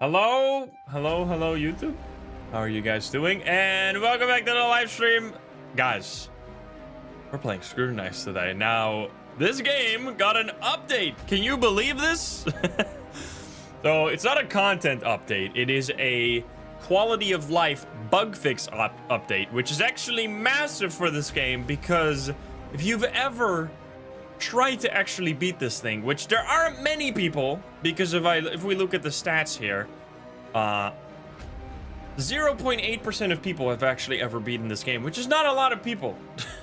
Hello, YouTube. How are you guys doing? And welcome back to the live stream. Guys, we're playing Scrutinized today. Now, this game got an update. Can you believe this? So, it's not a content update. It is a quality of life bug fix update, which is actually massive for this game because if you've ever tried to actually beat this thing, which there aren't many people, because if we look at the stats here, 0.8% of people have actually ever beaten this game, which is not a lot of people.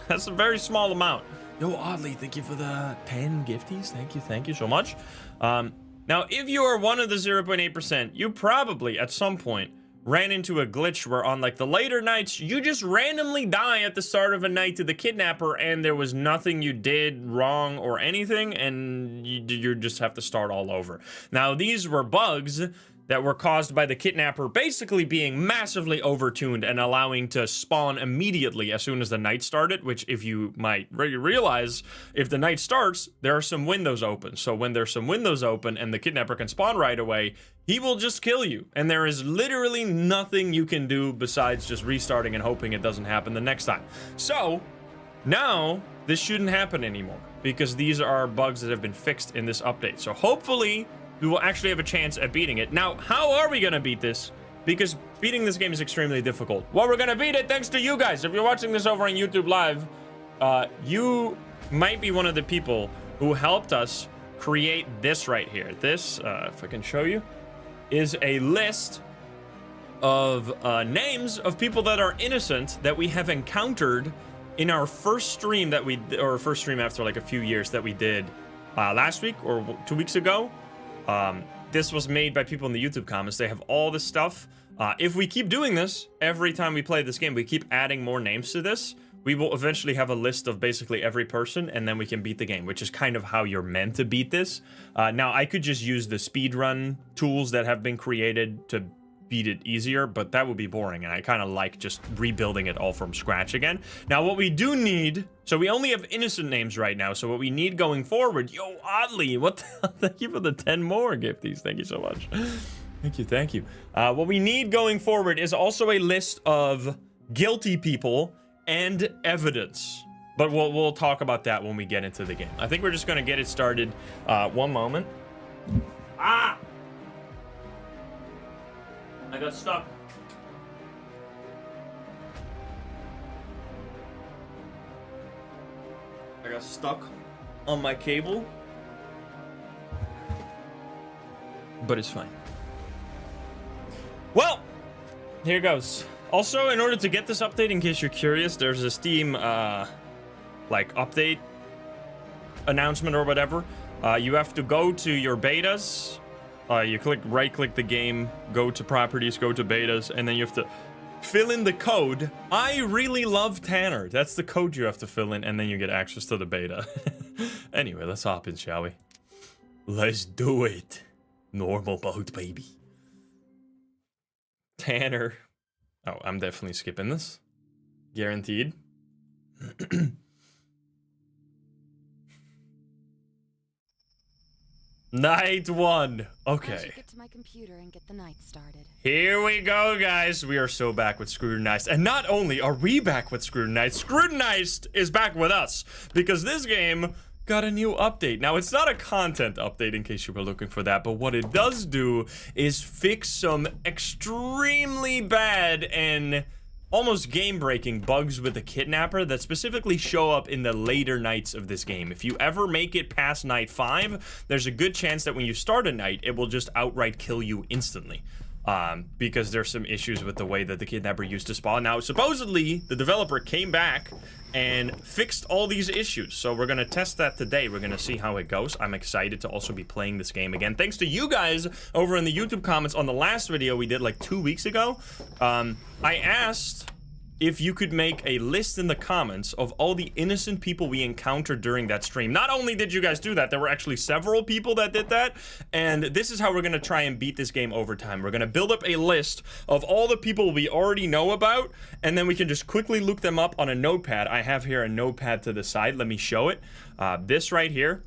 That's a very small amount. Yo, Oddly, thank you for the 10 gifties. Thank you so much. Now, if you are one of the 0.8%, you probably, at some point, ran into a glitch where on, like, the later nights, you just randomly die at the start of a night to the kidnapper, and there was nothing you did wrong or anything, and you just have to start all over. Now, these were bugs that were caused by the kidnapper basically being massively overtuned and allowing to spawn immediately as soon as the night started, which, if you might realize, if the night starts, there are some windows open. So when there's some windows open and the kidnapper can spawn right away, he will just kill you. And there is literally nothing you can do besides just restarting and hoping it doesn't happen the next time. So now this shouldn't happen anymore because these are bugs that have been fixed in this update. So hopefully we will actually have a chance at beating it. Now, how are we gonna beat this? Because beating this game is extremely difficult. Well, we're gonna beat it thanks to you guys. If you're watching this over on YouTube Live, you might be one of the people who helped us create this right here. This, if I can show you, is a list of names of people that are innocent that we have encountered in our first stream that we, or first stream after like a few years that we did last week or 2 weeks ago. This was made by people in the YouTube comments. They have all this stuff. If we keep doing this every time we play this game, we keep adding more names to this, we will eventually have a list of basically every person, and then we can beat the game, which is kind of how you're meant to beat this. Now, I could just use the speedrun tools that have been created to beat it easier, but that would be boring, and I kind of like just rebuilding it all from scratch again. Now, what we do need, so we only have innocent names right now, so what we need going forward, yo, Oddly, what the hell? Thank you for the 10 more gifties. Thank you so much. Thank you. What we need going forward is also a list of guilty people and evidence, but we'll talk about that when we get into the game. I think we're just gonna get it started. One moment. I got stuck. I got stuck on my cable, but it's fine. Well, here goes. Also, in order to get this update, in case you're curious, there's a Steam, like, update announcement or whatever. You have to go to your betas. You right-click the game, go to properties, go to betas, and then you have to fill in the code. I really love Tanner. That's the code you have to fill in, and then you get access to the beta. Anyway, let's hop in, shall we? Let's do it. Normal boat, baby. Tanner. Oh, I'm definitely skipping this. Guaranteed. Night 1. Okay. Get to my computer and get the night started. Here we go, guys. We are so back with Scrutinized. And not only are we back with Scrutinized, Scrutinized is back with us. Because this game got a new update. Now, it's not a content update in case you were looking for that, but what it does do is fix some extremely bad and almost game-breaking bugs with the kidnapper that specifically show up in the later nights of this game. If you ever make it past night 5, there's a good chance that when you start a night, it will just outright kill you instantly. Because there's some issues with the way that the kidnapper used to spawn. Now, supposedly, the developer came back and fixed all these issues. So we're gonna test that today. We're gonna see how it goes. I'm excited to also be playing this game again. Thanks to you guys over in the YouTube comments on the last video we did like 2 weeks ago. I asked if you could make a list in the comments of all the innocent people we encountered during that stream. Not only did you guys do that, there were actually several people that did that, and this is how we're gonna try and beat this game over time. We're gonna build up a list of all the people we already know about, and then we can just quickly look them up on a notepad. I have here a notepad to the side. Let me show it. This right here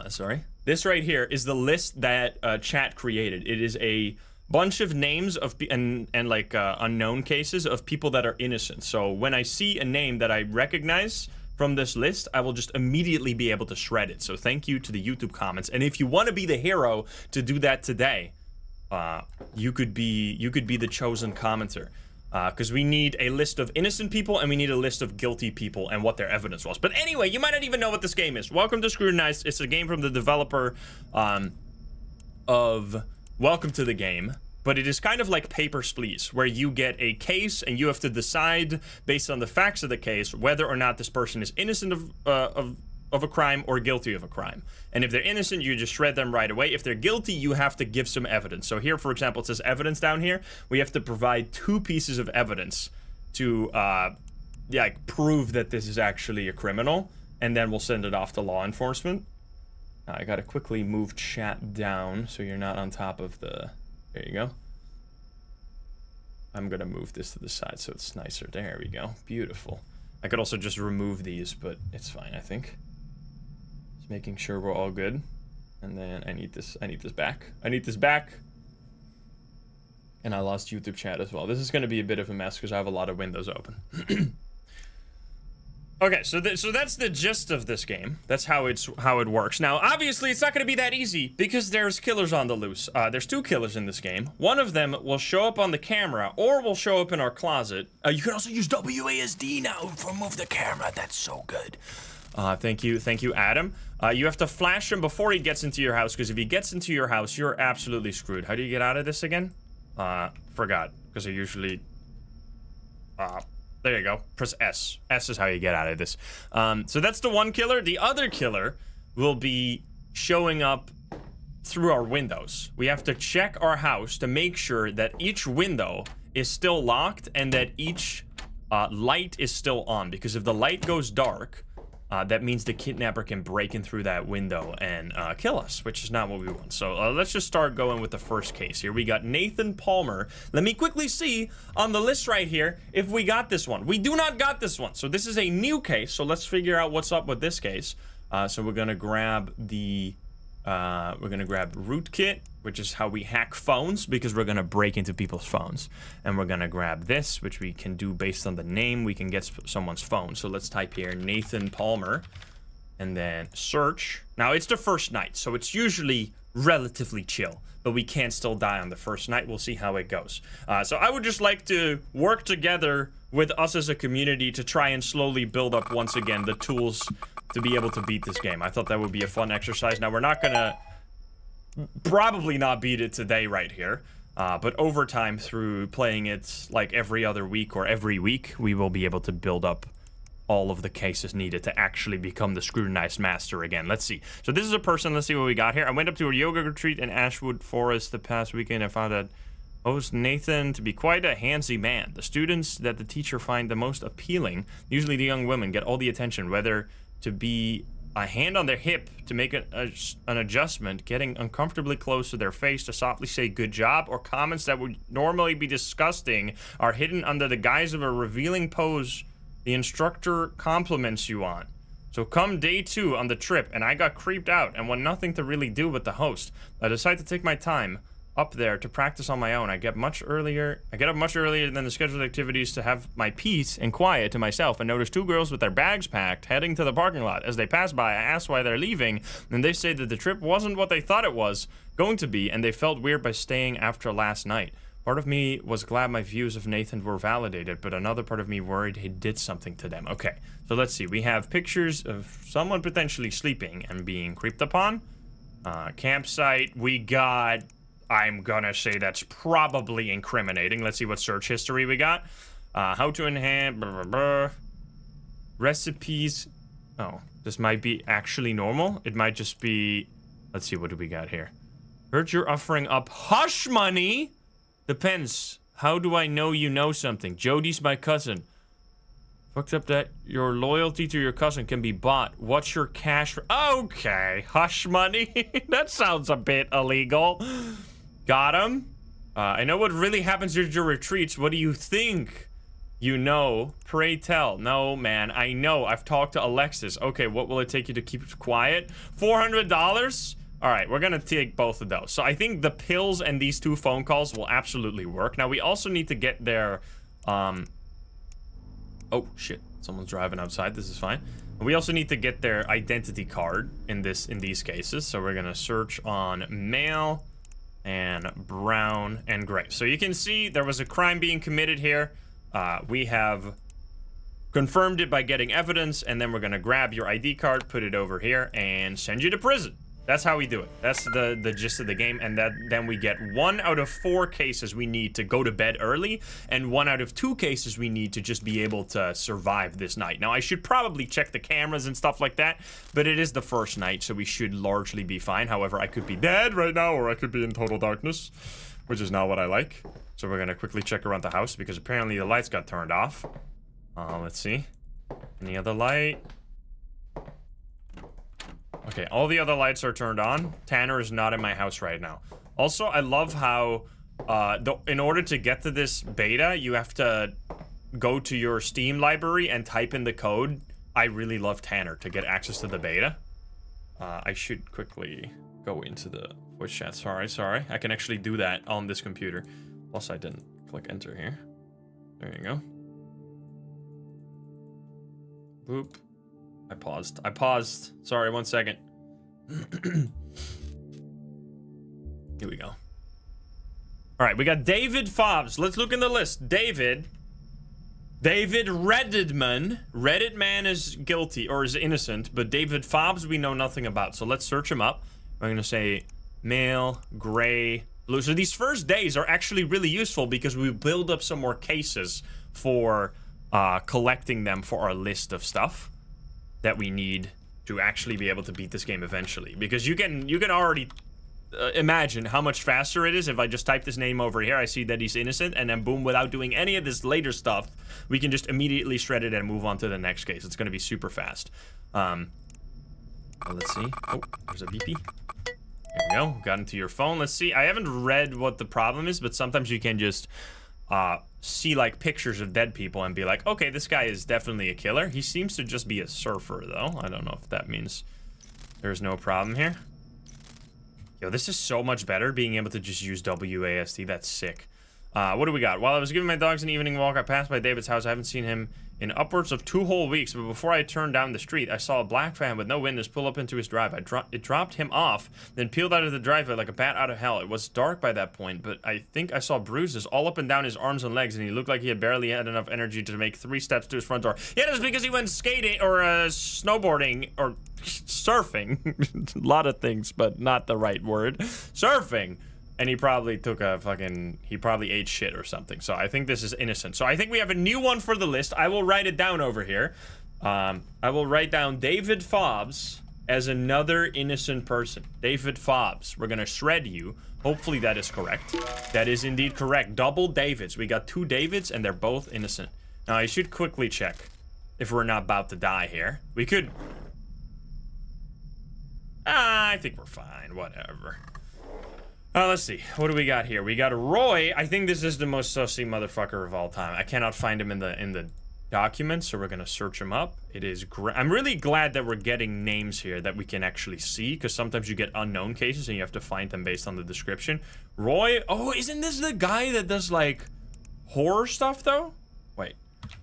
Sorry. This right here is the list that chat created. It is a bunch of names of and like unknown cases of people that are innocent. So when I see a name that I recognize from this list, I will just immediately be able to shred it. So thank you to the YouTube comments. And if you want to be the hero to do that today, you could be the chosen commenter. Because we need a list of innocent people and we need a list of guilty people and what their evidence was. But anyway, you might not even know what this game is. Welcome to Scrutinized. It's a game from the developer of Welcome to the Game. But it is kind of like Papers, Please, where you get a case and you have to decide based on the facts of the case whether or not this person is innocent of a crime or guilty of a crime. And if they're innocent, you just shred them right away. If they're guilty, you have to give some evidence. So here, for example, it says evidence down here. We have to provide 2 pieces of evidence to prove that this is actually a criminal, and then we'll send it off to law enforcement. Now, I gotta quickly move chat down so you're not on top of the... There you go. I'm gonna move this to the side so it's nicer. There we go. Beautiful. I could also just remove these, but it's fine, I think. Making sure we're all good. And then I need this back. I need this back. And I lost YouTube chat as well. This is going to be a bit of a mess because I have a lot of windows open. Okay, so that's the gist of this game. That's how it works. Now, obviously, it's not going to be that easy because there's killers on the loose. There's 2 killers in this game. One of them will show up on the camera or will show up in our closet. You can also use WASD now to remove the camera. That's so good. Thank you, Adam. You have to flash him before he gets into your house, because if he gets into your house, you're absolutely screwed. How do you get out of this again? Forgot, because I usually... there you go. Press S. S is how you get out of this. So that's the one killer. The other killer will be showing up through our windows. We have to check our house to make sure that each window is still locked and that each light is still on, because if the light goes dark... that means the kidnapper can break in through that window and kill us, which is not what we want. So let's just start going with the first case here. We got Nathan Palmer. Let me quickly see on the list right here if we got this one. We do not got this one. So this is a new case. So let's figure out what's up with this case. So we're gonna grab the rootkit, which is how we hack phones, because we're gonna break into people's phones. And we're gonna grab this, which we can do based on the name. We can get someone's phone. So let's type here Nathan Palmer and then search. Now it's the first night, so it's usually relatively chill, but we can still die on the first night. We'll see how it goes. So I would just like to work together with us as a community to try and slowly build up once again the tools to be able to beat this game. I thought that would be a fun exercise. Now we're not gonna probably not beat it today right here, but over time, through playing it like every other week or every week, we will be able to build up all of the cases needed to actually become the Scrutinized master again. Let's see. So this is a person. Let's see what we got here. I went up to a yoga retreat in Ashwood Forest the past weekend and found that host Nathan to be quite a handsy man. The students that the teacher find the most appealing, usually the young women, get all the attention, whether to be a hand on their hip to make an adjustment, getting uncomfortably close to their face to softly say good job, or comments that would normally be disgusting are hidden under the guise of a revealing pose the instructor compliments you on. So come day 2 on the trip, and I got creeped out and want nothing to really do with the host. I decided to take my time up there to practice on my own. I get up much earlier than the scheduled activities to have my peace and quiet to myself, and notice 2 girls with their bags packed heading to the parking lot. As they pass by, I ask why they're leaving, and they say that the trip wasn't what they thought it was going to be, and they felt weird by staying after last night. Part of me was glad my views of Nathan were validated, but another part of me worried he did something to them. Okay, so let's see. We have pictures of someone potentially sleeping and being creeped upon. Campsite, we got... I'm gonna say that's probably incriminating. Let's see what search history we got. How to enhance... Blah, blah, blah. Recipes. Oh, this might be actually normal. It might just be... Let's see, what do we got here? Heard you're offering up hush money? Depends. How do I know you know something? Jody's my cousin. Fucked up that your loyalty to your cousin can be bought. What's your cash... Okay, hush money. That sounds a bit illegal. Got him. I know what really happens at your retreats. What do you think? You know, pray tell. No, man, I know. I've talked to Alexis. Okay, what will it take you to keep it quiet? $400? All right, we're gonna take both of those. So I think the pills and these 2 phone calls will absolutely work. Now, we also need to get their, oh, shit. Someone's driving outside. This is fine. We also need to get their identity card in these cases. So we're gonna search on male and brown and gray. So you can see there was a crime being committed here. We have confirmed it by getting evidence, and then we're gonna grab your ID card, put it over here, and send you to prison. That's how we do it. That's the gist of the game, and then we get 1 out of 4 cases we need to go to bed early, and 1 out of 2 cases we need to just be able to survive this night. Now, I should probably check the cameras and stuff like that, but it is the first night, so we should largely be fine. However, I could be dead right now, or I could be in total darkness, which is not what I like. So we're gonna quickly check around the house, because apparently the lights got turned off. Let's see. Any other light? Okay, all the other lights are turned on. Tanner is not in my house right now. Also, I love how, in order to get to this beta, you have to go to your Steam library and type in the code, I really love Tanner, to get access to the beta. I should quickly go into the voice chat. Sorry. I can actually do that on this computer. Plus, I didn't click enter here. There you go. Boop. I paused. Sorry, 1 second. Here we go. All right, we got David Fobs. Let's look in the list. David Redditman. Redditman is guilty or is innocent, but David Fobs we know nothing about. So let's search him up. I'm gonna say male, gray, blue. So these first days are actually really useful because we build up some more cases for collecting them for our list of stuff that we need to actually be able to beat this game eventually. Because you can already imagine how much faster it is if I just type this name over here. I see that he's innocent, and then boom, without doing any of this later stuff, we can just immediately shred it and move on to the next case. It's going to be super fast. Let's see. Oh, there's a beepy. There we go. Got into your phone. Let's see. I haven't read what the problem is, but sometimes you can just see like pictures of dead people and be like, okay, this guy is definitely a killer. He seems to just be a surfer though. I don't know if that means there's no problem here. Yo, this is so much better being able to just use WASD. That's sick. What do we got? While I was giving my dogs an evening walk, I passed by David's house. I haven't seen him in upwards of 2 whole weeks, but before I turned down the street, I saw a black van with no windows pull up into his drive. It dropped him off, then peeled out of the driveway like a bat out of hell. It was dark by that point, but I think I saw bruises all up and down his arms and legs, and he looked like he had barely had enough energy to make 3 steps to his front door. Yeah, that's because he went skating, or snowboarding, or surfing. A lot of things, but not the right word. Surfing. And he probably took a he probably ate shit or something. So I think this is innocent. So I think we have a new one for the list. I will write it down over here. I will write down David Fobs as another innocent person. David Fobs. We're going to shred you. Hopefully that is correct. That is indeed correct. Double Davids. We got 2 Davids and they're both innocent. Now I should quickly check if we're not about to die here. We could... I think we're fine. Whatever. Let's see. What do we got here? We got Roy. I think this is the most sussy motherfucker of all time. I cannot find him in the documents, so we're gonna search him up. It is great. I'm really glad that we're getting names here that we can actually see, because sometimes you get unknown cases and you have to find them based on the description. Roy. Oh, isn't this the guy that does like horror stuff though? Wait.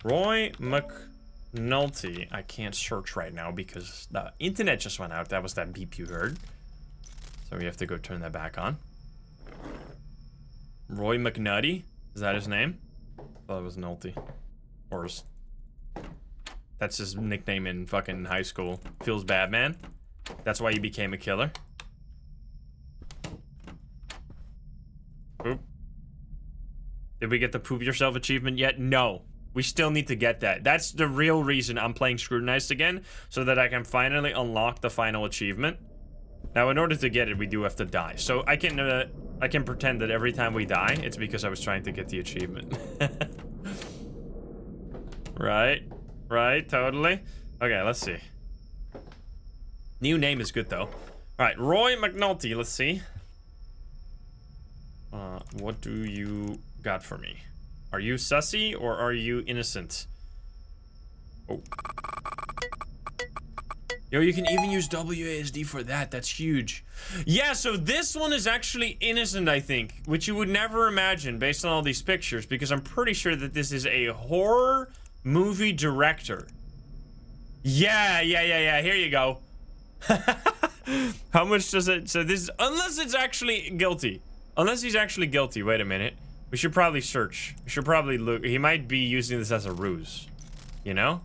Roy McNelte. I can't search right now because the internet just went out. That was that beep you heard. So we have to go turn that back on. Roy McNutty? Is that his name? I thought it was Nulty. Or that's his nickname in fucking high school. Feels bad, man. That's why you became a killer. Oop. Did we get the poop yourself achievement yet? No. We still need to get that. That's the real reason I'm playing Scrutinized again, so that I can finally unlock the final achievement. Now, in order to get it, we do have to die. So I can pretend that every time we die, it's because I was trying to get the achievement. Right, totally. Okay, let's see. New name is good, though. All right, Roy McNulty, let's see. What do you got for me? Are you sussy or are you innocent? Oh. Yo, you can even use WASD for that. That's huge. Yeah, so this one is actually innocent, I think, which you would never imagine based on all these pictures, because I'm pretty sure that this is a horror movie director. Yeah. Here you go. How much does it? So this, unless it's actually guilty. Unless he's actually guilty. Wait a minute. We should probably search. We should probably look. He might be using this as a ruse. You know?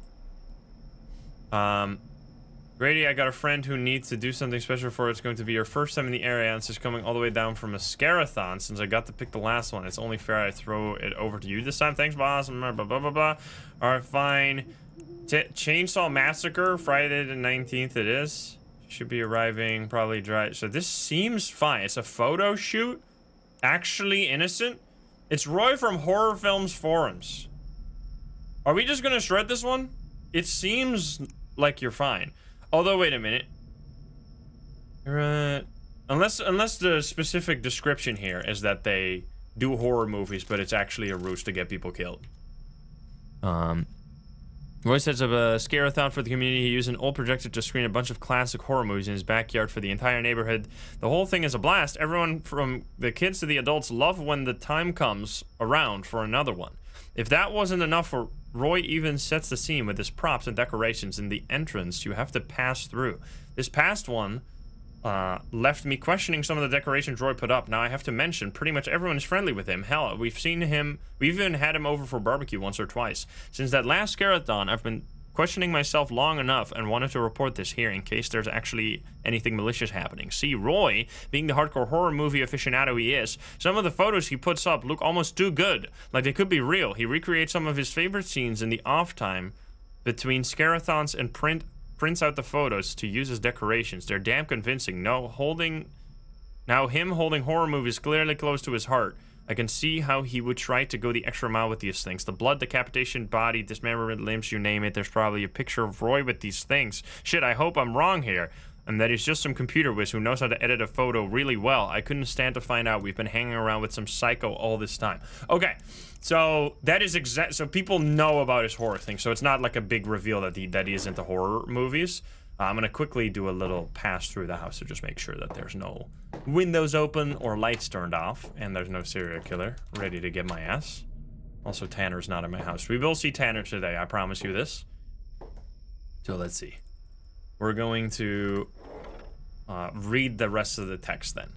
Grady, I got a friend who needs to do something special for it. It's going to be your first time in the area, and it's just coming all the way down from a scarathon since I got to pick the last one. It's only fair I throw it over to you this time. Thanks, boss. Blah, blah, blah, blah, blah. Alright, fine. Chainsaw Massacre, Friday the 19th it is. Should be arriving probably dry. So this seems fine. It's a photo shoot. Actually innocent. It's Roy from Horror Films Forums. Are we just gonna shred this one? It seems like you're fine. Although, wait a minute. Unless the specific description here is that they do horror movies, but it's actually a ruse to get people killed. Roy sets up a scare-a-thon for the community. He used an old projector to screen a bunch of classic horror movies in his backyard for the entire neighborhood. The whole thing is a blast. Everyone from the kids to the adults love when the time comes around for another one. If that wasn't enough for Roy even sets the scene with his props and decorations in the entrance you have to pass through. This past one left me questioning some of the decorations Roy put up. Now I have to mention, pretty much everyone is friendly with him. Hell, we've even had him over for barbecue once or twice. Since that last scarathon, I've been questioning myself long enough and wanted to report this here in case there's actually anything malicious happening. See, Roy, being the hardcore horror movie aficionado he is, some of the photos he puts up look almost too good, like they could be real. He recreates some of his favorite scenes in the off time between scarathons and prints out the photos to use as decorations. They're damn convincing. Now him holding horror movies clearly close to his heart. I can see how he would try to go the extra mile with these things. The blood, decapitation, body, dismemberment, limbs, you name it. There's probably a picture of Roy with these things. Shit, I hope I'm wrong here. And that he's just some computer whiz who knows how to edit a photo really well. I couldn't stand to find out. We've been hanging around with some psycho all this time. Okay, so that is exact. So people know about his horror thing. So it's not like a big reveal that he is into horror movies. I'm gonna quickly do a little pass through the house to just make sure that there's no windows open or lights turned off, and there's no serial killer ready to get my ass. Also, Tanner's not in my house. We will see Tanner today, I promise you this. So let's see. We're going to read the rest of the text then.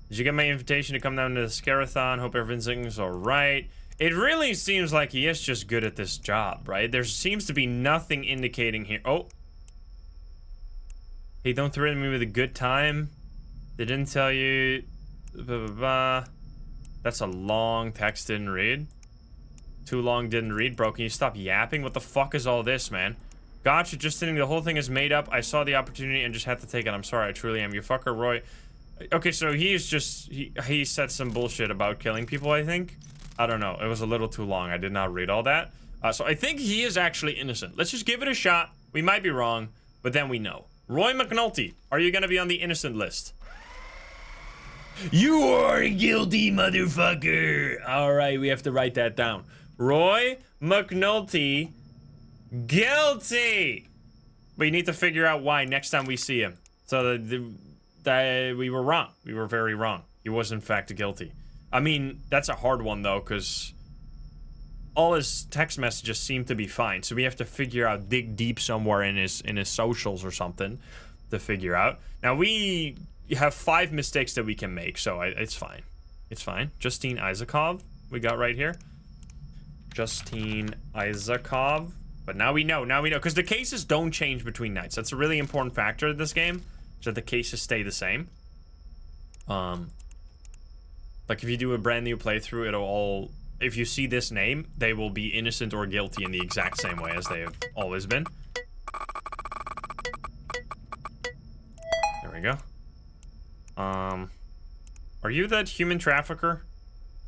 Did you get my invitation to come down to the scarathon? Hope everything's alright. It really seems like he is just good at this job, right? There seems to be nothing indicating here. Oh. Hey, don't threaten me with a good time. They didn't tell you. Blah, blah, blah. That's a long text, didn't read. Too long, didn't read. Bro, can you stop yapping? What the fuck is all this, man? Gotcha, just thinking the whole thing is made up. I saw the opportunity and just had to take it. I'm sorry, I truly am. You fucker, Roy. Okay, so he's just... He said some bullshit about killing people, I think. I don't know. It was a little too long. I did not read all that. So I think he is actually innocent. Let's just give it a shot. We might be wrong, but then we know. Roy McNelte, are you gonna be on the innocent list? You are guilty, motherfucker! Alright, we have to write that down. Roy McNelte, guilty! We need to figure out why next time we see him. So we were wrong. We were very wrong. He was in fact guilty. I mean, that's a hard one though, because all his text messages seem to be fine, so we have to dig deep somewhere in his socials or something to figure out. Now we have 5 mistakes that we can make, so it's fine. It's fine. Justine Isakov, we got right here. Justine Isakov. But now we know, because the cases don't change between nights. That's a really important factor in this game, so that the cases stay the same. Like if you do a brand new playthrough, it'll all... If you see this name, they will be innocent or guilty in the exact same way as they have always been. There we go. Are you that human trafficker?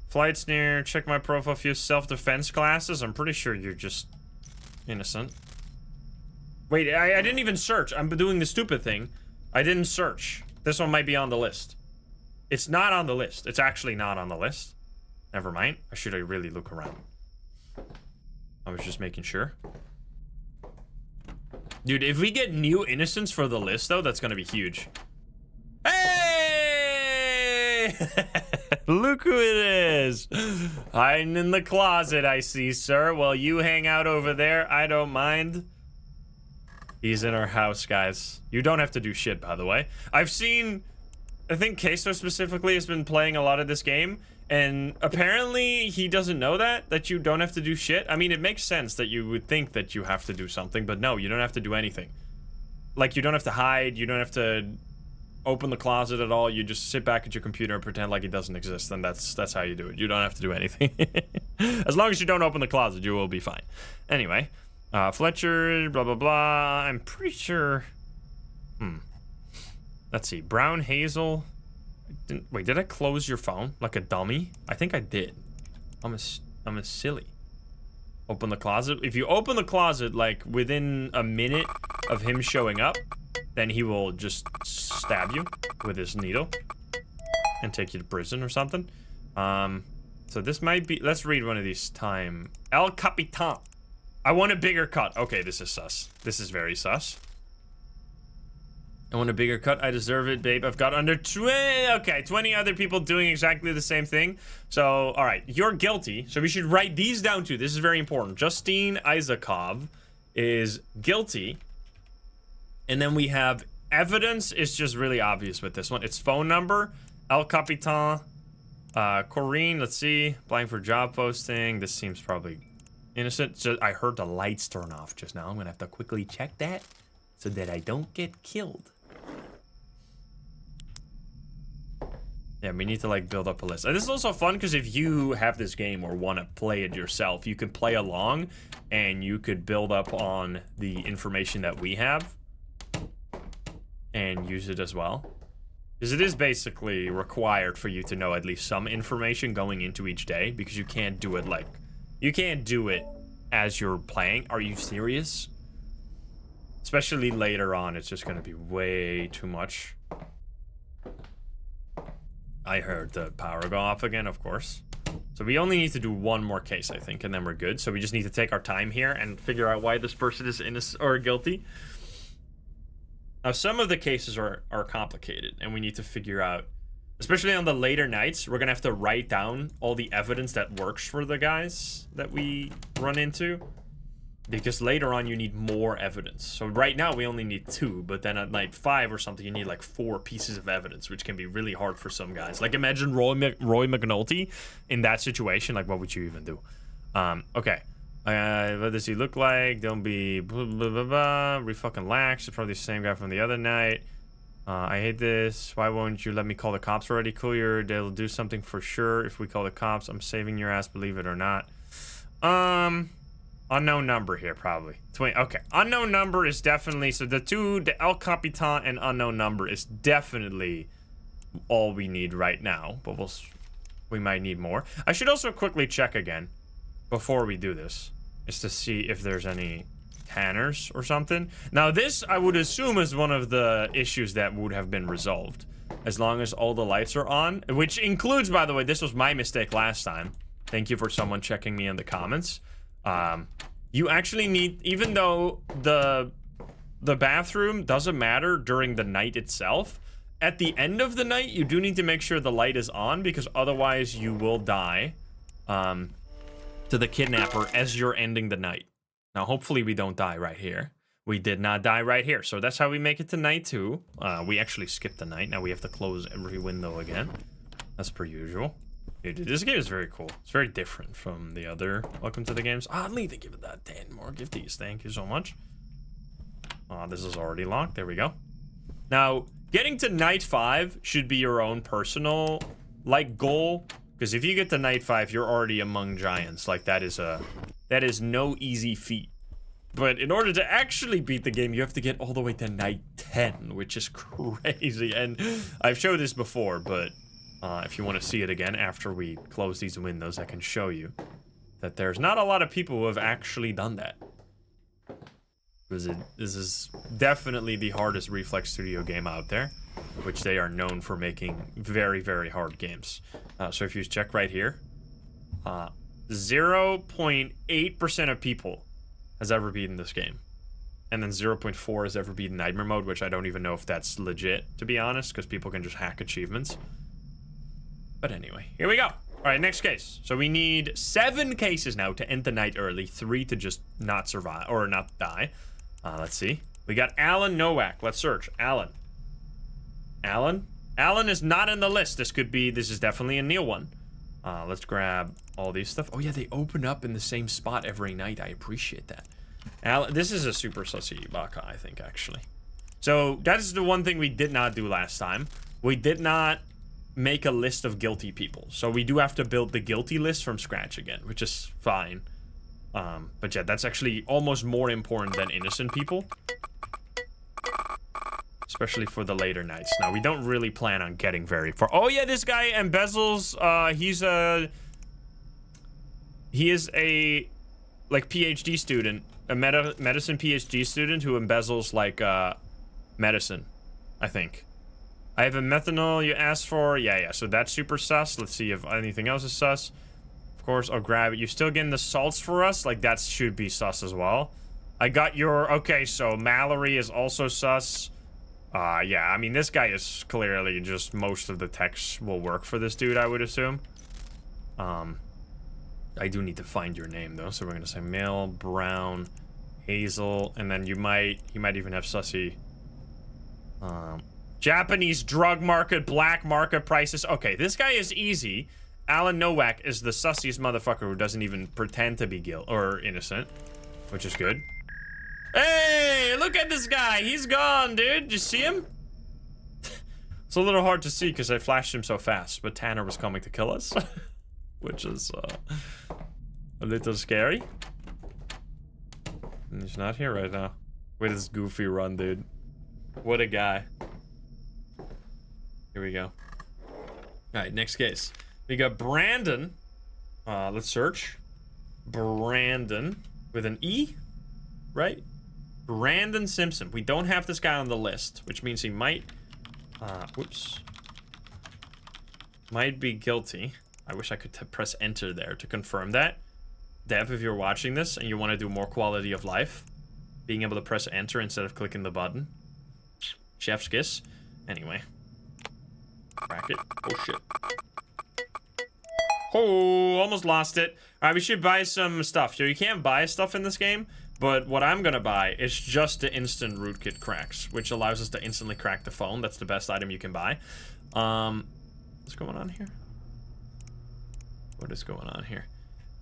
Flights near, check my profile, few self-defense classes. I'm pretty sure you're just innocent. Wait, I didn't even search. I'm doing the stupid thing. I didn't search. This one might be on the list. It's not on the list. It's actually not on the list. Never mind. I should really look around. I was just making sure. Dude, if we get new innocents for the list, though, that's gonna be huge. Hey! Look who it is. Hiding in the closet, I see, sir. Well, you hang out over there. I don't mind. He's in our house, guys. You don't have to do shit, by the way. I've seen... I think Queso specifically has been playing a lot of this game, and apparently he doesn't know that you don't have to do shit. I mean, it makes sense that you would think that you have to do something, but no, you don't have to do anything. Like, you don't have to hide, you don't have to open the closet at all. You just sit back at your computer and pretend like it doesn't exist, and that's how you do it. You don't have to do anything. As long as you don't open the closet, you will be fine. Anyway, Fletcher, blah, blah, blah. I'm pretty sure... Let's see. Brown Hazel. Wait, did I close your phone like a dummy? I think I did. I'm a silly. Open the closet. If you open the closet, like, within a minute of him showing up, then he will just stab you with his needle and take you to prison or something. So this might be... Let's read one of these time. El Capitan. I want a bigger cut. Okay, this is sus. This is very sus. I want a bigger cut. I deserve it, babe. I've got under 20 other people doing exactly the same thing. So, all right, you're guilty. So we should write these down too. This is very important. Justine Isakov is guilty. And then we have evidence. It's just really obvious with this one. It's phone number. El Capitan. Corinne, let's see. Applying for job posting. This seems probably innocent. So I heard the lights turn off just now. I'm going to have to quickly check that so that I don't get killed. Yeah, we need to, like, build up a list. And this is also fun because if you have this game or want to play it yourself, you can play along and you could build up on the information that we have and use it as well. Because it is basically required for you to know at least some information going into each day, because you can't do it like... You can't do it as you're playing. Are you serious? Especially later on, it's just going to be way too much. I heard the power go off again, of course. So we only need to do one more case, I think, and then we're good. So we just need to take our time here and figure out why this person is innocent or guilty. Now, some of the cases are complicated, and we need to figure out, especially on the later nights, we're going to have to write down all the evidence that works for the guys that we run into. Because later on, you need more evidence. So right now, we only need 2, but then at night 5 or something, you need like 4 pieces of evidence, which can be really hard for some guys. Like, imagine Roy McNelte in that situation. Like, what would you even do? Okay. What does he look like? Don't be blah, blah, blah, blah. Re-fucking lax. It's probably the same guy from the other night. I hate this. Why won't you let me call the cops already? Clear. They'll do something for sure if we call the cops. I'm saving your ass, believe it or not. Unknown number here, probably. Okay, unknown number is definitely... So the two, the El Capitan and unknown number is definitely all we need right now. But we might need more. I should also quickly check again before we do this. Just to see if there's any tanners or something. Now this, I would assume, is one of the issues that would have been resolved. As long as all the lights are on. Which includes, by the way, this was my mistake last time. Thank you for someone checking me in the comments. You actually need, even though the bathroom doesn't matter during the night itself, at the end of the night, you do need to make sure the light is on, because otherwise you will die to the kidnapper as you're ending the night. Now, hopefully we don't die right here. We did not die right here, so that's how we make it to night 2. We actually skipped the night. Now we have to close every window again. That's per usual. Dude, this game is very cool. It's very different from the other Welcome to the Games. Oddly, they give it that 10 more gifties. Thank you so much. This is already locked. There we go. Now, getting to night 5 should be your own personal, like, goal. Because if you get to night 5, you're already among giants. Like, that is no easy feat. But in order to actually beat the game, you have to get all the way to night 10, which is crazy. And I've showed this before, but... if you want to see it again after we close these windows, I can show you that there's not a lot of people who have actually done that. Because this is definitely the hardest Reflex Studio game out there, which they are known for making very, very hard games. So if you check right here, 0.8% of people has ever beaten this game. And then 0.4 has ever beaten Nightmare Mode, which I don't even know if that's legit, to be honest, because people can just hack achievements. But anyway, here we go. All right, next case. So we need 7 cases now to end the night early, 3 to just not survive, or not die. Let's see. We got Alan Noak. Let's search. Alan. Alan? Alan is not in the list. This is definitely a Neil one. Let's grab all these stuff. Oh yeah, they open up in the same spot every night. I appreciate that. Alan, this is a super sussy baka, I think, actually. So that is the one thing we did not do last time. We did not make a list of guilty people. So we do have to build the guilty list from scratch again, which is fine. But yeah, that's actually almost more important than innocent people. Especially for the later nights. Now, we don't really plan on getting very far. Oh yeah, this guy embezzles, he is a, like, PhD student. A medicine PhD student who embezzles, like, medicine, I think. I have a methanol you asked for. Yeah, so that's super sus. Let's see if anything else is sus. Of course, I'll grab it. You're still getting the salts for us? Like, that should be sus as well. I got your... Okay, so Mallory is also sus. Yeah, I mean, this guy is clearly just... Most of the text will work for this dude, I would assume. I do need to find your name, though. So we're gonna say male, brown, Hazel, and then he might even have sussy... Japanese drug market, black market prices. Okay, this guy is easy. Alan Noak is the sussiest motherfucker who doesn't even pretend to be or innocent, which is good. Hey, look at this guy. He's gone, dude. Did you see him? It's a little hard to see because I flashed him so fast, but Tanner was coming to kill us, which is a little scary. And he's not here right now. Wait, this goofy run, dude. What a guy. Here we go. Alright, next case. We got Brandon. Let's search. Brandon with an E, right? Brandon Simpson. We don't have this guy on the list, which means he might... whoops. Might be guilty. I wish I could press enter there to confirm that. Dev, if you're watching this and you want to do more quality of life, being able to press enter instead of clicking the button. Chef's kiss. Anyway. Crack it. Oh, shit. Oh, almost lost it. All right, we should buy some stuff. So you can't buy stuff in this game, but what I'm gonna buy is just the instant rootkit cracks, which allows us to instantly crack the phone. That's the best item you can buy. What's going on here? What is going on here?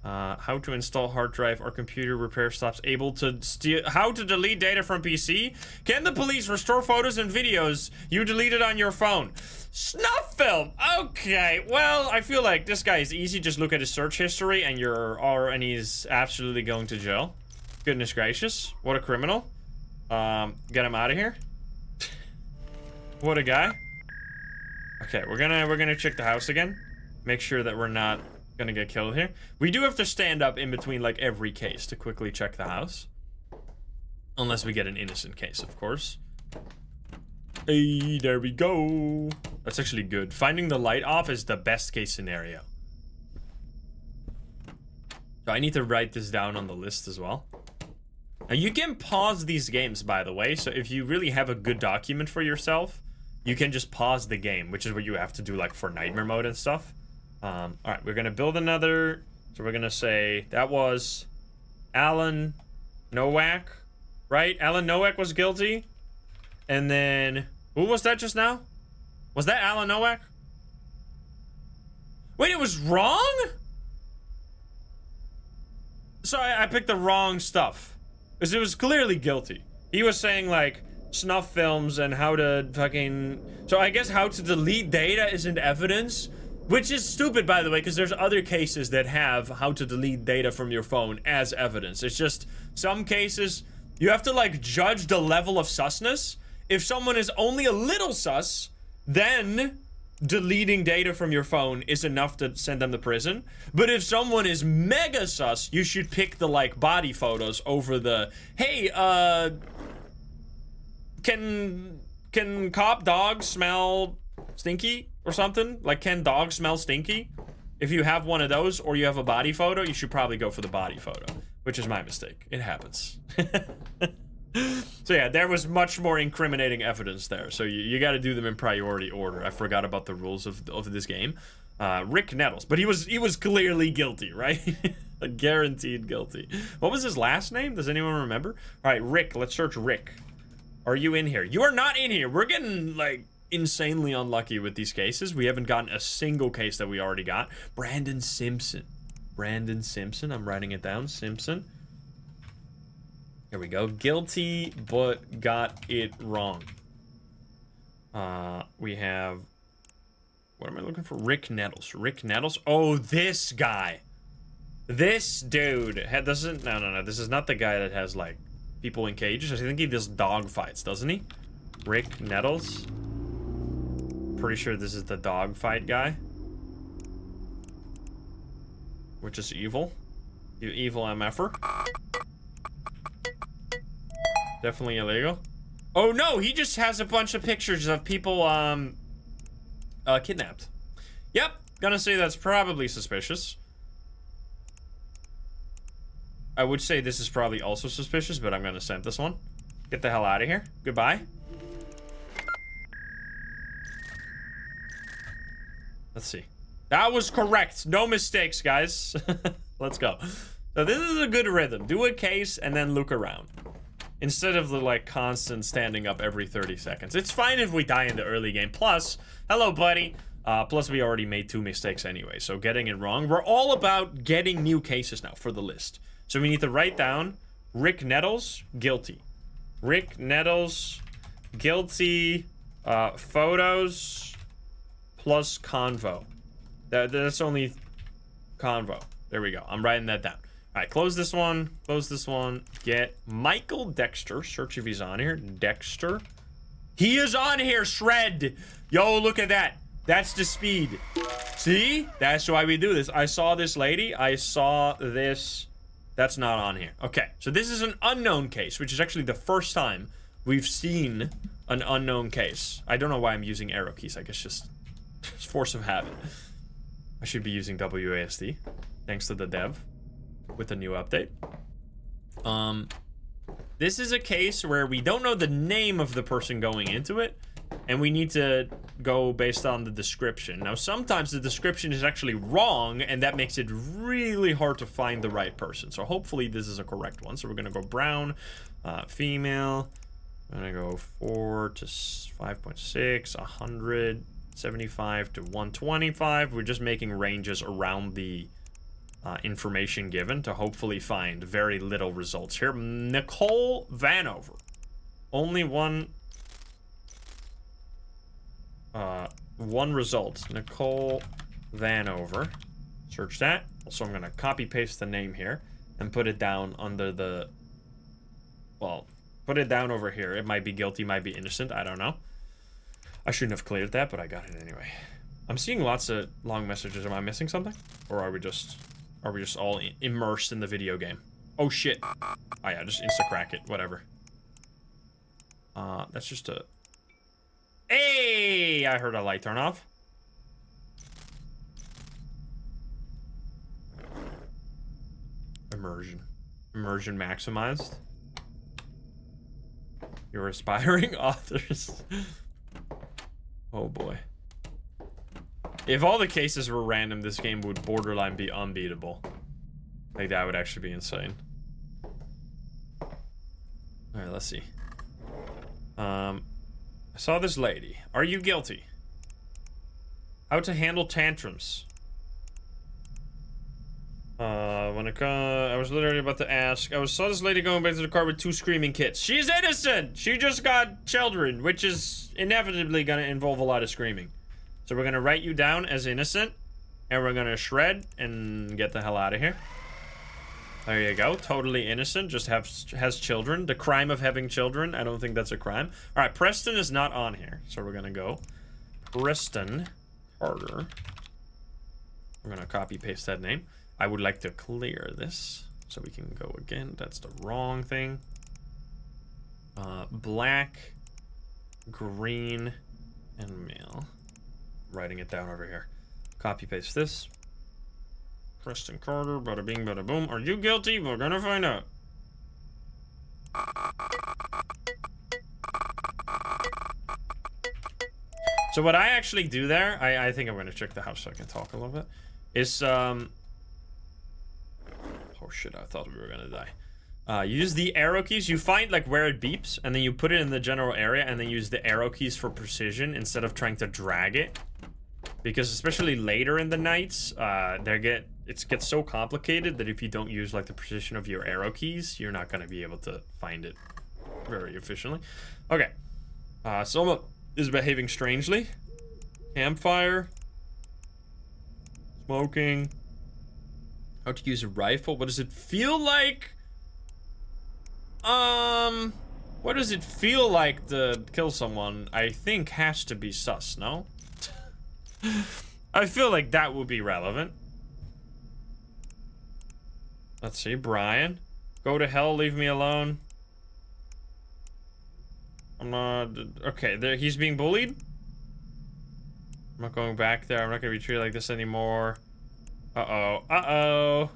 How to install hard drive or computer repair stops able to steal. How to delete data from PC? Can the police restore photos and videos you deleted on your phone? Snuff film. Okay, well, I feel like this guy is easy. Just look at his search history and and he's absolutely going to jail. Goodness gracious, what a criminal. Get him out of here. What a guy. Okay, we're gonna check the house again. Make sure that we're not gonna get killed here. We do have to stand up in between like every case to quickly check the house. Unless we get an innocent case, of course. Hey, there we go. That's actually good. Finding the light off is the best case scenario. So I need to write this down on the list as well. Now you can pause these games, by the way, so if you really have a good document for yourself, you can just pause the game, which is what you have to do like for nightmare mode and stuff. All right, we're gonna build another. So we're gonna say that was Alan Noak, right? Alan Noak was guilty. And then who was that just now? Was that Alan Noak? Wait, it was wrong? Sorry, I picked the wrong stuff. Because it was clearly guilty. He was saying like snuff films and how to fucking... So I guess how to delete data isn't evidence. Which is stupid, by the way, because there's other cases that have how to delete data from your phone as evidence. It's just some cases you have to like judge the level of susness. If someone is only a little sus, then deleting data from your phone is enough to send them to prison. But if someone is mega sus, you should pick the like body photos over the, hey, can cop dogs smell stinky or something? Like, can dogs smell stinky? if you have one of those or you have a body photo, you should probably go for the body photo, which is my mistake. It happens. So yeah, there was much more incriminating evidence there. So you got to do them in priority order. I forgot about the rules of this game. Rick Nettles, but he was clearly guilty, right? Guaranteed guilty. What was his last name? Does anyone remember? All right, Rick. Let's search Rick. Are you in here? You are not in here. We're getting like insanely unlucky with these cases. We haven't gotten a single case that we already got. Brandon Simpson. Brandon Simpson. I'm writing it down. Simpson. Here we go. Guilty, but got it wrong. We have... What am I looking for? Rick Nettles. Rick Nettles? Oh, this guy. This dude doesn't... No. This is not the guy that has, like, people in cages. I think he does dog fights, doesn't he? Rick Nettles. Pretty sure this is the dog fight guy. Which is evil. You evil MFer. Definitely illegal. Oh no, he just has a bunch of pictures of people kidnapped. Yep, gonna say that's probably suspicious. I would say this is probably also suspicious, but I'm gonna send this one. Get the hell out of here. Goodbye. Let's see. That was correct. No mistakes, guys. Let's go. So this is a good rhythm. Do a case and then look around. Instead of the, like, constant standing up every 30 seconds. It's fine if we die in the early game. Plus, hello, buddy. Plus, we already made 2 mistakes anyway, so getting it wrong. We're all about getting new cases now for the list. So we need to write down Rick Nettles, guilty. Rick Nettles, guilty, photos, plus convo. That's only convo. There we go. I'm writing that down. All right, close this one. Close this one. Get Michael Dexter. Search if he's on here. Dexter. He is on here, Shred. Yo, look at that. That's the speed. See? That's why we do this. I saw this lady. I saw this. That's not on here. Okay, so this is an unknown case, which is actually the first time we've seen an unknown case. I don't know why I'm using arrow keys. I guess just force of habit. I should be using WASD, thanks to the dev. With the new update. This is a case where we don't know the name of the person going into it, and we need to go based on the description. Now, sometimes the description is actually wrong, and that makes it really hard to find the right person. So hopefully this is a correct one. So we're gonna go brown, female. I'm gonna go 4 to 5.6, 100, 75 to 125. We're just making ranges around the information given to hopefully find very little results here. Nicole Vanover. Only one result. Nicole Vanover. Search that. Also, I'm gonna copy paste the name here and put it down under the, well, put it down over here. It might be guilty, might be innocent. I don't know. I shouldn't have cleared that, but I got it anyway. I'm seeing lots of long messages. Am I missing something? Or are we just all immersed in the video game? Oh shit. Oh yeah, just insta-crack it, whatever. That's just a... Hey! I heard a light turn off. Immersion. Immersion maximized. You're aspiring authors. Oh boy. If all the cases were random, this game would borderline be unbeatable. Like, that would actually be insane. Alright, let's see. I saw this lady. Are you guilty? How to handle tantrums. I was literally about to ask. Saw this lady going back to the car with 2 screaming kids. She's innocent! She just got children, which is inevitably gonna involve a lot of screaming. So we're gonna write you down as innocent, and we're gonna shred and get the hell out of here. There you go. Totally innocent. Just has children. The crime of having children. I don't think that's a crime. All right, Preston is not on here, so we're gonna go Preston Carter. We're gonna copy paste that name. I would like to clear this so we can go again. That's the wrong thing. Black, green, and male. Writing it down over here. Copy paste this. Preston Carter, bada bing, bada boom. Are you guilty? We're gonna find out. So what I actually do there, I think I'm gonna check the house so I can talk a little bit, is, oh shit, I thought we were gonna die. Use the arrow keys. You find, like, where it beeps, and then you put it in the general area, and then use the arrow keys for precision instead of trying to drag it. Because especially later in the nights, it gets so complicated that if you don't use, like, the precision of your arrow keys, you're not gonna be able to find it very efficiently. Okay. Soma is behaving strangely. Campfire. Smoking. How to use a rifle. What does it feel like? What does it feel like to kill someone? I think has to be sus, no? I feel like that would be relevant. Let's see, Brian. Go to hell, leave me alone. I'm not... Okay, there, he's being bullied? I'm not going back there. I'm not gonna be treated like this anymore. Uh-oh. Uh-oh.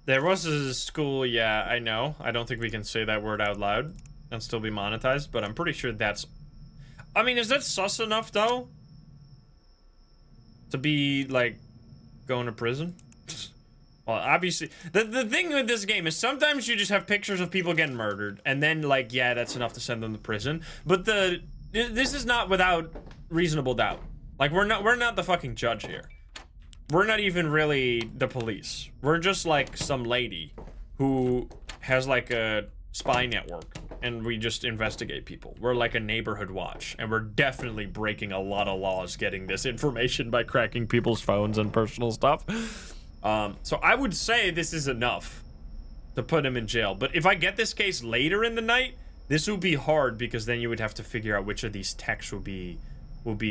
There was a school, yeah, I know. I don't think we can say that word out loud and still be monetized, but I'm pretty sure that's... I mean, is that sus enough, though? To be, like, going to prison? Well, obviously... The thing with this game is sometimes you just have pictures of people getting murdered, and then, like, yeah, that's enough to send them to prison. But this is not without reasonable doubt. Like, we're not the fucking judge here. We're not even really the police. We're just, like, some lady who has, like, a spy network, and we just investigate people. We're like a neighborhood watch, and we're definitely breaking a lot of laws getting this information by cracking people's phones and personal stuff. So I would say this is enough to put him in jail. But if I get this case later in the night, this will be hard, because then you would have to figure out which of these texts will be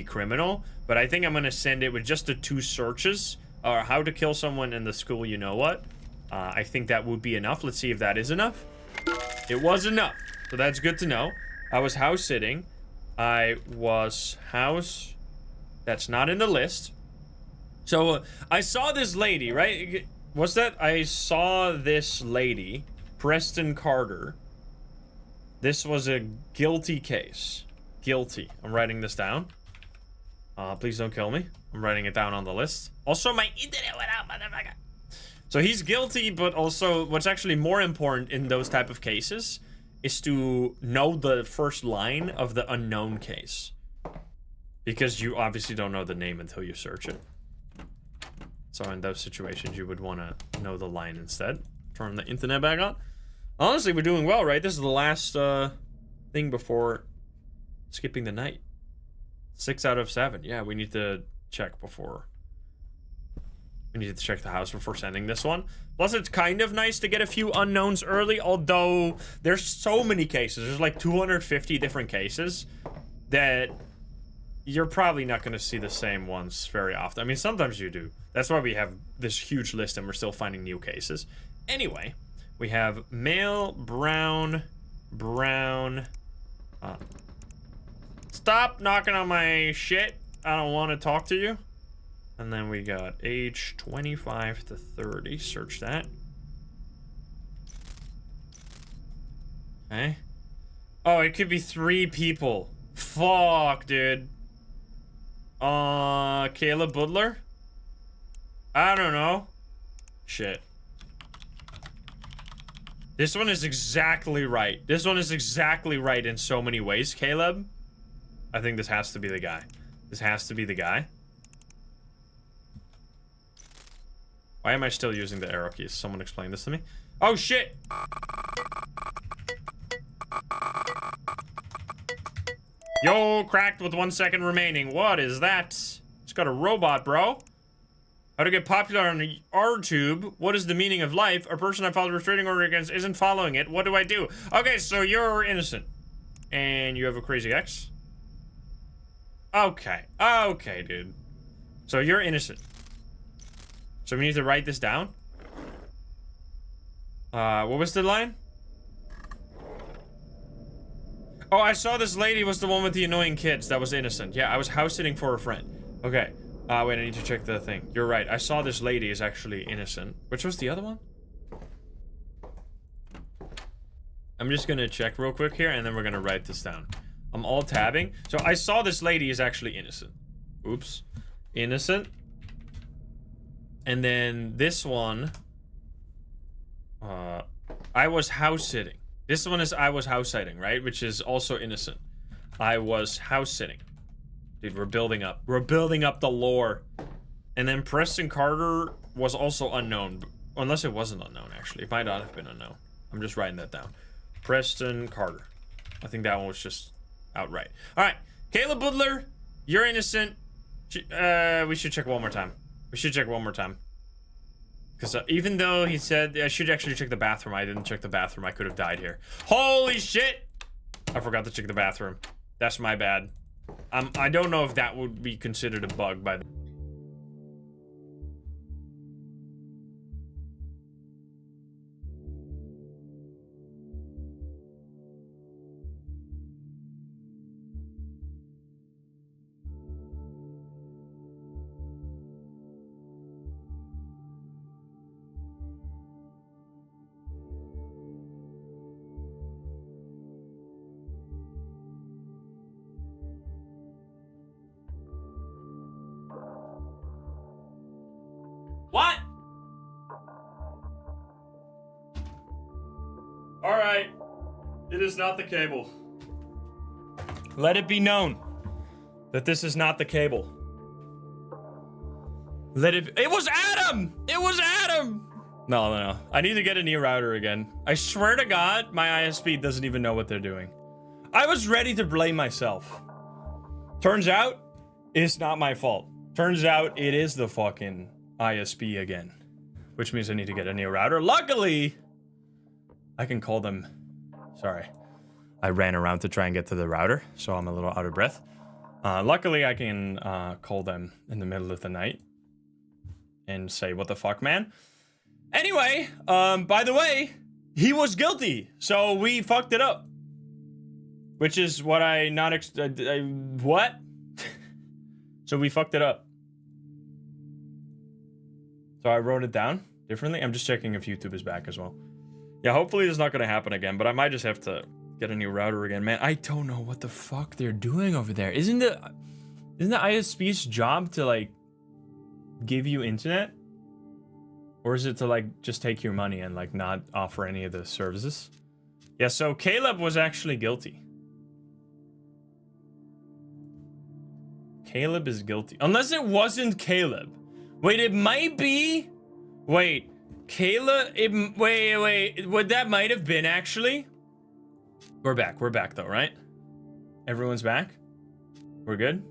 criminal. But I think I'm gonna send it with just the 2 searches, or how to kill someone in the school, you know what? I think that would be enough. Let's see if that is enough. It was enough, so that's good to know. I was house sitting. That's not in the list. So I saw this lady, right? What's that? I saw this lady, Preston Carter. This was a guilty case. Guilty. I'm writing this down. Please don't kill me. I'm writing it down on the list. Also, my internet went out, motherfucker. So he's guilty, but also what's actually more important in those type of cases is to know the first line of the unknown case. Because you obviously don't know the name until you search it. So in those situations, you would want to know the line instead. Turn the internet back on. Honestly, we're doing well, right? This is the last thing before skipping the night. 6 out of 7. Yeah, we need to check before. We need to check the house before sending this one. Plus, it's kind of nice to get a few unknowns early, although there's so many cases. There's like 250 different cases that you're probably not going to see the same ones very often. I mean, sometimes you do. That's why we have this huge list and we're still finding new cases. Anyway, we have male, brown. Stop knocking on my shit. I don't want to talk to you. And then we got age 25 to 30. Search that. Okay. Oh, it could be 3 people. Fuck, dude. Caleb Butler? I don't know. Shit. This one is exactly right. This one is exactly right in so many ways, Caleb. I think this has to be the guy. This has to be the guy. Why am I still using the arrow keys? Someone explain this to me. Oh, shit! Yo, cracked with 1 second remaining. What is that? It's got a robot, bro. How to get popular on the R-tube? What is the meaning of life? A person I followed a restraining order against isn't following it. What do I do? Okay, so you're innocent. And you have a crazy ex? Okay. Okay, dude. So you're innocent. So we need to write this down. What was the line? Oh, I saw this lady was the one with the annoying kids that was innocent. Yeah, I was house sitting for a friend. Okay. Wait, I need to check the thing. You're right. I saw this lady is actually innocent. Which was the other one? I'm just gonna check real quick here, and then we're gonna write this down. I'm all tabbing. So I saw this lady is actually innocent. Oops. Innocent. And then this one... I was house sitting. This one is I was house sitting, right? Which is also innocent. I was house sitting. Dude, we're building up. We're building up the lore. And then Preston Carter was also unknown. Unless it wasn't unknown, actually. It might not have been unknown. I'm just writing that down. Preston Carter. I think that one was just outright. Alright. Caleb Butler, you're innocent. We should check one more time. We should check one more time. Because even though he said I should actually check the bathroom, I didn't check the bathroom. I could have died here. Holy shit! I forgot to check the bathroom. That's my bad. I don't know if that would be considered a bug by the... What? Alright. It is not the cable. Let it be known that this is not the cable. Let it be. It was Adam! It was Adam! No. I need to get a new router again. I swear to God, my ISP doesn't even know what they're doing. I was ready to blame myself. Turns out, it's not my fault. Turns out, it is the fucking ISP again. Which means I need to get a new router. Luckily, I can call them... Sorry. I ran around to try and get to the router, so I'm a little out of breath. Luckily, I can call them in the middle of the night and say, what the fuck, man? Anyway, by the way, he was guilty, so we fucked it up. Which is what I not... what? So we fucked it up. So I wrote it down differently. I'm just checking if YouTube is back as well. Yeah, hopefully it's not going to happen again, but I might just have to get a new router again. Man, I don't know what the fuck they're doing over there. Isn't the ISP's job to, like, give you internet? Or is it to, like, just take your money and, like, not offer any of the services? Yeah, so Caleb was actually guilty. Caleb is guilty. Unless it wasn't Caleb. Wait, it might be... Wait, Caleb... Wait. What that might have been, actually? We're back, though, right? Everyone's back? We're good?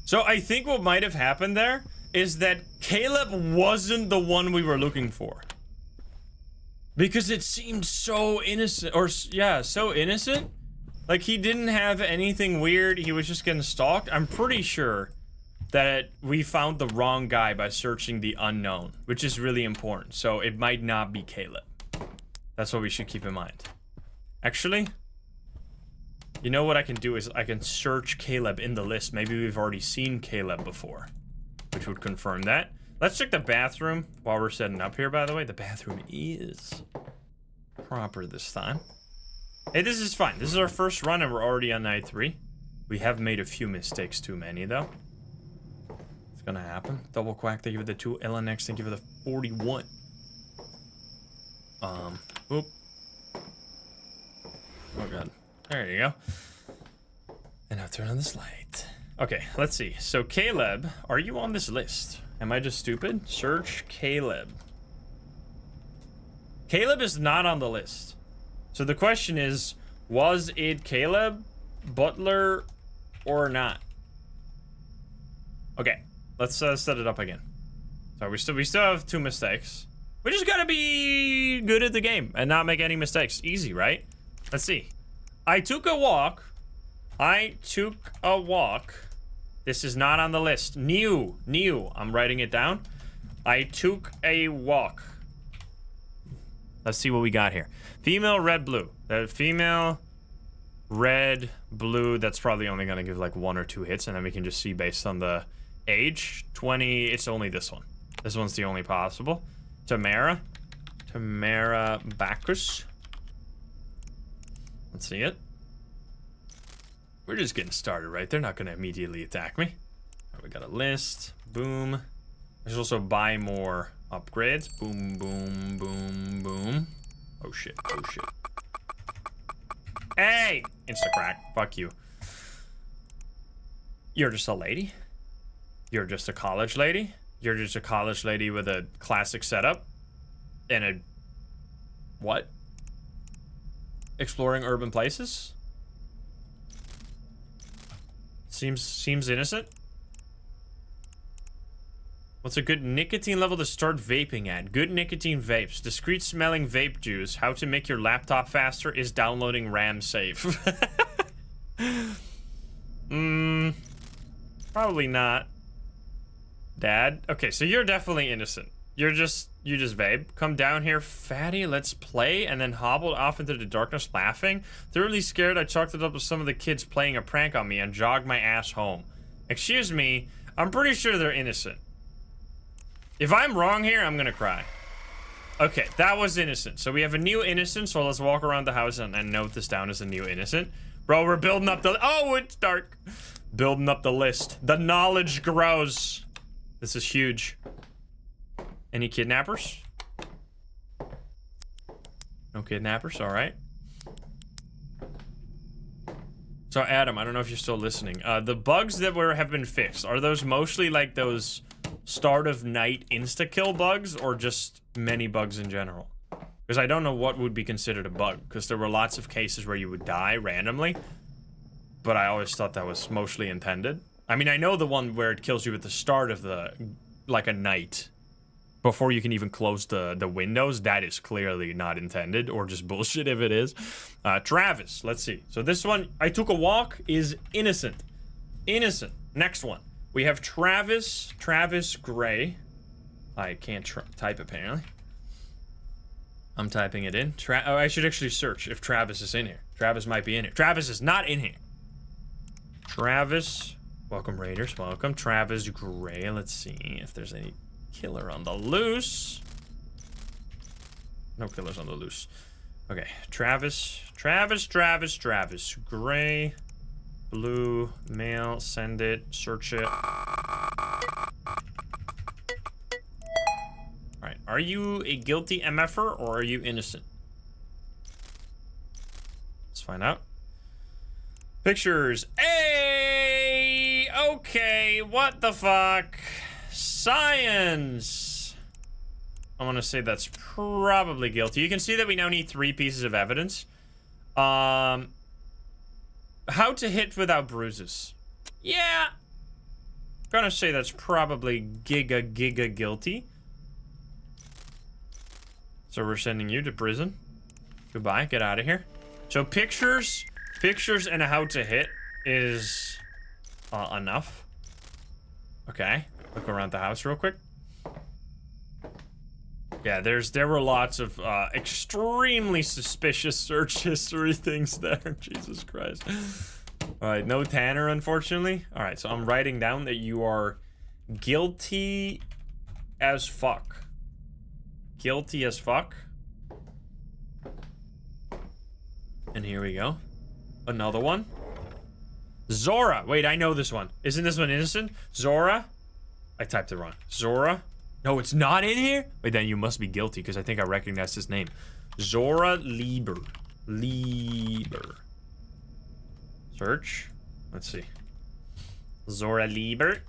So, I think what might have happened there is that Caleb wasn't the one we were looking for. Because it seemed so innocent. Or, yeah, so innocent. Like, he didn't have anything weird. He was just getting stalked. I'm pretty sure that we found the wrong guy by searching the unknown, which is really important. So it might not be Caleb. That's what we should keep in mind. Actually, you know what I can do is I can search Caleb in the list. Maybe we've already seen Caleb before, which would confirm that. Let's check the bathroom while we're setting up here, by the way. The bathroom is proper this time. Hey, this is fine. This is our first run and we're already on night 3. We have made a few mistakes, too many, though. It's gonna happen. Double Quack, thank you for the 2. LNX, thank you for the 41. Oop. Oh god. There you go. And now turn on this light. Okay, let's see. So Caleb, are you on this list? Am I just stupid? Search Caleb. Caleb is not on the list. So the question is, was it Caleb, Butler, or not? Okay, let's set it up again. So we still have 2 mistakes. We just gotta be good at the game and not make any mistakes. Easy, right? Let's see. I took a walk. This is not on the list. New. I'm writing it down. I took a walk. Let's see what we got here. Female, red, blue. The female Red, blue, that's probably only gonna give like 1 or 2 hits, and then we can just see based on the age. 20, it's only this one. This one's the only possible. Tamara Bakus. Let's see it. We're just getting started, right? They're not gonna immediately attack me. Right, we got a list. Boom. There's also buy more upgrades. Boom, boom, boom, boom. Oh shit, oh shit. Hey! Instacrack. Fuck you. You're just a lady? You're just a college lady? You're just a college lady with a classic setup? And a... what? Exploring urban places? Seems innocent. What's a good nicotine level to start vaping at? Good nicotine vapes. Discreet smelling vape juice. How to make your laptop faster is downloading RAM safe. Probably not. Dad? Okay, so you're definitely innocent. You just vape. Come down here, fatty, let's play, and then hobbled off into the darkness laughing. Thoroughly scared, I chalked it up with some of the kids playing a prank on me and jogged my ass home. Excuse me, I'm pretty sure they're innocent. If I'm wrong here, I'm gonna cry. Okay, that was innocent. So we have a new innocent, so let's walk around the house and note this down as a new innocent. Bro, we're building up the... oh, it's dark. Building up the list. The knowledge grows. This is huge. Any kidnappers? No kidnappers, all right. So Adam, I don't know if you're still listening. The bugs that have been fixed, are those mostly like those start of night insta-kill bugs or just many bugs in general? Because I don't know what would be considered a bug, because there were lots of cases where you would die randomly, but I always thought that was mostly intended. I mean, I know the one where it kills you at the start of the, like a night, before you can even close the windows. That is clearly not intended, or just bullshit if it is. Travis, let's see. So this one, I took a walk, is innocent. Innocent. Next one. We have Travis Gray. I can't type apparently. I'm typing it in. Oh, I should actually search if Travis is in here. Travis might be in here. Travis is not in here. Travis, welcome Raiders, welcome. Travis Gray, let's see if there's any killer on the loose. No killers on the loose. Okay, Travis Gray, blue, mail, send it, search it. Alright, are you a guilty MFer or are you innocent? Let's find out. Pictures. Hey! Okay, what the fuck? Science! I want to say that's probably guilty. You can see that we now need 3 pieces of evidence. How to hit without bruises. Yeah. Gonna say that's probably giga guilty. So we're sending you to prison. Goodbye, get out of here. So pictures and how to hit is enough. Okay, look around the house real quick. Yeah, there were lots of extremely suspicious search history things there. Jesus Christ. All right, no Tanner, unfortunately. All right, so I'm writing down that you are guilty as fuck. Guilty as fuck. And here we go. Another one. Zora. Wait, I know this one. Isn't this one innocent? Zora. I typed it wrong. Zora. No, it's not in here? Wait, then you must be guilty because I think I recognize his name. Zora Liber. Search. Let's see. Zora Liber.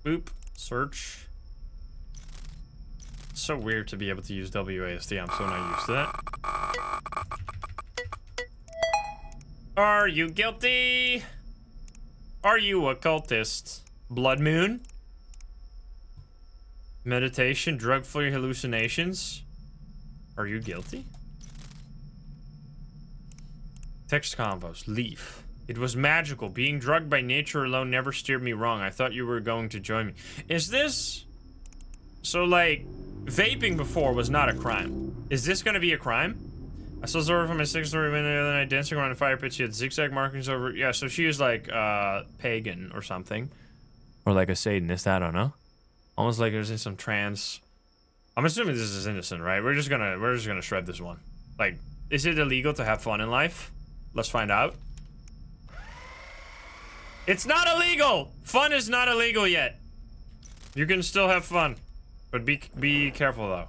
Boop. Search. It's so weird to be able to use WASD. I'm so not used to that. Are you guilty? Are you a cultist? Blood Moon? Meditation, drug-free hallucinations. Are you guilty? Text convos, Leaf. It was magical. Being drugged by nature alone never steered me wrong. I thought you were going to join me. Is this... So, like, vaping before was not a crime. Is this going to be a crime? I saw Zora from my 6-story window the other night dancing around a fire pit. She had zigzag markings over. Yeah, so she was like pagan or something, or like a Satanist. I don't know. Almost like there's in some trance. I'm assuming this is innocent, right? We're just gonna shred this one. Like, is it illegal to have fun in life? Let's find out. It's not illegal. Fun is not illegal yet. You can still have fun, but be careful though.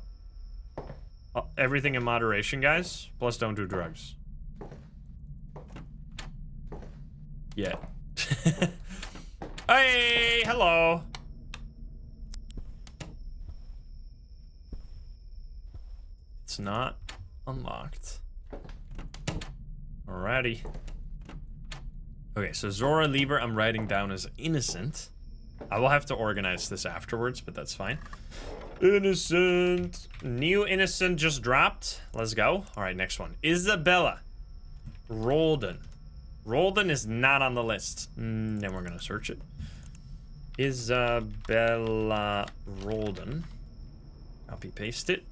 Everything in moderation, guys. Plus, don't do drugs. Yeah. Hey, hello. It's not unlocked. Alrighty. Okay, so Zora Liber, I'm writing down as innocent. I will have to organize this afterwards, but that's fine. Innocent. New innocent just dropped. Let's go. All right, next one. Isabella Ralden. Ralden is not on the list. Then we're gonna search it. Isabella Ralden. Copy paste it.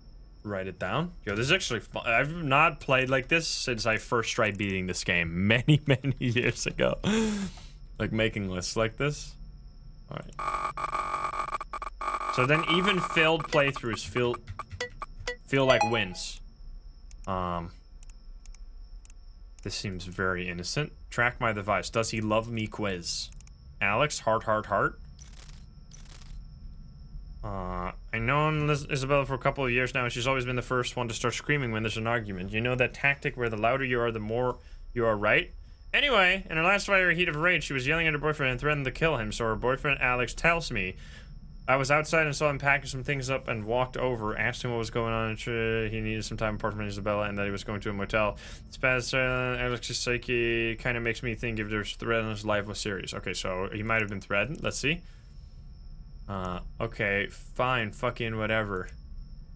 Write it down. Yo, this is actually fun. I've not played like this since I first tried beating this game many years ago. Like making lists like this. All right. So then even failed playthroughs feel like wins. This seems very innocent. Track my device. Does he love me quiz? Alex, heart. I known Isabella for a couple of years now, and she's always been the first one to start screaming when there's an argument. You know that tactic where the louder you are, the more you are right? Anyway, in her last fire heat of rage, she was yelling at her boyfriend and threatened to kill him, so her boyfriend Alex tells me. I was outside and saw him packing some things up and walked over, asked him what was going on, and he needed some time apart from Isabella and that he was going to a motel. This past Alex's psyche kind of makes me think if there's threat in his life was serious. Okay, so he might have been threatened. Let's see. Okay, fine, fucking whatever.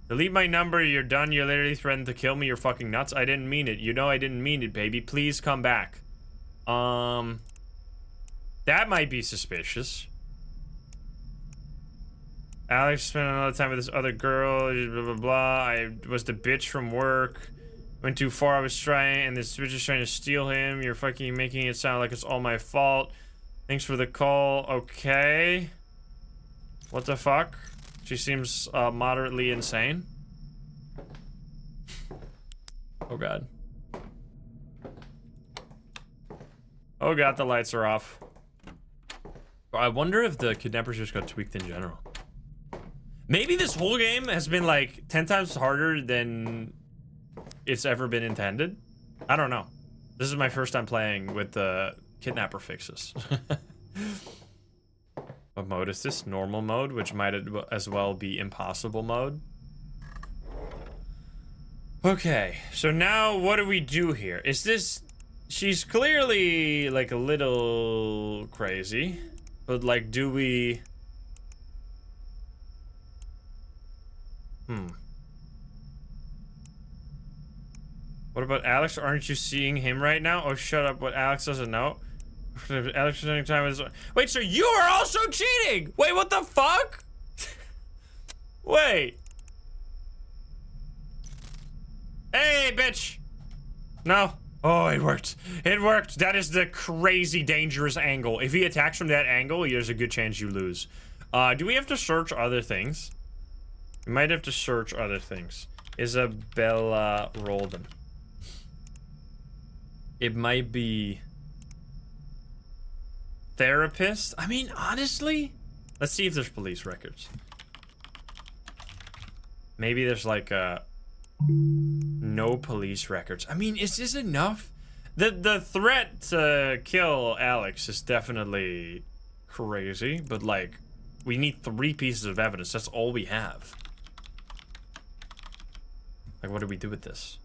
Delete my number, you're done, you literally threatened to kill me, you're fucking nuts. I didn't mean it. You know I didn't mean it, baby. Please come back. That might be suspicious. Alex spent a lot of time with this other girl, blah, blah, blah. I was the bitch from work. Went too far, I was trying, and this bitch is trying to steal him. You're fucking making it sound like it's all my fault. Thanks for the call. Okay. What the fuck? She seems moderately insane. Oh god. Oh god, the lights are off. I wonder if the kidnappers just got tweaked in general. Maybe this whole game has been like 10 times harder than it's ever been intended. I don't know. This is my first time playing with the kidnapper fixes. What mode is this? Normal mode, which might as well be impossible mode. Okay, so now what do we do here? Is this... She's clearly like a little crazy, but like, do we... What about Alex? Aren't you seeing him right now? Oh, shut up. What, Alex doesn't know? Alex is spending time with his... Wait, so you are also cheating! Wait, what the fuck? Wait. Hey, bitch! No. Oh, it worked. It worked. That is the crazy dangerous angle. If he attacks from that angle, there's a good chance you lose. Do we have to search other things? We might have to search other things. Isabella Ralden. It might be... Therapist? I mean, honestly? Let's see if there's police records. Maybe there's like a... No police records. I mean, is this enough? The threat to kill Alex is definitely crazy, but like, we need 3 pieces of evidence. That's all we have. Like, what do we do with this?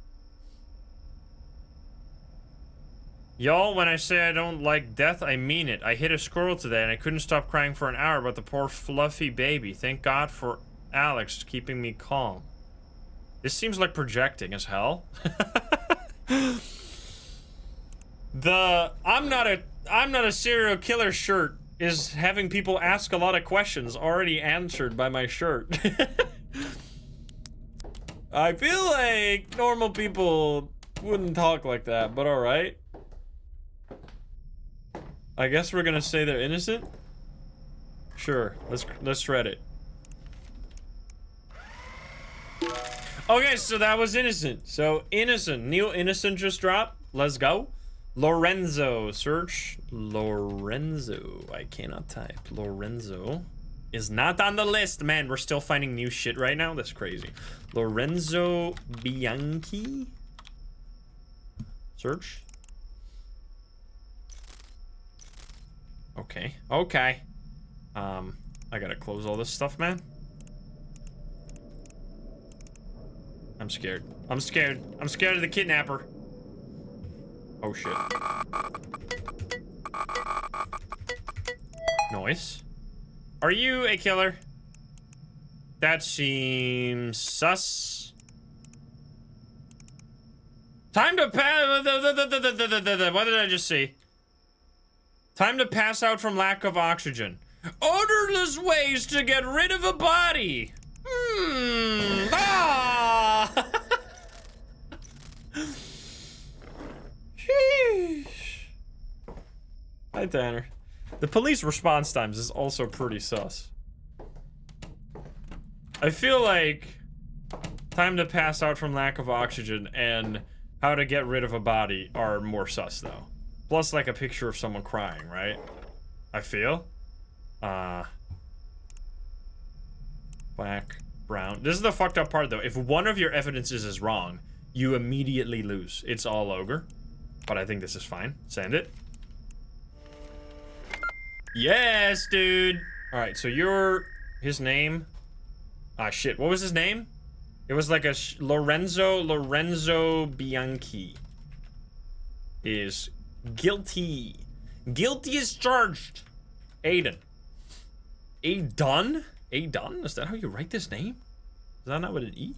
Y'all, when I say I don't like death, I mean it. I hit a squirrel today and I couldn't stop crying for an hour about the poor fluffy baby. Thank God for Alex keeping me calm. This seems like projecting as hell. The I'm not a serial killer shirt is having people ask a lot of questions already answered by my shirt. I feel like normal people wouldn't talk like that, but alright. I guess we're gonna say they're innocent? Sure, let's shred it. Okay, so that was innocent. So innocent. New innocent just dropped. Let's go. Lorenzo. Search Lorenzo. I cannot type. Lorenzo is not on the list, man. We're still finding new shit right now. That's crazy. Lorenzo Bianke. Search. Okay. Okay. I gotta close all this stuff, man. I'm scared. I'm scared. I'm scared of the kidnapper. Oh shit. Noise. Are you a killer? That seems sus. Time to pass. What did I just see? Time to pass out from lack of oxygen. Odorless ways to get rid of a body. Ah! Sheesh. Hi, Tanner. The police response times is also pretty sus. I feel like time to pass out from lack of oxygen and how to get rid of a body are more sus, though. Plus, like, a picture of someone crying, right? I feel. Black, brown. This is the fucked up part, though. If one of your evidences is wrong, you immediately lose. It's all ogre. But I think this is fine. Send it. Yes, dude. All right, so you're... His name... Ah, shit. What was his name? It was like a... Lorenzo Bianke. Is guilty. Guilty is charged. Aiden. Aiden? Aiden? Is that how you write this name? Is that not with an E?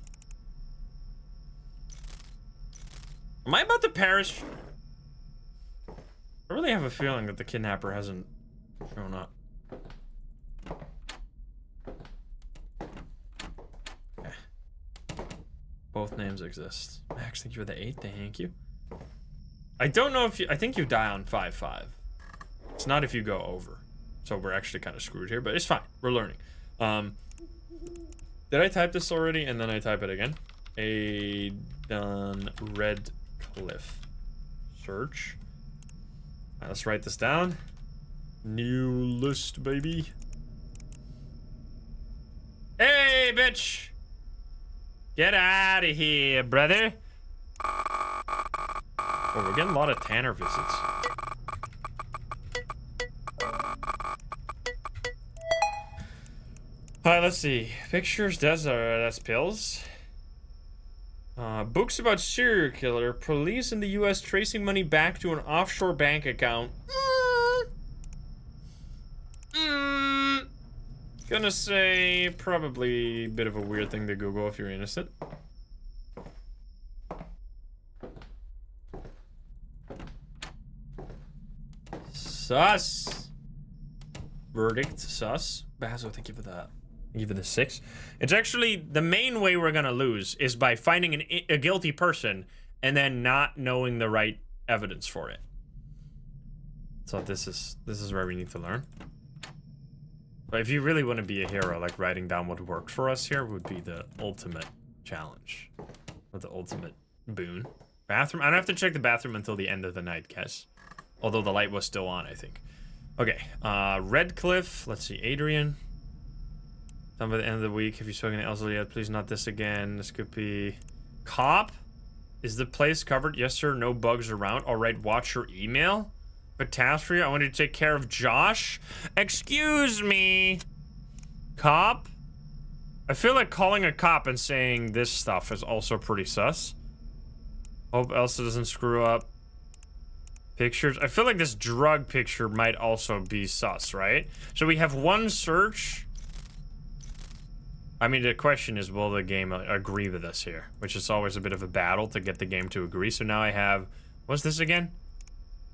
Am I about to perish? I really have a feeling that the kidnapper hasn't shown up. Okay. Both names exist. Max, thank you for the 8. Thank you. I don't know if you... I think you die on 5-5. It's not if you go over. So we're actually kind of screwed here, but it's fine. We're learning. Did I type this already? And then I type it again. Aiden Redcliffe. Search. Right, let's write this down. New list, baby. Hey, bitch! Get out of here, brother. Oh, we're getting a lot of Tanner visits. Alright, let's see. Pictures, that's pills. Books about serial killer. Police in the US tracing money back to an offshore bank account. Gonna say probably a bit of a weird thing to Google if you're innocent. Sus. Verdict, sus. Basil, thank you for that. Thank you for the 6. It's actually the main way we're gonna lose is by finding a guilty person and then not knowing the right evidence for it. So this is where we need to learn. But if you really want to be a hero, like writing down what worked for us here would be the ultimate challenge. Or the ultimate boon. Bathroom? I don't have to check the bathroom until the end of the night, guys. Although the light was still on, I think. Okay, Redcliffe. Let's see, Adrian. Done by the end of the week. Have you spoken to Elsa yet? Please not this again. This could be... Cop? Is the place covered? Yes, sir. No bugs around. All right, watch your email. Catastrophe, I wanted to take care of Josh. Excuse me. Cop? I feel like calling a cop and saying this stuff is also pretty sus. Hope Elsa doesn't screw up. Pictures. I feel like this drug picture might also be sus, right? So we have one search. I mean, the question is, will the game agree with us here? Which is always a bit of a battle to get the game to agree. So now I have... What's this again?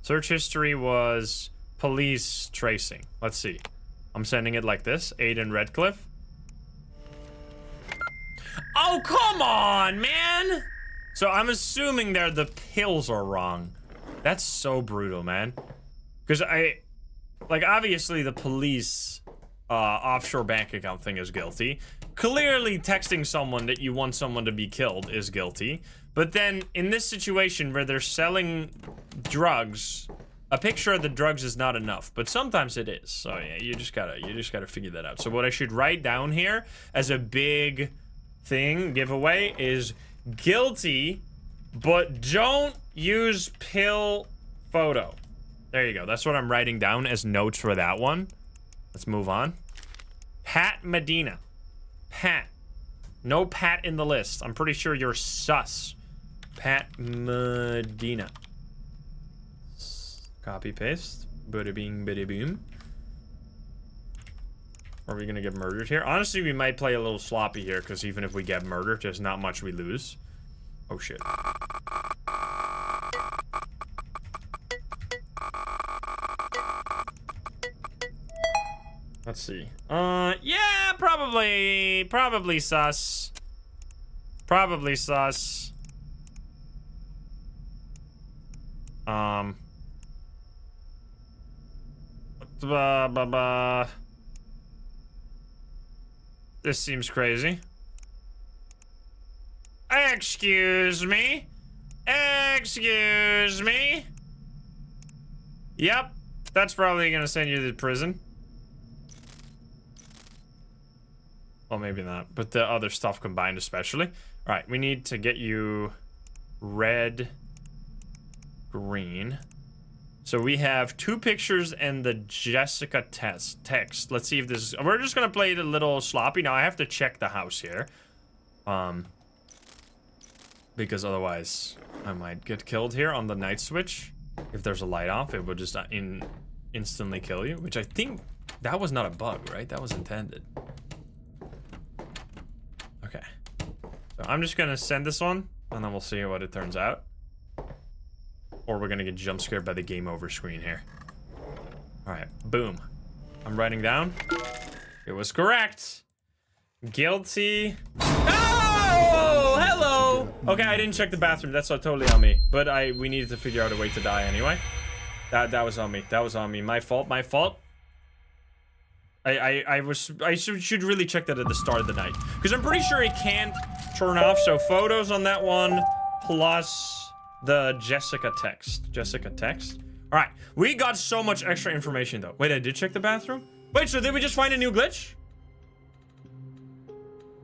Search history was police tracing. Let's see. I'm sending it like this. Aiden Redcliffe. Oh, come on, man! So I'm assuming the pills are wrong. That's so brutal, man. Because like, obviously the police offshore bank account thing is guilty. Clearly texting someone that you want someone to be killed is guilty. But then in this situation where they're selling drugs, a picture of the drugs is not enough, but sometimes it is. So yeah, you just gotta figure that out. So what I should write down here as a big thing, giveaway, is guilty, but don't use pill photo. There you go. That's what I'm writing down as notes for that one. Let's move on. Pat Medina. Pat. No Pat in the list. I'm pretty sure you're sus. Pat Medina. Copy paste. Bada bing, bada boom. Are we gonna get murdered here? Honestly, we might play a little sloppy here, because even if we get murdered, there's not much we lose. Oh shit. Let's see. Yeah, probably sus. Probably sus. This seems crazy. Excuse me. Excuse me. Yep, that's probably gonna send you to prison. Well, maybe not, but the other stuff combined especially. All right, we need to get you red, green. So we have 2 pictures and the Jessica text. Let's see if this is... We're just gonna play it a little sloppy. Now I have to check the house here. Because otherwise I might get killed here on the night switch. If there's a light off, it would just instantly kill you, which I think that was not a bug, right? That was intended. Okay. So I'm just gonna send this one, and then we'll see what it turns out. Or we're gonna get jump scared by the game over screen here. All right, boom. I'm writing down. It was correct. Guilty. Oh, hello. Okay, I didn't check the bathroom. That's totally on me. But we needed to figure out a way to die anyway. That was on me. That was on me. My fault. My fault. I should really check that at the start of the night, because I'm pretty sure it can't turn off. So photos on that one plus the Jessica text. All right, we got so much extra information though. Wait, I did check the bathroom. Wait, so did we just find a new glitch?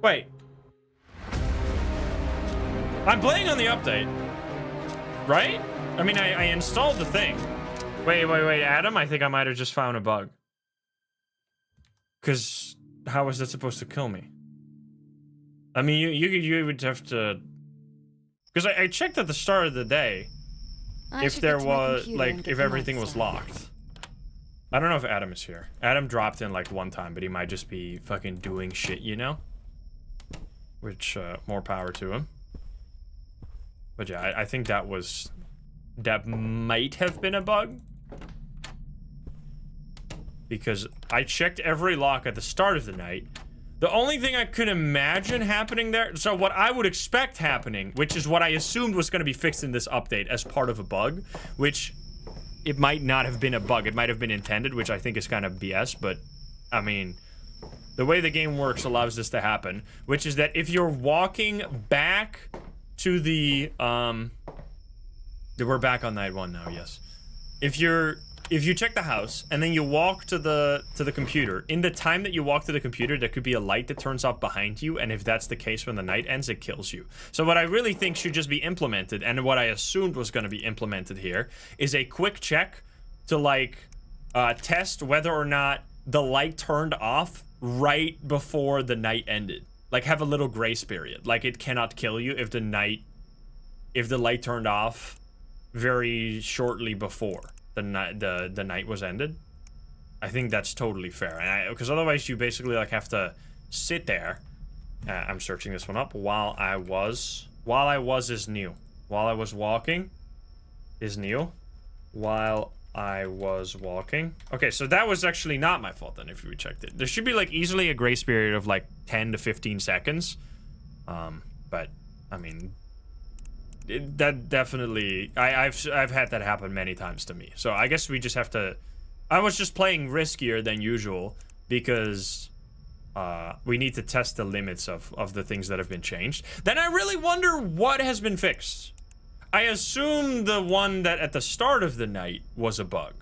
Wait, I'm playing on the update, right? I mean, I installed the thing. Wait, Adam, I think I might have just found a bug. Because how was that supposed to kill me? I mean, you would have to... Because I checked at the start of the day if there was, like, if everything was locked. I don't know if Adam is here. Adam dropped in, like, one time, but he might just be fucking doing shit, you know? Which, more power to him. But yeah, I think that might have been a bug. Because I checked every lock at the start of the night. The only thing I could imagine happening there, so what I would expect happening, which is what I assumed was going to be fixed in this update as part of a bug, which it might not have been a bug, it might have been intended, which I think is kind of BS, but I mean, the way the game works allows this to happen, which is that if you're walking back to the, we're back on night 1 now, yes. If you check the house and then you walk to the computer, in the time that you walk to the computer, there could be a light that turns off behind you, and if that's the case when the night ends, it kills you. So what I really think should just be implemented, and what I assumed was going to be implemented here, is a quick check to, like, test whether or not the light turned off right before the night ended. Like, have a little grace period. Like, it cannot kill you if the light turned off very shortly before the night was ended. I think that's totally fair, and because otherwise you basically like have to sit there. I'm searching this one up. While I was is new. While I was walking is new. While I was walking. Okay, so that was actually not my fault then. If we checked it, there should be like easily a grace period of like 10 to 15 seconds. But I mean, that definitely, I've had that happen many times to me. So I guess we just have to, I was just playing riskier than usual because we need to test the limits of the things that have been changed. Then I really wonder what has been fixed. I assume the one that at the start of the night was a bug.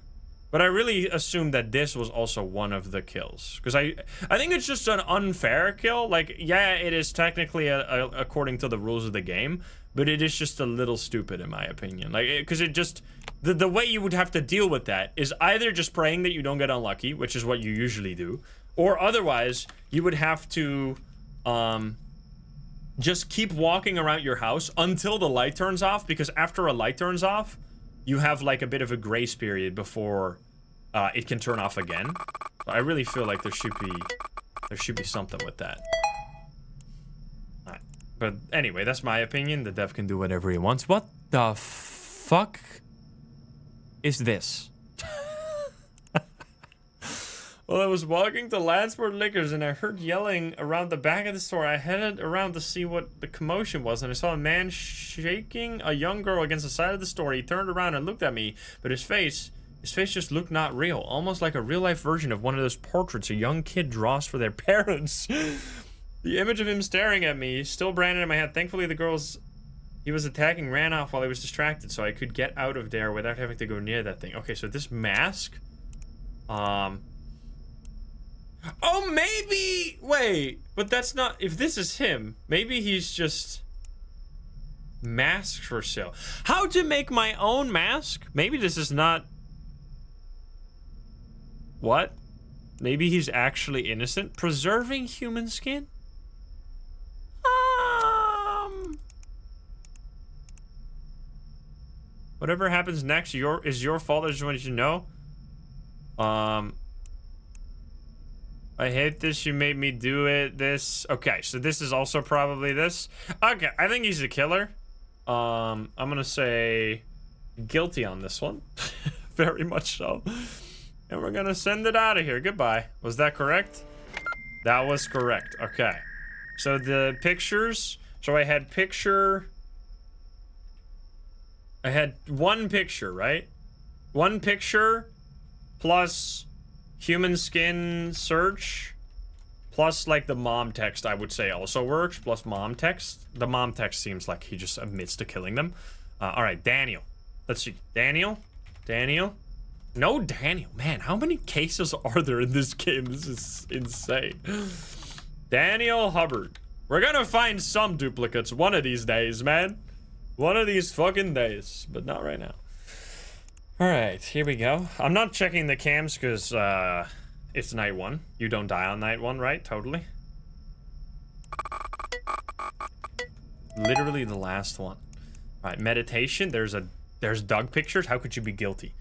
But I really assume that this was also one of the kills. Because I think it's just an unfair kill. Like, yeah, it is technically according to the rules of the game. But it is just a little stupid in my opinion. Like, because it just... The way you would have to deal with that is either just praying that you don't get unlucky, which is what you usually do. Or otherwise, you would have to... just keep walking around your house until the light turns off. Because after a light turns off... you have like a bit of a grace period before it can turn off again. So I really feel like there should be something with that. Alright. But anyway, that's my opinion. The dev can do whatever he wants. What the fuck is this? Well, I was walking to Lansport Liquors and I heard yelling around the back of the store. I headed around to see what the commotion was, and I saw a man shaking a young girl against the side of the store. He turned around and looked at me, but his face just looked not real, almost like a real-life version of one of those portraits a young kid draws for their parents. The image of him staring at me still branded in my head. Thankfully, the girls he was attacking ran off while I was distracted, so I could get out of there without having to go near that thing. Okay, so this mask, oh, maybe... Wait, but that's not... If this is him, maybe he's just... masked for sale. How to make my own mask? Maybe this is not... What? Maybe he's actually innocent? Preserving human skin? Whatever happens next is your fault. I just wanted you to know. I hate this, you made me do it, this. Okay, so this is also probably this. Okay, I think he's a killer. I'm gonna say guilty on this one. Very much so. And we're gonna send it out of here. Goodbye. Was that correct? That was correct. Okay. So the pictures. So I had one picture, right? One picture plus human skin search plus like the mom text, I would say also works, plus mom text. The mom text seems like he just admits to killing them. All right, Daniel. Let's see. Daniel. No Daniel. Man, how many cases are there in this game? This is insane. Daniel Hubard. We're gonna find some duplicates one of these days, man. One of these fucking days, but not right now. All right, here we go. I'm not checking the cams because it's night one. You don't die on night one, right? Totally. Literally the last one. All right, meditation. There's dog pictures. How could you be guilty?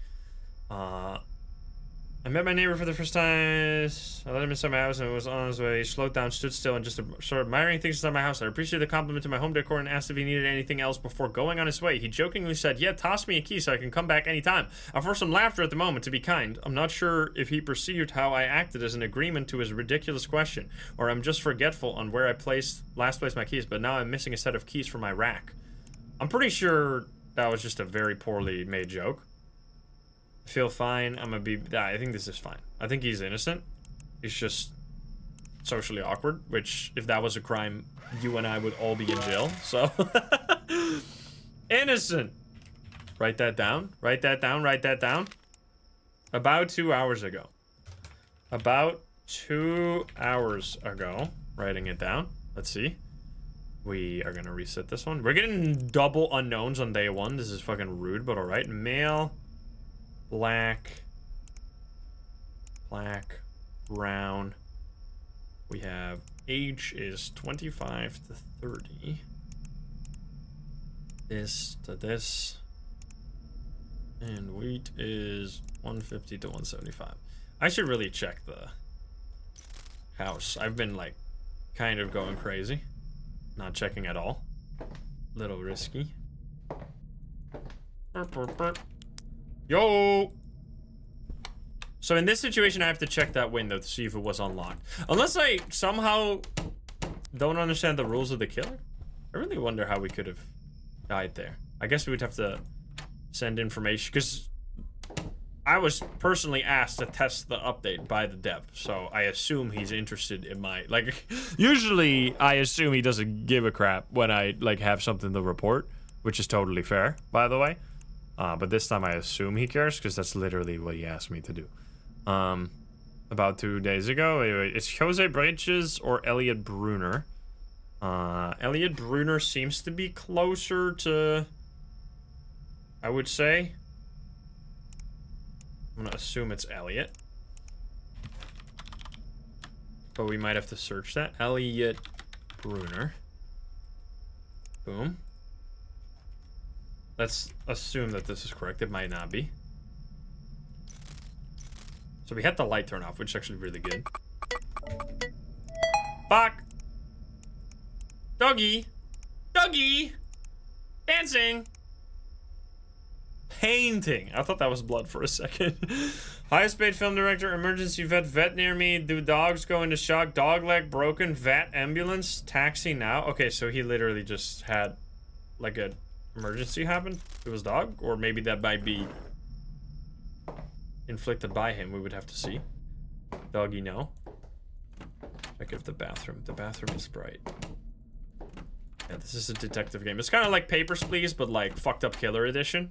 I met my neighbor for the first time. I let him inside my house and was on his way. He slowed down, stood still, and just started admiring things inside my house. I appreciated the compliment to my home decor and asked if he needed anything else before going on his way. He jokingly said, yeah, toss me a key so I can come back anytime. I forced some laughter at the moment to be kind. I'm not sure if he perceived how I acted as an agreement to his ridiculous question, or I'm just forgetful on where I last placed my keys, but now I'm missing a set of keys from my rack. I'm pretty sure that was just a very poorly made joke. I feel fine. I think this is fine. I think he's innocent. He's just socially awkward, which, if that was a crime, you and I would all be in jail, so. Innocent. Write that down. Write that down. Write that down. About 2 hours ago. About 2 hours ago. Writing it down. Let's see. We are gonna reset this one. We're getting double unknowns on day one. This is fucking rude, but alright. Male. Black, brown. We have age is 25 to 30. This to this. And weight is 150 to 175. I should really check the house. I've been like kind of going crazy. Not checking at all. Little risky. Yo! So in this situation, I have to check that window to see if it was unlocked. Unless I somehow don't understand the rules of the killer. I really wonder how we could have died there. I guess we would have to send information, because I was personally asked to test the update by the dev, so I assume he's interested in my, like, usually I assume he doesn't give a crap when I, like, have something to report, which is totally fair, by the way. But this time I assume he cares, because that's literally what he asked me to do. About 2 days ago, it's Jose Bridges or Elliot Bruner. Elliot Bruner seems to be closer to, I would say. I'm gonna assume it's Elliot. But we might have to search that. Elliot Bruner. Boom. Let's assume that this is correct. It might not be. So we had the light turn off, which is actually really good. Fuck! Doggy! Doggy! Dancing! Painting. I thought that was blood for a second. Highest paid film director, emergency vet near me. Do dogs go into shock? Dog leg broken. Vet ambulance. Taxi now. Okay, so he literally just had like a emergency happen to his dog, or maybe that might be inflicted by him. We would have to see. Doggy, no. Check if the bathroom is bright. Yeah, this is a detective game. It's kind of like Papers, Please, but like fucked up killer edition.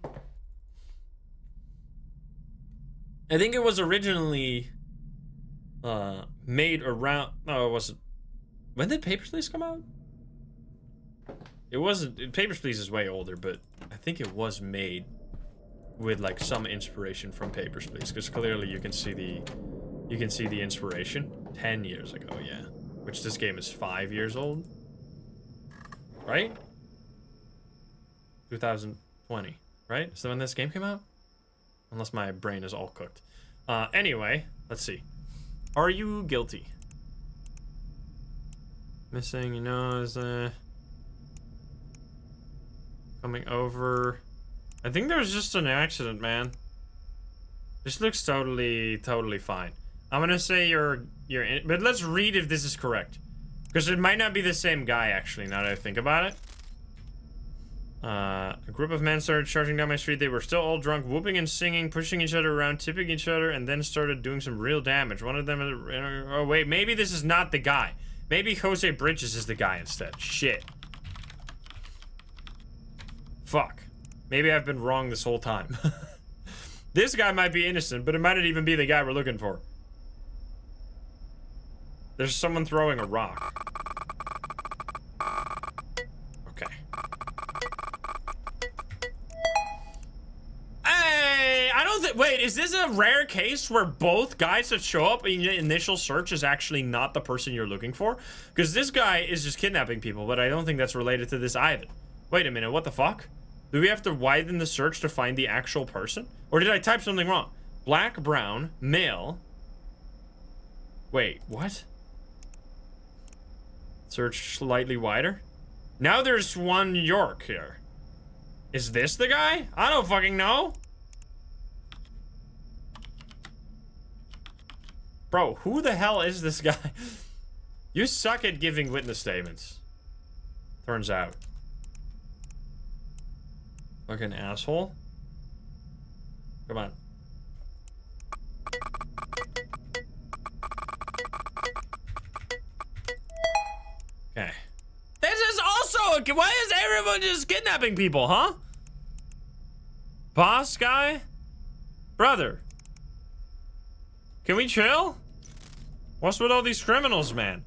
I think it was originally made around, no, it wasn't. When did Papers, Please come out? It wasn't, Papers, Please is way older, but I think it was made with like some inspiration from Papers, Please, because clearly you can see the inspiration 10 years ago, yeah. Which this game is 5 years old, right? 2020, right? Is that when this game came out? Unless my brain is all cooked. Anyway, let's see. Are you guilty? Missing, you know, is coming over. I think there was just an accident, man. This looks totally fine. I'm gonna say you're in, but let's read if this is correct. Because it might not be the same guy, actually, now that I think about it. A group of men started charging down my street. They were still all drunk, whooping and singing, pushing each other around, tipping each other, and then started doing some real damage. One of them... Oh, wait. Maybe this is not the guy. Maybe Jose Bridges is the guy instead. Shit. Fuck. Maybe I've been wrong this whole time. This guy might be innocent, but it might not even be the guy we're looking for. There's someone throwing a rock. Okay. Hey, I don't think... Wait, is this a rare case where both guys that show up in the initial search is actually not the person you're looking for? Because this guy is just kidnapping people, but I don't think that's related to this either. Wait a minute, what the fuck? Do we have to widen the search to find the actual person? Or did I type something wrong? Black, brown, male. Wait, what? Search slightly wider. Now there's one York here. Is this the guy? I don't fucking know. Bro, who the hell is this guy? You suck at giving witness statements. Turns out. Fucking asshole. Come on. Okay. This is also why is everyone just kidnapping people, huh? Boss guy? Brother. Can we chill? What's with all these criminals, man?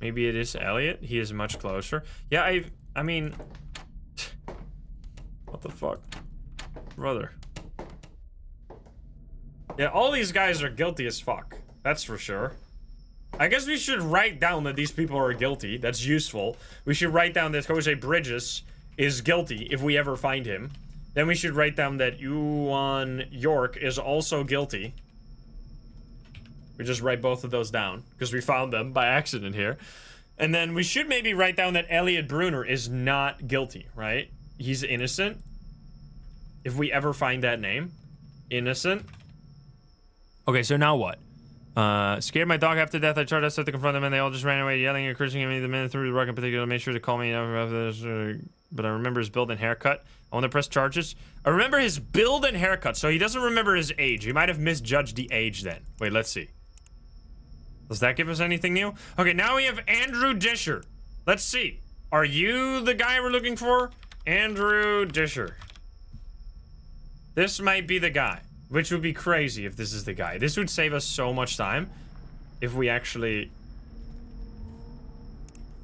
Maybe it is Elliot. He is much closer. Yeah, I mean... What the fuck? Brother. Yeah, all these guys are guilty as fuck. That's for sure. I guess we should write down that these people are guilty. That's useful. We should write down that Jose Bridges is guilty if we ever find him. Then we should write down that Yuan York is also guilty. We just write both of those down because we found them by accident here. And then we should maybe write down that Elliot Bruner is not guilty, right? He's innocent. If we ever find that name. Innocent. Okay, so now what? Scared my dog half to death. I tried to set to confront them, and they all just ran away, yelling and cursing at me. The man threw the rug in particular made sure to call me. But I remember his build and haircut. I want to press charges. I remember his build and haircut, so he doesn't remember his age. He might have misjudged the age then. Wait, let's see. Does that give us anything new? Okay, now we have Andrew Disher. Let's see. Are you the guy we're looking for? Andrew Disher. This might be the guy. Which would be crazy if this is the guy. This would save us so much time if we actually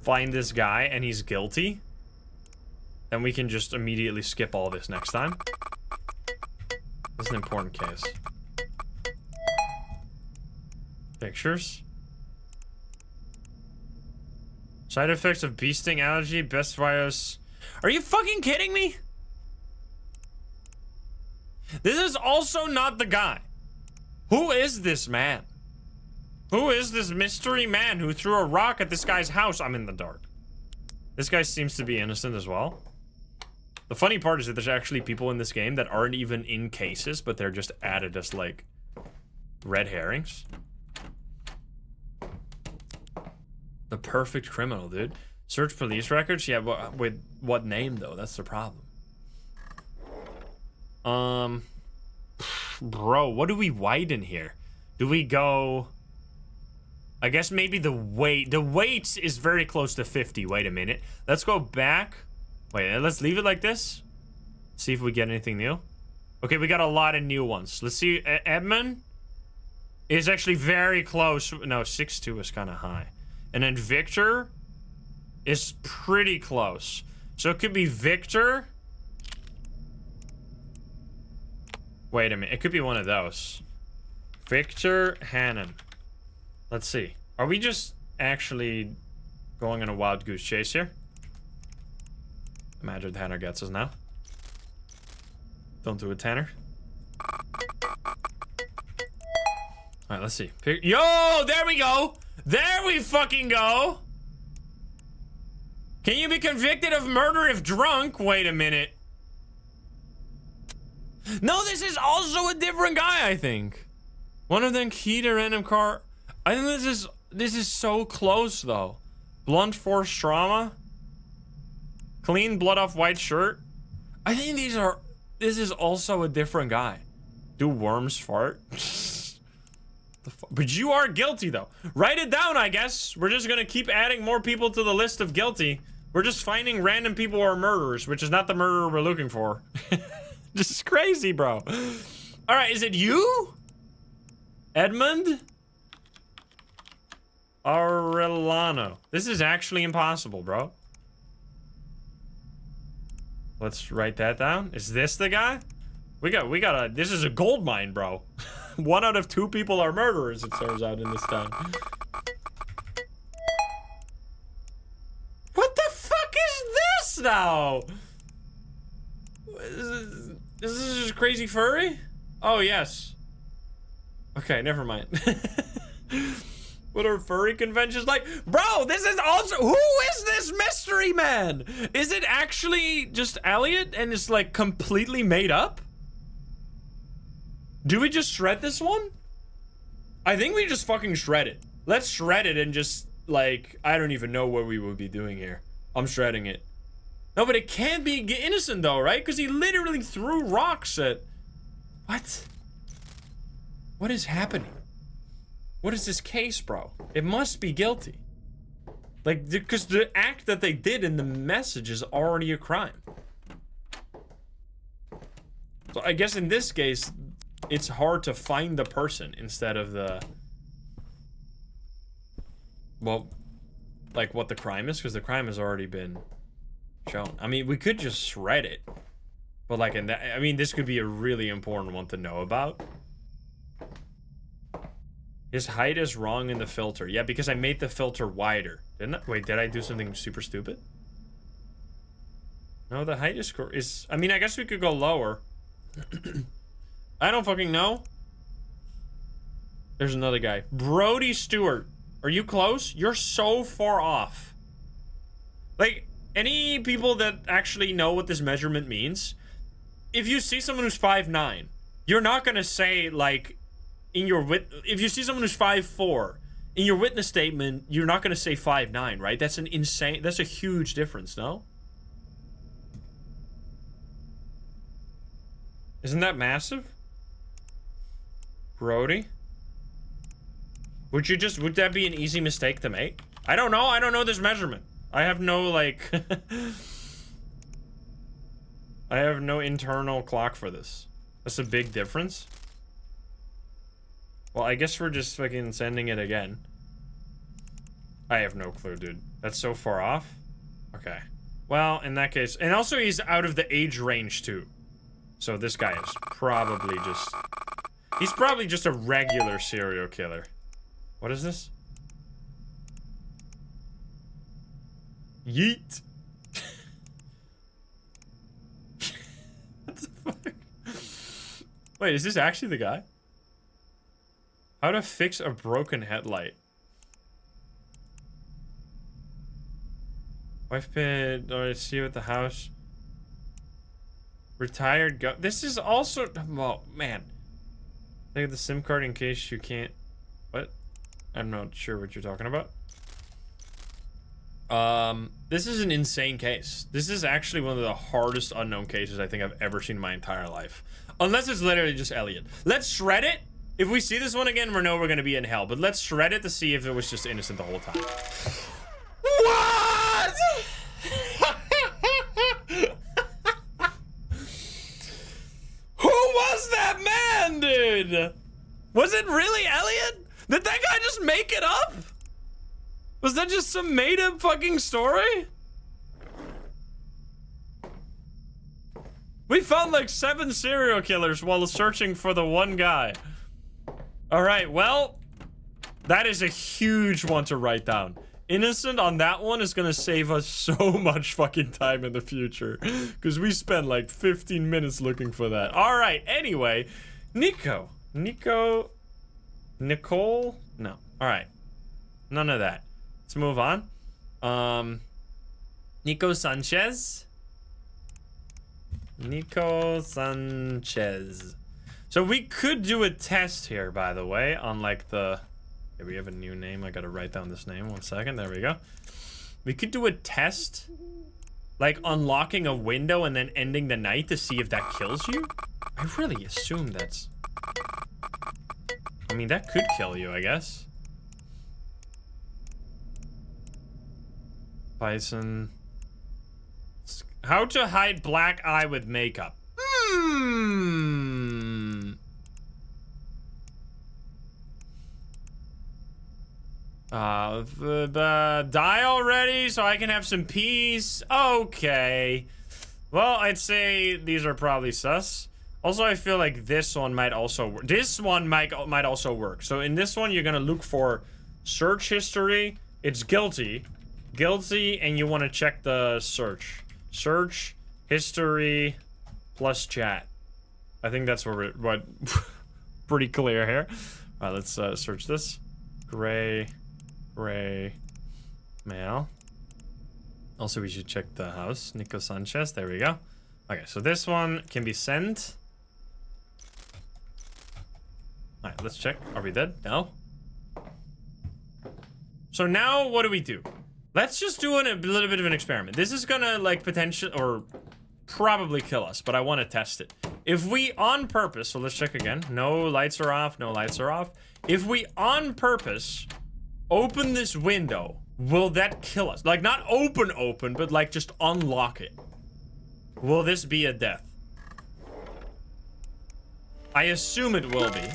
find this guy and he's guilty. Then we can just immediately skip all this next time. This is an important case. Pictures. Side effects of bee sting allergy, best virus. Are you fucking kidding me? This is also not the guy. Who is this man? Who is this mystery man who threw a rock at this guy's house? I'm in the dark. This guy seems to be innocent as well. The funny part is that there's actually people in this game that aren't even in cases, but they're just added as, like, red herrings. The perfect criminal, dude. Search police records? Yeah, but with what name, though? That's the problem. Bro, what do we widen here? Do we go... I guess maybe the weight. The weight is very close to 50. Wait a minute. Let's go back. Wait, let's leave it like this. See if we get anything new. Okay, we got a lot of new ones. Let's see. Edmund is actually very close. No, 6'2" is kind of high. And then Victor is pretty close. So it could be Victor. Wait a minute. It could be one of those. Victor Hannon. Let's see. Are we just actually going on a wild goose chase here? Imagine Tanner gets us now. Don't do it, Tanner. Alright, let's see. Yo, there we go! There we fucking go! Can you be convicted of murder if drunk? Wait a minute. No, this is also a different guy, I think. One of them keyed a random car. I think this is so close, though. Blunt force trauma. Clean blood off white shirt. I think this is also a different guy. Do worms fart? But you are guilty, though. Write it down, I guess. We're just gonna keep adding more people to the list of guilty. We're just finding random people who are murderers, which is not the murderer we're looking for. This is crazy, bro. All right, is it you? Edmund? Arellano. This is actually impossible, bro. Let's write that down. Is this the guy? We got this is a gold mine, bro. 1 out of 2 people are murderers, it turns out, in this town. What the fuck is this now? Is this just crazy furry? Oh, yes. Okay, never mind. What are furry conventions like? Bro, this is also... Who is this mystery man? Is it actually just Elliot and it's like completely made up? Do we just shred this one? I think we just fucking shred it. Let's shred it and just like... I don't even know what we would be doing here. I'm shredding it. No, but it can't be innocent though, right? Because he literally threw rocks at... What? What is happening? What is this case, bro? It must be guilty. Like, because the act that they did in the message is already a crime. So I guess in this case, it's hard to find the person instead of the... Well, like what the crime is, because the crime has already been shown. I mean, we could just shred it. But like in that, I mean, this could be a really important one to know about. His height is wrong in the filter. Yeah, because I made the filter wider. Didn't I? Wait, did I do something super stupid? No, the height is... I mean, I guess we could go lower. I don't fucking know. There's another guy. Brody Stewart. Are you close? You're so far off. Like, any people that actually know what this measurement means, if you see someone who's 5'9", you're not gonna say, like... in your if you see someone who's 5'4", in your witness statement, you're not going to say 5'9", right? That's an insane, that's a huge difference, no? Isn't that massive? Brody? Would that be an easy mistake to make? I don't know this measurement. I have no, like... I have no internal clock for this. That's a big difference. Well, I guess we're just fucking sending it again. I have no clue, dude. That's so far off. Okay. Well, in that case... And also, he's out of the age range, too. So this guy is probably just... He's probably just a regular serial killer. What is this? Yeet. What the fuck? Wait, is this actually the guy? How to fix a broken headlight. Wife pit, or see you at the house. Retired go. This is also, oh man. Take the SIM card in case you can't. What? I'm not sure what you're talking about. This is an insane case. This is actually one of the hardest unknown cases I think I've ever seen in my entire life. Unless it's literally just Elliot. Let's shred it. If we see this one again, we know we're gonna be in hell. But let's shred it to see if it was just innocent the whole time. What? Who was that man, dude? Was it really Elliot? Did that guy just make it up? Was that just some made-up fucking story? We found like 7 serial killers while searching for the one guy. All right, well, that is a huge one to write down. Innocent on that one is gonna save us so much fucking time in the future, because we spent like 15 minutes looking for that. All right, anyway, Nicole? No. All right, none of that. Let's move on. Nico Sanchez. So we could do a test here, by the way, on like the... Okay, we have a new name. I gotta write down this name. 1 second. There we go. We could do a test, like unlocking a window and then ending the night to see if that kills you. I really assume that's... I mean, that could kill you, I guess. Bison. How to hide black eye with makeup. Die already so I can have some peace. Okay. Well, I'd say these are probably sus. Also, I feel like this one might also work. This one might also work. So in this one, you're gonna look for search history. It's guilty. Guilty, and you want to check the search. Search history plus chat. I think that's what pretty clear here. All right, let's search this. Gray male. Also, we should check the house. Nico Sanchez. There we go. Okay, so this one can be sent. All right, let's check. Are we dead? No. So now what do? Let's just do a little bit of an experiment. This is gonna like potential or probably kill us, but I want to test it. If we on purpose, so let's check again. No lights are off, no lights are off. If we on purpose open this window, will that kill us? Like not open, but like just unlock it. Will this be a death? I assume it will be.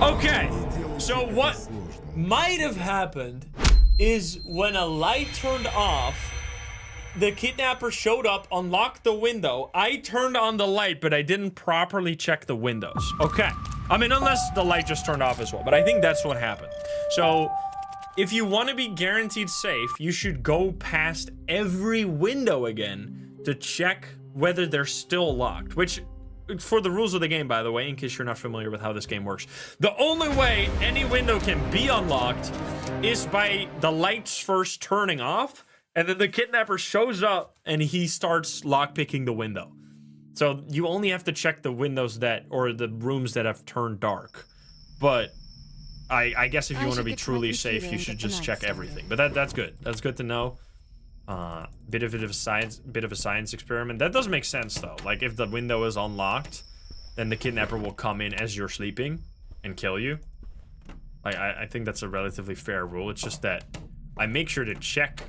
Okay, so what might have happened is when a light turned off, the kidnapper showed up, unlocked the window. I turned on the light, but I didn't properly check the windows. Okay, I mean, unless the light just turned off as well, but I think that's what happened. So if you want to be guaranteed safe, you should go past every window again to check whether they're still locked, which for the rules of the game, by the way, in case you're not familiar with how this game works, the only way any window can be unlocked is by the lights first turning off, and then the kidnapper shows up and he starts lockpicking the window. So you only have to check the windows that, or the rooms that have turned dark. But I guess if you want to be truly safe, you should just check everything. But that's good. That's good to know. Bit of a science experiment. That does make sense though. Like if the window is unlocked, then the kidnapper will come in as you're sleeping and kill you. I think that's a relatively fair rule. It's just that I make sure to check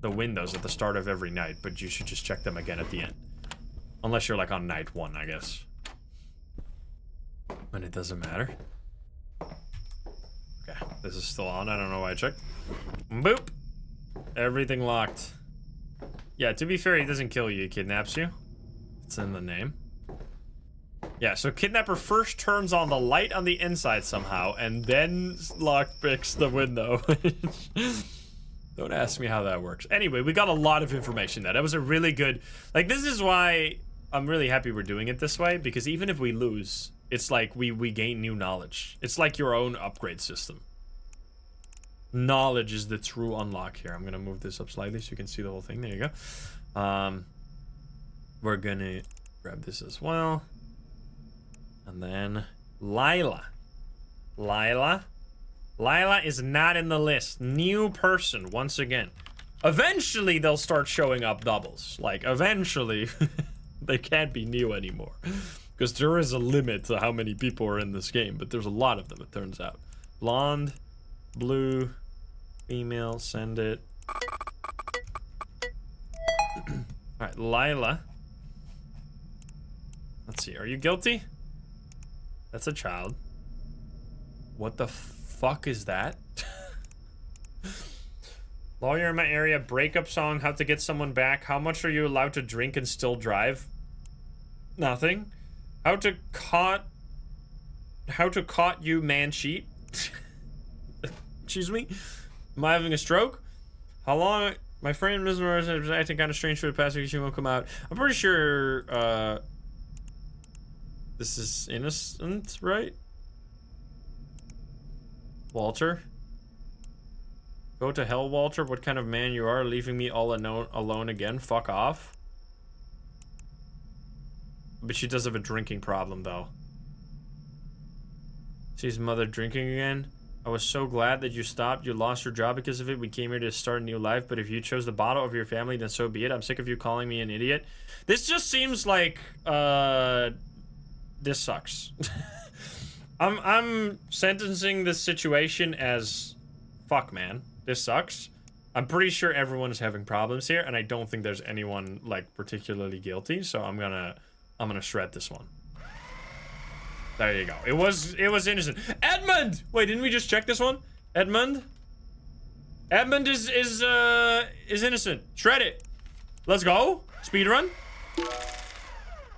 the windows at the start of every night, but you should just check them again at the end. Unless you're like on night 1, I guess. But it doesn't matter. Okay, this is still on. I don't know why I checked. Boop. Everything locked. Yeah, to be fair, he doesn't kill you, he kidnaps you. It's in the name. Yeah, so kidnapper first turns on the light on the inside somehow, and then lockpicks the window. Don't ask me how that works. Anyway, we got a lot of information there. That was a really good... Like, this is why I'm really happy we're doing it this way, because even if we lose, it's like we gain new knowledge. It's like your own upgrade system. Knowledge is the true unlock here. I'm gonna move this up slightly so you can see the whole thing. There you go. We're gonna grab this as well. And then Lyla. Lyla is not in the list. New person, once again. Eventually, they'll start showing up doubles. Like, eventually, they can't be new anymore. Because there is a limit to how many people are in this game. But there's a lot of them, it turns out. Blonde, blue, female, send it. Alright, Lyla. Let's see, are you guilty? That's a child. What the fuck is that? Lawyer in my area, breakup song, how to get someone back. How much are you allowed to drink and still drive? Nothing. How to caught you man cheat. Excuse me? Am I having a stroke? How long? My friend mesmerized is acting kind of strange for the past week. She won't come out. I'm pretty sure this is innocent, right? Walter? Go to hell, Walter. What kind of man you are, leaving me all alone again? Fuck off. But she does have a drinking problem, though. Sees mother drinking again. I was so glad that you stopped. You lost your job because of it. We came here to start a new life, but if you chose the bottle of your family, then so be it. I'm sick of you calling me an idiot. This just seems like, this sucks. I'm sentencing this situation as, fuck, man. This sucks. I'm pretty sure everyone is having problems here, and I don't think there's anyone, like, particularly guilty, so I'm gonna shred this one. There you go. It was innocent. Edmund! Wait, didn't we just check this one? Edmund? Edmund is innocent. Shred it. Let's go. Speedrun.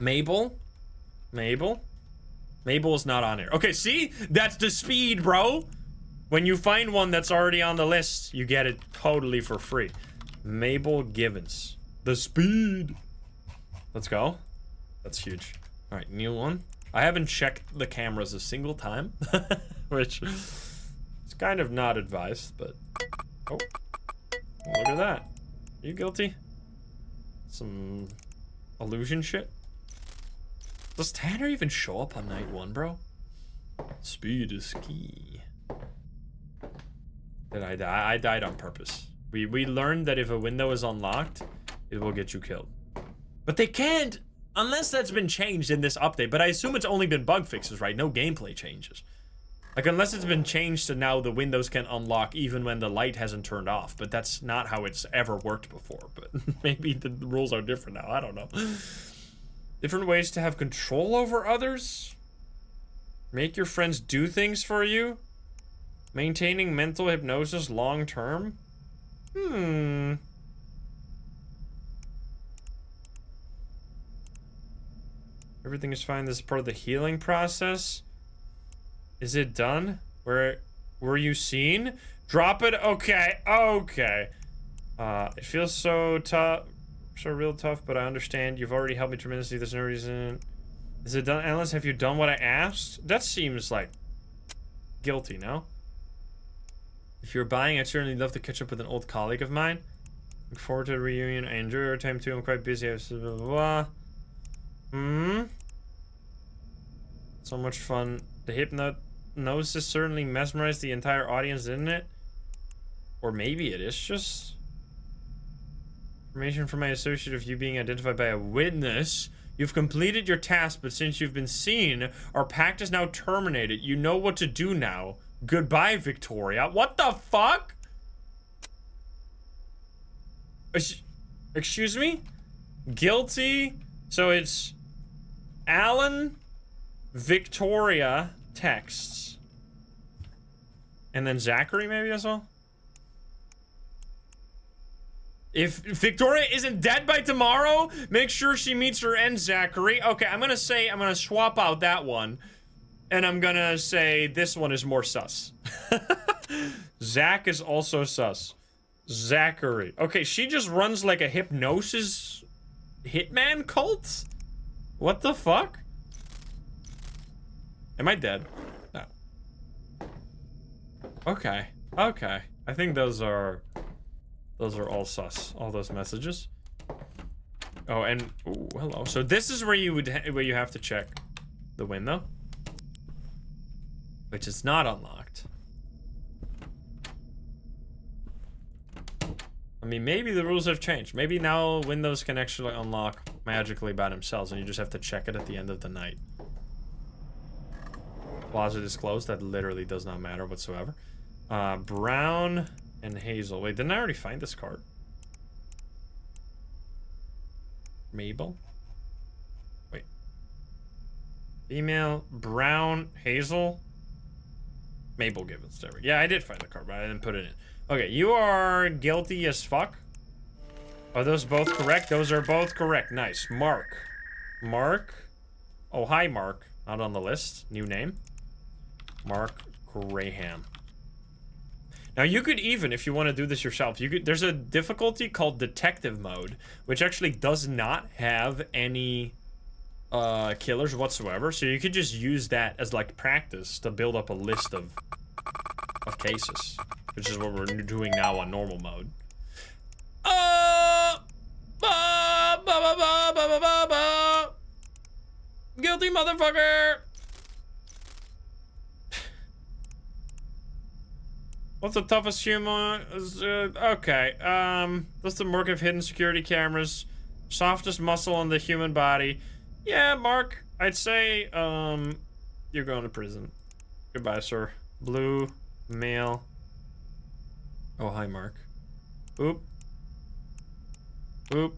Mabel. Mabel's not on here. Okay, see? That's the speed, bro. When you find one that's already on the list, you get it totally for free. Mabel Givens. The speed. Let's go. That's huge. All right, new one. I haven't checked the cameras a single time, which is kind of not advised, but... Oh. Look at that. Are you guilty? Some illusion shit? Does Tanner even show up on night 1, bro? Speed is key. Did I die? I died on purpose. We learned that if a window is unlocked, it will get you killed. But they can't, unless that's been changed in this update. But I assume it's only been bug fixes, right? No gameplay changes. Like, unless it's been changed to now the windows can unlock even when the light hasn't turned off. But that's not how it's ever worked before. But maybe the rules are different now. I don't know. Different ways to have control over others? Make your friends do things for you? Maintaining mental hypnosis long term? Everything is fine. This is part of the healing process. Is it done? Were you seen? Drop it. Okay. It feels so tough. So real tough, but I understand. You've already helped me tremendously. There's no reason. Is it done, Alice? Have you done what I asked? That seems like guilty, no? If you're buying, I'd certainly love to catch up with an old colleague of mine. Look forward to the reunion. I enjoy our time too. I'm quite busy. Blah, blah, blah. So much fun. The hypnosis certainly mesmerized the entire audience, didn't it? Or maybe it is just information from my associate of you being identified by a witness. You've completed your task, but since you've been seen, our pact is now terminated. You know what to do now. Goodbye, Victoria. What the fuck? Excuse me? Guilty? So it's Alan, Victoria, texts. And then Zachary maybe as well? If Victoria isn't dead by tomorrow, make sure she meets her end, Zachary. Okay, I'm gonna swap out that one. And I'm gonna say this one is more sus. Zach is also sus. Zachary. Okay, she just runs like a hypnosis hitman cult? What the fuck? Am I dead? No. Okay. Okay. I think those are all sus. All those messages. Oh, and ooh, hello. So this is where you have to check the window, which is not unlocked. I mean, maybe the rules have changed. Maybe now windows can actually unlock magically by themselves, and you just have to check it at the end of the night. Closet is closed. That literally does not matter whatsoever. Brown and Hazel. Wait, didn't I already find this card? Mabel? Wait. Female, Brown, Hazel? Mabel Gibbons. There we go. Yeah, I did find the card, but I didn't put it in. Okay, you are guilty as fuck. Are those both correct? Those are both correct. Nice. Mark. Mark. Oh, hi, Mark. Not on the list. New name. Mark Graham. Now, you could even, if you want to do this yourself, you could. There's a difficulty called detective mode, which actually does not have any killers whatsoever. So you could just use that as like practice to build up a list of cases, which is what we're doing now on normal mode. Guilty motherfucker. What's the toughest human? Okay. What's the mark of hidden security cameras? Softest muscle on the human body. Yeah, Mark. I'd say you're going to prison. Goodbye, sir. Blue male. Oh, hi, Mark. Oop. Oop.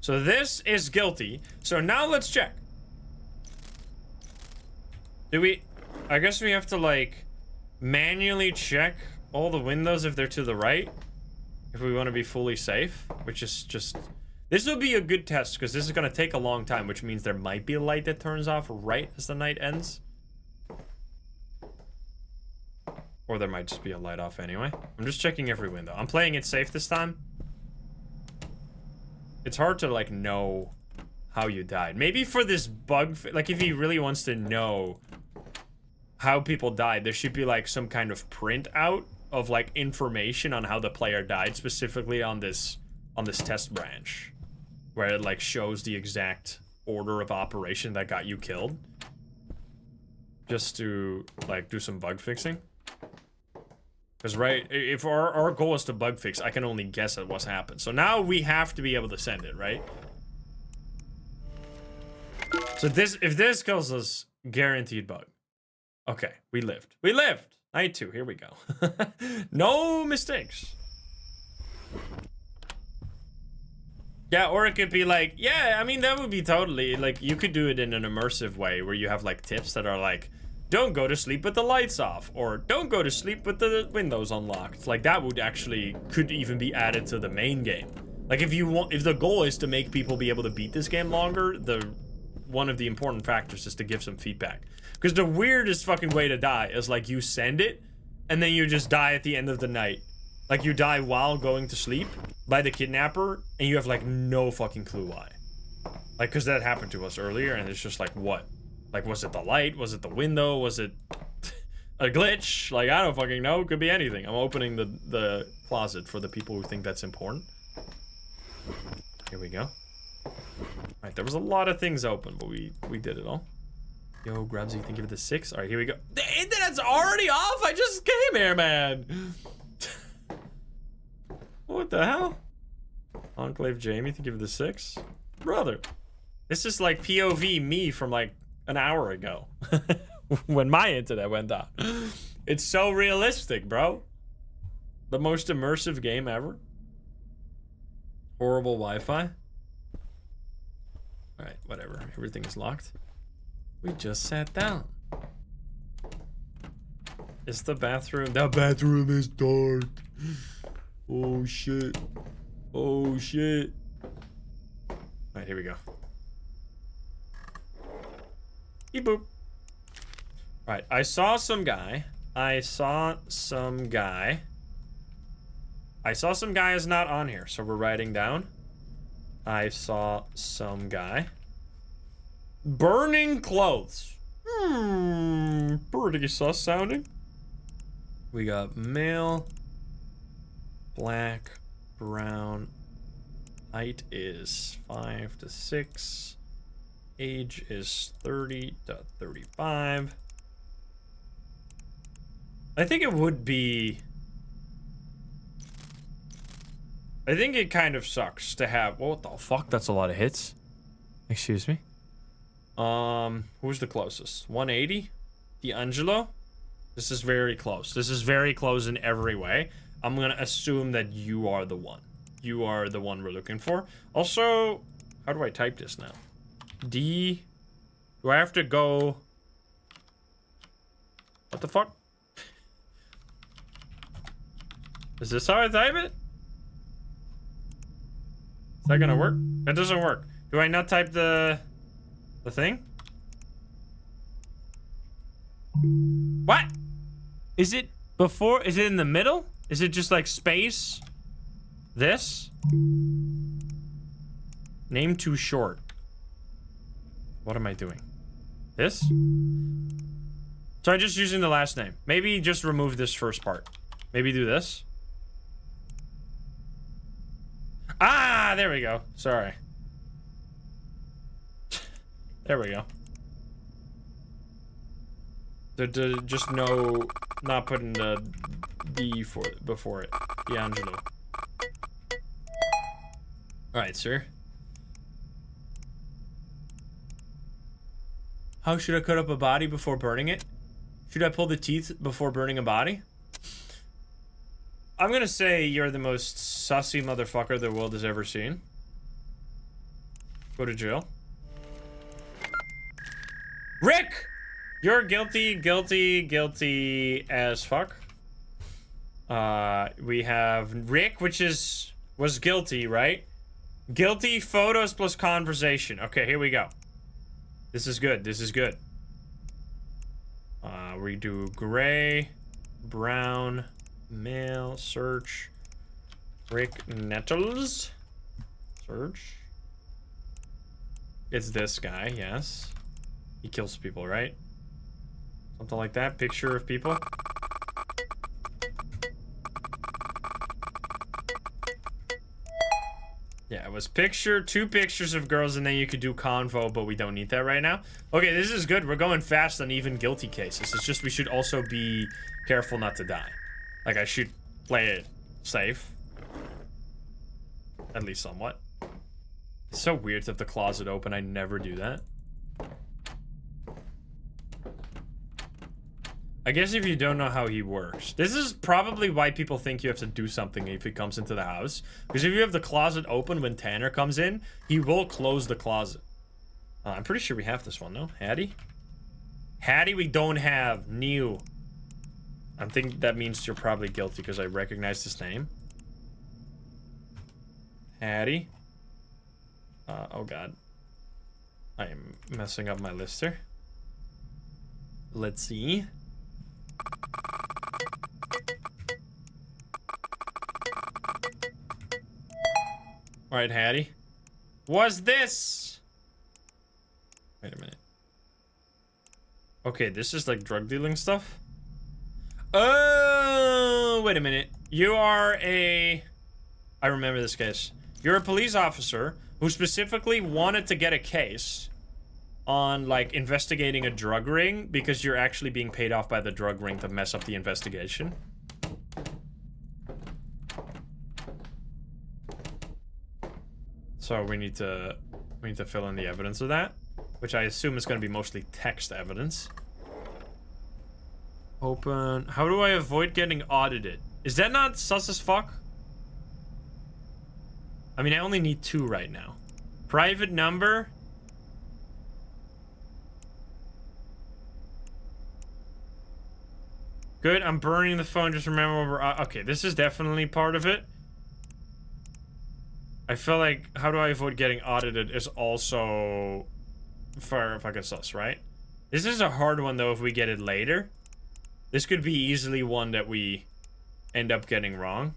So this is guilty. So now let's check. Do we? I guess we have to like manually check all the windows if they're to the right, if we want to be fully safe, which is just, this will be a good test because this is going to take a long time, which means there might be a light that turns off right as the night ends, or there might just be a light off anyway. I'm just checking every window. I'm playing it safe this time. It's hard to like know how you died. Maybe for this bug, like if he really wants to know how people died, there should be like some kind of printout of like information on how the player died, specifically on this test branch, where it like shows the exact order of operation that got you killed, just to like do some bug fixing. Because right, if our goal is to bug fix, I can only guess at what's happened. So now we have to be able to send it, right? So this, if this kills us, guaranteed bug. Okay, we lived. We lived! Night 2, here we go. No mistakes. Yeah, or it could be like, yeah, I mean, that would be totally, like, you could do it in an immersive way where you have, like, tips that are like, don't go to sleep with the lights off, or don't go to sleep with the windows unlocked. Like, that would actually, could even be added to the main game. Like, if you want, if the goal is to make people be able to beat this game longer, one of the important factors is to give some feedback. Because the weirdest fucking way to die is like you send it and then you just die at the end of the night. Like you die while going to sleep by the kidnapper and you have like no fucking clue why. Like, because that happened to us earlier and it's just like, what? Like, was it the light? Was it the window? Was it a glitch? Like, I don't fucking know. It could be anything. I'm opening the closet for the people who think that's important. Here we go. Right, there was a lot of things open, but we did it all. Yo, Grubsy, thank you for the 6. All right, here we go. The internet's already off. I just came here, man. What the hell? Enclave Jamie, thank you for the 6. Brother, this is like POV me from like an hour ago when my internet went down. It's so realistic, bro. The most immersive game ever. Horrible Wi-Fi. All right, whatever. Everything is locked. We just sat down. Is the bathroom? The bathroom is dark. Oh shit. Oh shit. All right, here we go. Beep boop. All right, I saw some guy. I saw some guy is not on here, so we're writing down. I saw some guy. Burning clothes. Pretty sus sounding. We got male, black, brown. Height is 5 to 6. Age is 30 to 35. I think it would be... I think it kind of sucks to have... What the fuck? That's a lot of hits. Excuse me. Who's the closest? 180? D'Angelo? This is very close. This is very close in every way. I'm gonna assume that you are the one. You are the one we're looking for. Also, how do I type this now? D... Do I have to go... What the fuck? Is this how I type it? Is that gonna work? That doesn't work. Do I not type the thing? What? Is it before? Is it in the middle? Is it just like space? This? Name too short. What am I doing? This? So I'm just using the last name. Maybe just remove this first part. Maybe do this. Ah, there we go. Sorry. There we go. Just no, not putting the D before it. D'Angelo. All right, sir. How should I cut up a body before burning it? Should I pull the teeth before burning a body? I'm gonna say you're the most sussy motherfucker the world has ever seen. Go to jail. Rick! You're guilty, guilty, guilty as fuck. We have Rick, which was guilty, right? Guilty, photos plus conversation. Okay, here we go. This is good, this is good. We do gray, brown, male, search. Rick Nettles. Search. It's this guy, yes. He kills people, right? Something like that. Picture of people. Yeah, it was picture, 2 pictures of girls, and then you could do convo, but we don't need that right now. Okay, this is good. We're going fast on even guilty cases. It's just we should also be careful not to die. Like, I should play it safe. At least somewhat. It's so weird to have the closet open. I never do that. I guess if you don't know how he works. This is probably why people think you have to do something if he comes into the house. Because if you have the closet open when Tanner comes in, he will close the closet. I'm pretty sure we have this one, no? Hattie? Hattie we don't have. New. I think that means you're probably guilty because I recognize this name. Hattie. Oh god. I am messing up my lister. Let's see. Alright, Hattie. Was this? Wait a minute. Okay, this is like drug dealing stuff? Oh, wait a minute. You are a... I remember this case. You're a police officer who specifically wanted to get a case on, like, investigating a drug ring because you're actually being paid off by the drug ring to mess up the investigation. So we need to fill in the evidence of that, which I assume is going to be mostly text evidence. Open. How do I avoid getting audited? Is that not sus as fuck? I mean, I only need 2 right now. Private number. Good, I'm burning the phone. Just remember we're... okay, this is definitely part of it. I feel like how do I avoid getting audited is also for fucking sus, right? This is a hard one, though, if we get it later. This could be easily one that we end up getting wrong.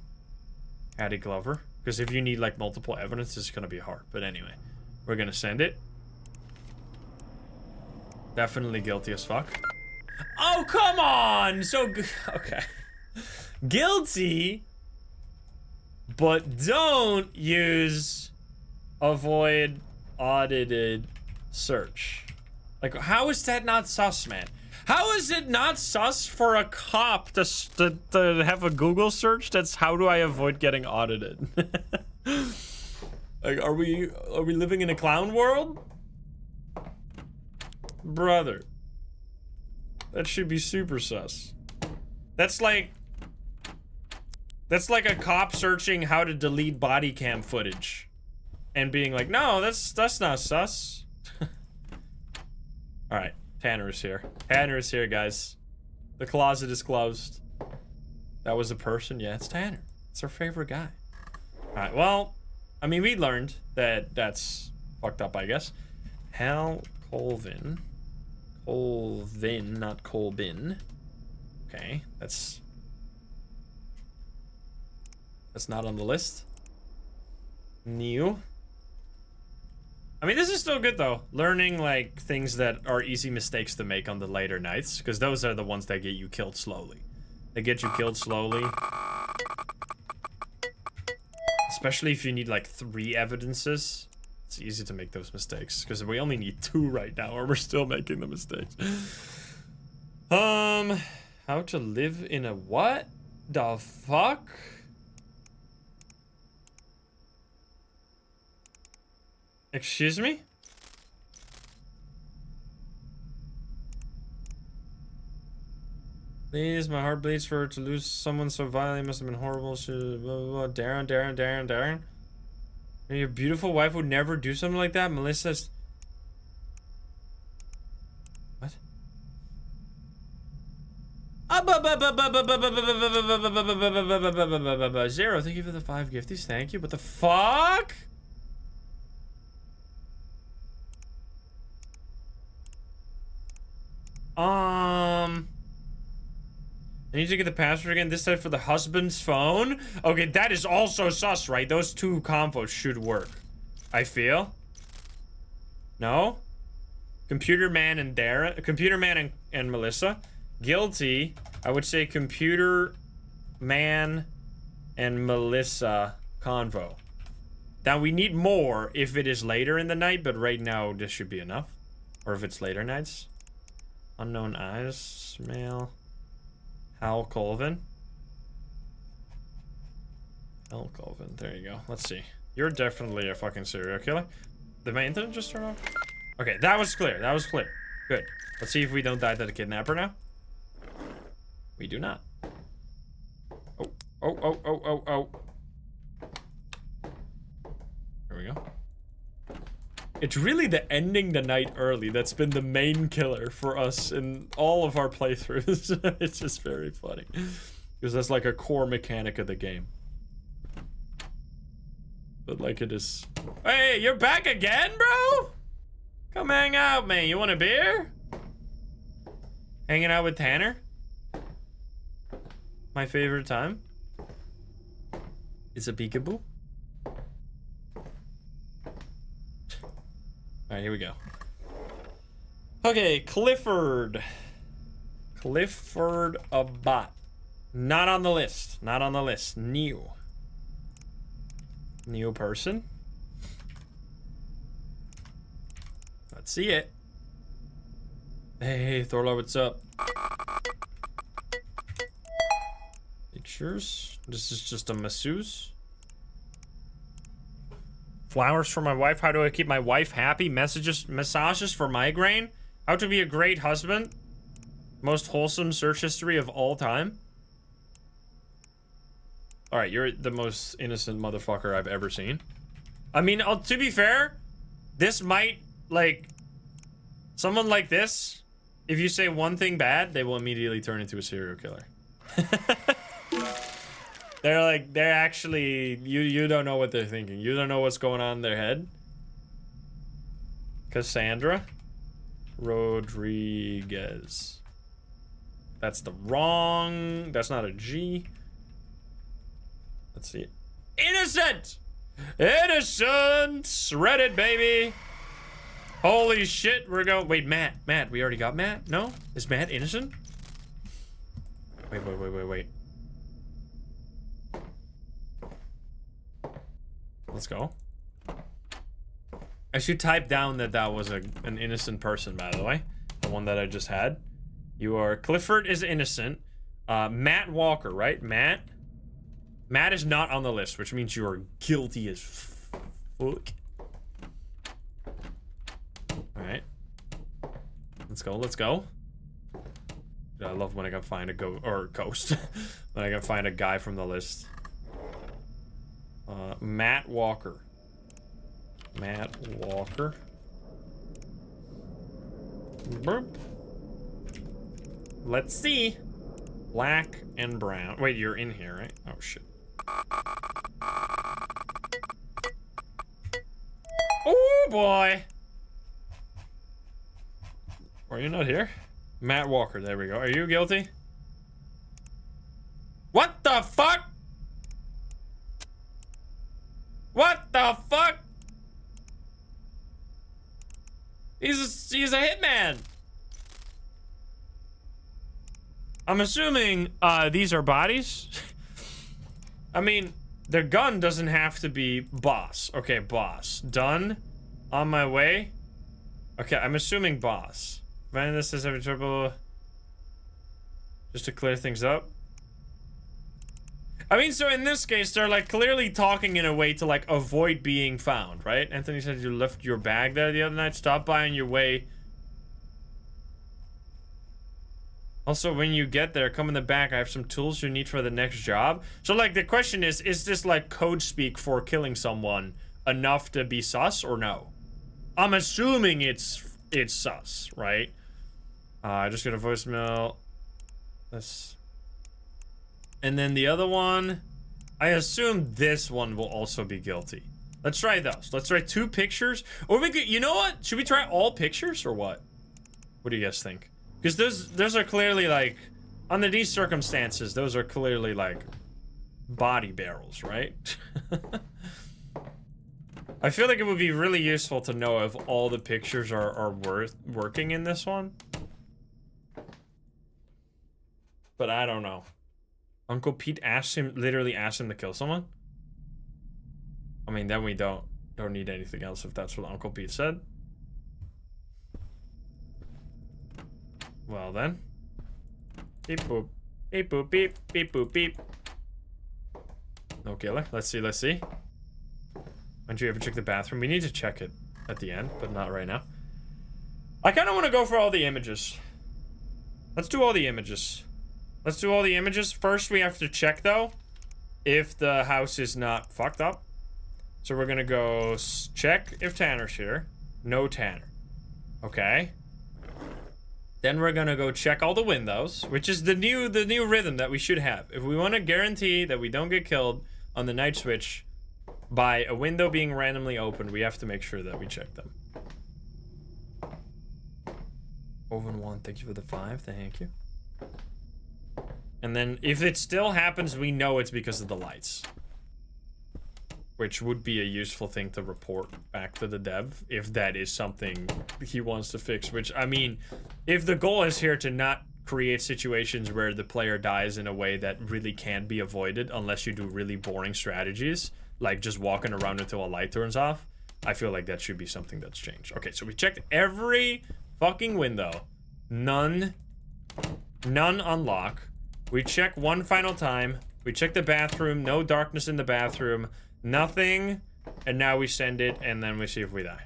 Hattie Glover. Because if you need, like, multiple evidence, it's going to be hard. But anyway, we're going to send it. Definitely guilty as fuck. Oh, come on! So, okay. Guilty, but don't use avoid audited search. Like, how is that not sus, man? How is it not sus for a cop to have a Google search that's how do I avoid getting audited? Like, are we living in a clown world? Brother. That should be super sus. That's like a cop searching how to delete body cam footage and being like, no, that's not sus. All right, Tanner is here. Tanner is here, guys. The closet is closed. That was a person? Yeah, it's Tanner. It's our favorite guy. All right, well, I mean, we learned that that's fucked up, I guess. Hal Colvin. Colvin, not Colbin. Okay, that's not on the list. New. I mean, this is still good, though. Learning, like, things that are easy mistakes to make on the later nights. Because those are the ones that get you killed slowly. They get you killed slowly. Especially if you need, like, 3 evidences. It's easy to make those mistakes. Because we only need 2 right now, and we're still making the mistakes. How to live in a what? The fuck? Excuse me? Please, my heart bleeds for her to lose someone so violently. Must have been horrible. She, blah, blah, blah. Darren. And your beautiful wife would never do something like that? Melissa's... What? Zero, thank you for the 5 gifties. Thank you. What the fuck? I need to get the password again, this time for the husband's phone. Okay, that is also sus, right? Those 2 combos should work, I feel. No? Computer man and Darren, Computer man and Melissa. Guilty, I would say Computer man and Melissa convo. Now we need more if it is later in the night, but right now this should be enough. Or if it's later nights. Unknown eyes, male. Hal Colvin. Hal Colvin, there you go. Let's see. You're definitely a fucking serial killer. Did my internet just turn off? Okay, that was clear. That was clear. Good. Let's see if we don't die to the kidnapper now. We do not. Oh. There we go. It's really the ending the night early that's been the main killer for us in all of our playthroughs. It's just very funny. Because that's like a core mechanic of the game. But like it is... Hey, you're back again, bro? Come hang out, man. You want a beer? Hanging out with Tanner? My favorite time? It's a peekaboo. Alright, here we go. Okay, Clifford. Clifford Abbott. Not on the list. Not on the list. New. New person. See it. Hey, Thorlo, what's up? Pictures. This is just a masseuse. Flowers for my wife. How do I keep my wife happy? Massages for migraine. How to be a great husband. Most wholesome search history of all time. Alright, you're the most innocent motherfucker I've ever seen. I mean, to be fair, this might, like, someone like this, if you say one thing bad, they will immediately turn into a serial killer. They're actually, you don't know what they're thinking. You don't know what's going on in their head. Cassandra Rodriguez. That's the wrong, that's not a G. Let's see. Innocent! Innocent! Reddit, baby! Holy shit, we're going. Wait, Matt, we already got Matt? No? Is Matt innocent? Wait. Let's go. I should type down that that was an innocent person, by the way. The one that I just had. You are... Clifford is innocent. Matt Walker, right? Matt is not on the list, which means you are guilty as fuck. Alright. Let's go. I love when I can find a ghost. When I can find a guy from the list. Matt Walker. Burp. Let's see. Black and brown. Wait, you're in here, right? Oh, shit. Oh, boy. Are you not here? Matt Walker, there we go. Are you guilty? What the fuck? What the fuck? He's a hitman. I'm assuming these are bodies. I mean, their gun doesn't have to be boss. Okay, boss. Done. On my way. Okay, I'm assuming boss. Vanessa says having trouble. Just to clear things up. I mean, so in this case, they're like clearly talking in a way to like avoid being found, right? Anthony said you left your bag there the other night. Stop by on your way. Also, when you get there, come in the back. I have some tools you need for the next job. So like the question is this like code speak for killing someone enough to be sus or no? I'm assuming it's sus, right? I just got a voicemail. This. And then the other one, I assume this one will also be guilty. Let's try those. Let's try 2 pictures. Or we could, you know what? Should we try all pictures or what? What do you guys think? Because those are clearly like, under these circumstances, those are clearly like body barrels, right? I feel like it would be really useful to know if all the pictures are worth working in this one. But I don't know. Uncle Pete literally asked him to kill someone? I mean, then we don't need anything else if that's what Uncle Pete said. Well then. Beep boop. Beep boop beep. Beep boop beep. No killer. Let's see. Why don't you ever check the bathroom? We need to check it at the end, but not right now. I kind of want to go for all the images. Let's do all the images. First, we have to check, though, if the house is not fucked up. So we're gonna go check if Tanner's here. No Tanner. Okay. Then we're gonna go check all the windows, which is the new rhythm that we should have. If we want to guarantee that we don't get killed on the night switch by a window being randomly opened, we have to make sure that we check them. Oven 1, thank you for the 5. Thank you. And then if it still happens, we know it's because of the lights. Which would be a useful thing to report back to the dev if that is something he wants to fix. Which, I mean, if the goal is here to not create situations where the player dies in a way that really can't be avoided unless you do really boring strategies, like just walking around until a light turns off, I feel like that should be something that's changed. Okay, so we checked every fucking window. None unlock. We check one final time. We check the bathroom. No darkness in the bathroom. Nothing. And now we send it, and then we see if we die.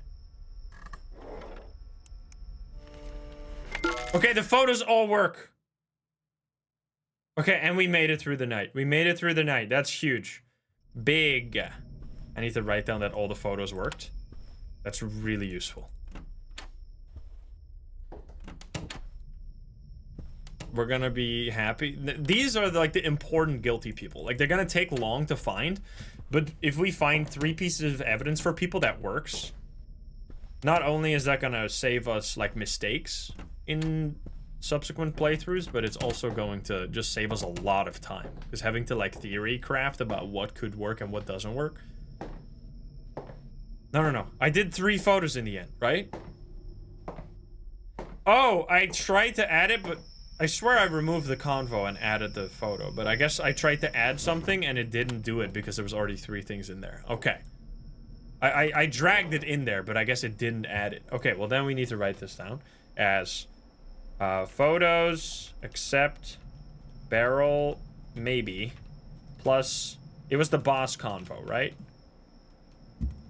Okay, the photos all work. Okay, and we made it through the night. We made it through the night. That's huge. Big. I need to write down that all the photos worked. That's really useful. We're gonna be happy. These are like the important guilty people. Like, they're gonna take long to find, but if we find 3 pieces of evidence for people that works, not only is that gonna save us like mistakes in subsequent playthroughs, but it's also going to just save us a lot of time, because having to like theory craft about what could work and what doesn't work. No. I did 3 photos in the end, right? Oh, I tried to add it, but I swear I removed the convo and added the photo, but I guess I tried to add something and it didn't do it because there was already 3 things in there. Okay. I dragged it in there, but I guess it didn't add it. Okay, well then we need to write this down as photos, except barrel, maybe, plus, it was the boss convo, right?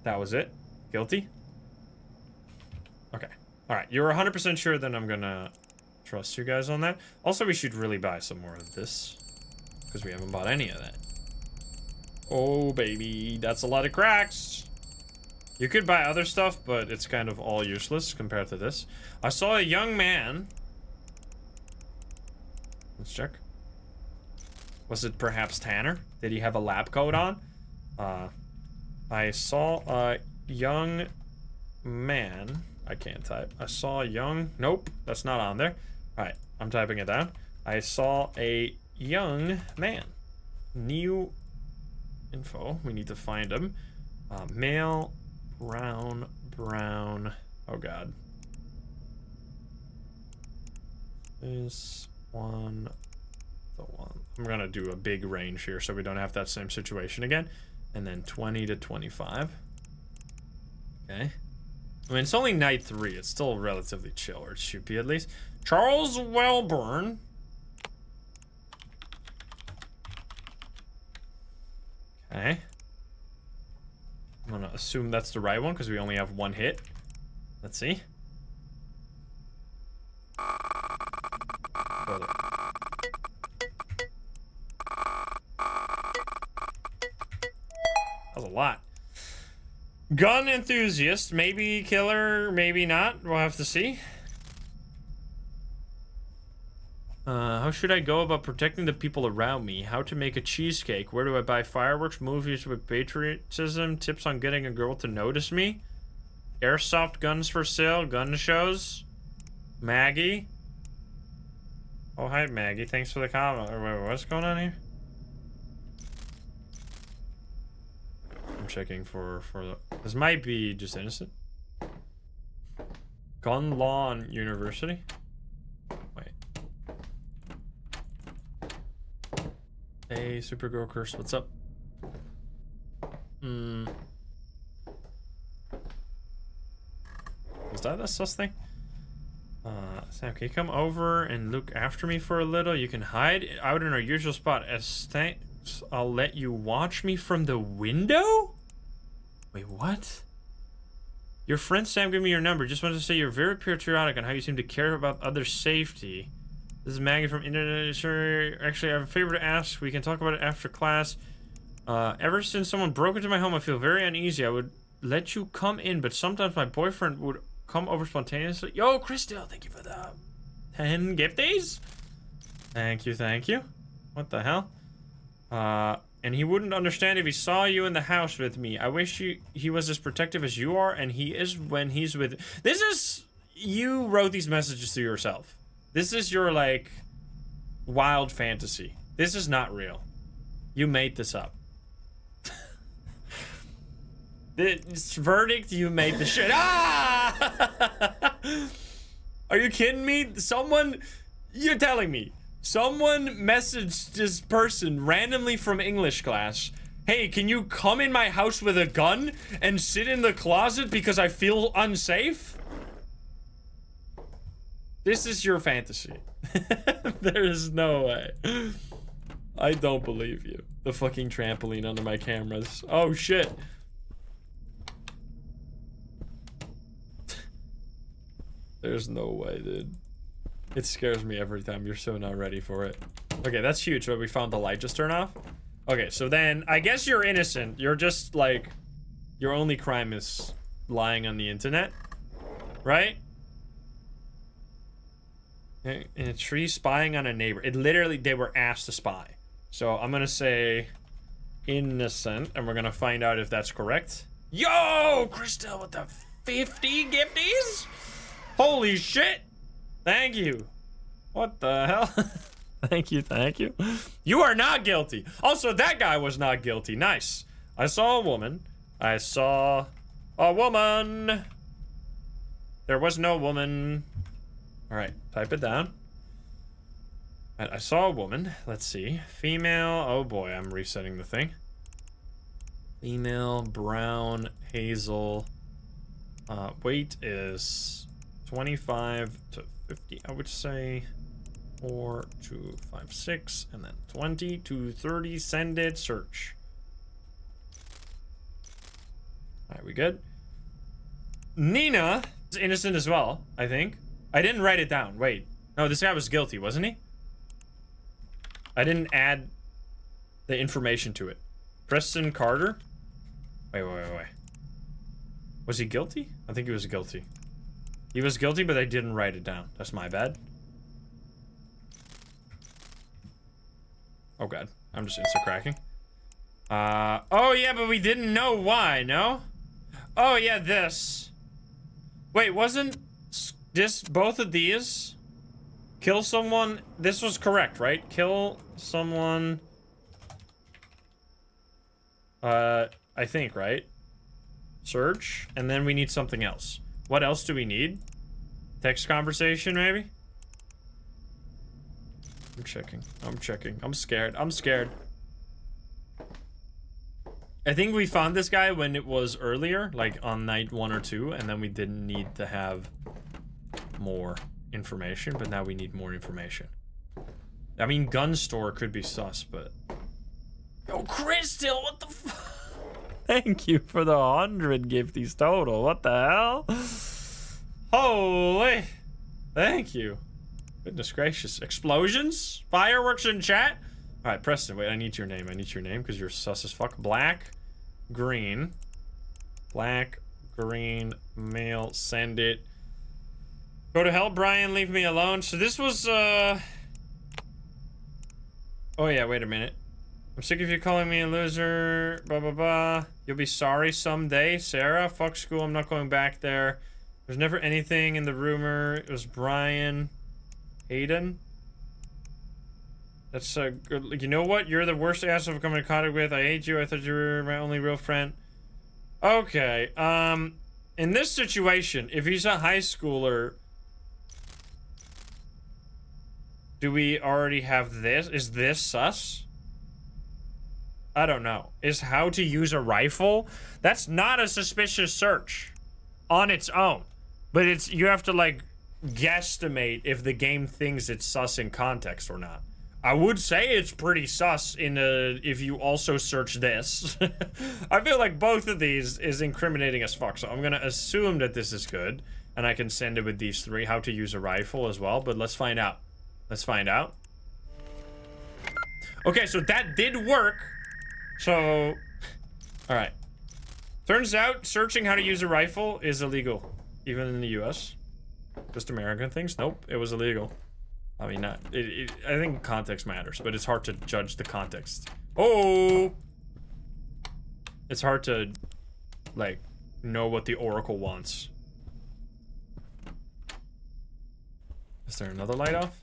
That was it? Guilty? Okay. Alright, you're 100% sure, then I'm gonna trust you guys on that. Also, we should really buy some more of this, because we haven't bought any of that. Oh, baby, that's a lot of cracks. You could buy other stuff, but it's kind of all useless compared to this. I saw a young man. Let's check. Was it perhaps Tanner? Did he have a lab coat on? I saw a young man. I can't type. I saw a young... Nope, that's not on there. Alright, I'm typing it down. I saw a young man. New info. We need to find him. Male, brown. Oh god. This one, the one. I'm gonna do a big range here so we don't have that same situation again. And then 20 to 25. Okay. I mean, it's only night 3. It's still relatively chill, or it should be at least. Charles Wellburn. Okay. I'm gonna assume that's the right one because we only have 1 hit. Let's see. That's a lot. Gun enthusiast, maybe killer, maybe not. We'll have to see. How should I go about protecting the people around me? How to make a cheesecake? Where do I buy fireworks? Movies with patriotism? Tips on getting a girl to notice me? Airsoft guns for sale? Gun shows? Maggie? Oh, hi, Maggie. Thanks for the comment. Wait, what's going on here? I'm checking for the... This might be just innocent. Gun law and university? Wait. Hey, Supergirl Curse, what's up? Was that a sus thing? Sam, can you come over and look after me for a little? You can hide out in our usual spot. As thanks, I'll let you watch me from the window? Wait, what? Your friend Sam gave me your number. Just wanted to say you're very patriotic on how you seem to care about others' safety. This is Maggie from Internet. Sure, actually, I have a favor to ask. We can talk about it after class. Ever since someone broke into my home, I feel very uneasy. I would let you come in, but sometimes my boyfriend would come over spontaneously. Yo, Crystal, thank you for the 10 gifties. Thank you. What the hell? And he wouldn't understand if he saw you in the house with me. I wish he was as protective as you are, and he is when he's with... This is... You wrote these messages to yourself. This is your, like, wild fantasy. This is not real. You made this up. This verdict, you made the shit. Ah! Are you kidding me? Someone... You're telling me. Someone messaged this person randomly from English class Hey, can you come in my house with a gun and sit in the closet because I feel unsafe? This is your fantasy. There is no way. I don't believe you. The fucking trampoline under my cameras. Oh, shit. There's no way, dude. It scares me every time. You're so not ready for it. Okay, that's huge, but we found the light just turn off. Okay, so then I guess you're innocent. You're just like, your only crime is lying on the internet, right? In a tree, spying on a neighbor. It literally, they were asked to spy. So I'm gonna say innocent, and we're gonna find out if that's correct. Yo, Crystal with the 50 gifties? Holy shit! Thank you. What the hell? Thank you, thank you. You are not guilty. Also, that guy was not guilty. Nice. I saw a woman. I saw a woman. There was no woman. All right, type it down. All right, I saw a woman. Let's see. Female. Oh boy, I'm resetting the thing. Female, brown, hazel. Weight is 25 to 50, I would say. 4 to 5, 6, and then 20 to 30. Send it. Search. All right, we good? Nina is innocent as well, I think. I didn't write it down. Wait. No, this guy was guilty, wasn't he? I didn't add the information to it. Preston Carter? Wait. Was he guilty? I think he was guilty. He was guilty, but I didn't write it down. That's my bad. Oh god, I'm just insta-cracking. Oh yeah, but we didn't know why, no? Oh yeah, this. Wait, wasn't this both of these? Kill someone, this was correct, right? Kill someone. I think, right? Search, and then we need something else. What else do we need? Text conversation, maybe? I'm checking. I'm scared. I think we found this guy when it was earlier, like on night 1 or 2, and then we didn't need to have more information, but now we need more information. I mean, gun store could be sus, but... Yo, Crystal, what the f... Thank you for the 100 gifties total. What the hell? Holy... Thank you. Goodness gracious. Explosions? Fireworks in chat? Alright, Preston, wait, I need your name. Because you're sus as fuck. Black, green. Black, green, male, send it. Go to hell, Brian, leave me alone. So this was, Oh yeah, wait a minute. I'm sick of you calling me a loser, blah, blah, blah. You'll be sorry someday, Sarah. Fuck school, I'm not going back there. There's never anything in the rumor. It was Brian. Aiden? That's a good... You know what? You're the worst ass I've come in contact with. I hate you. I thought you were my only real friend. Okay, in this situation, if he's a high schooler... Do we already have this? Is this sus? I don't know. Is how to use a rifle? That's not a suspicious search on its own. But it's... You have to, like... guesstimate if the game thinks it's sus in context or not. I would say it's pretty sus in if you also search this. I feel like both of these is incriminating as fuck, so I'm gonna assume that this is good, and I can send it with these 3. How to use a rifle as well, but let's find out. Okay, so that did work. So, all right. Turns out searching how to use a rifle is illegal, even in the US. Just American things? Nope, it was illegal. I mean, not. I think context matters, but it's hard to judge the context. Oh! It's hard to, like, know what the Oracle wants. Is there another light off?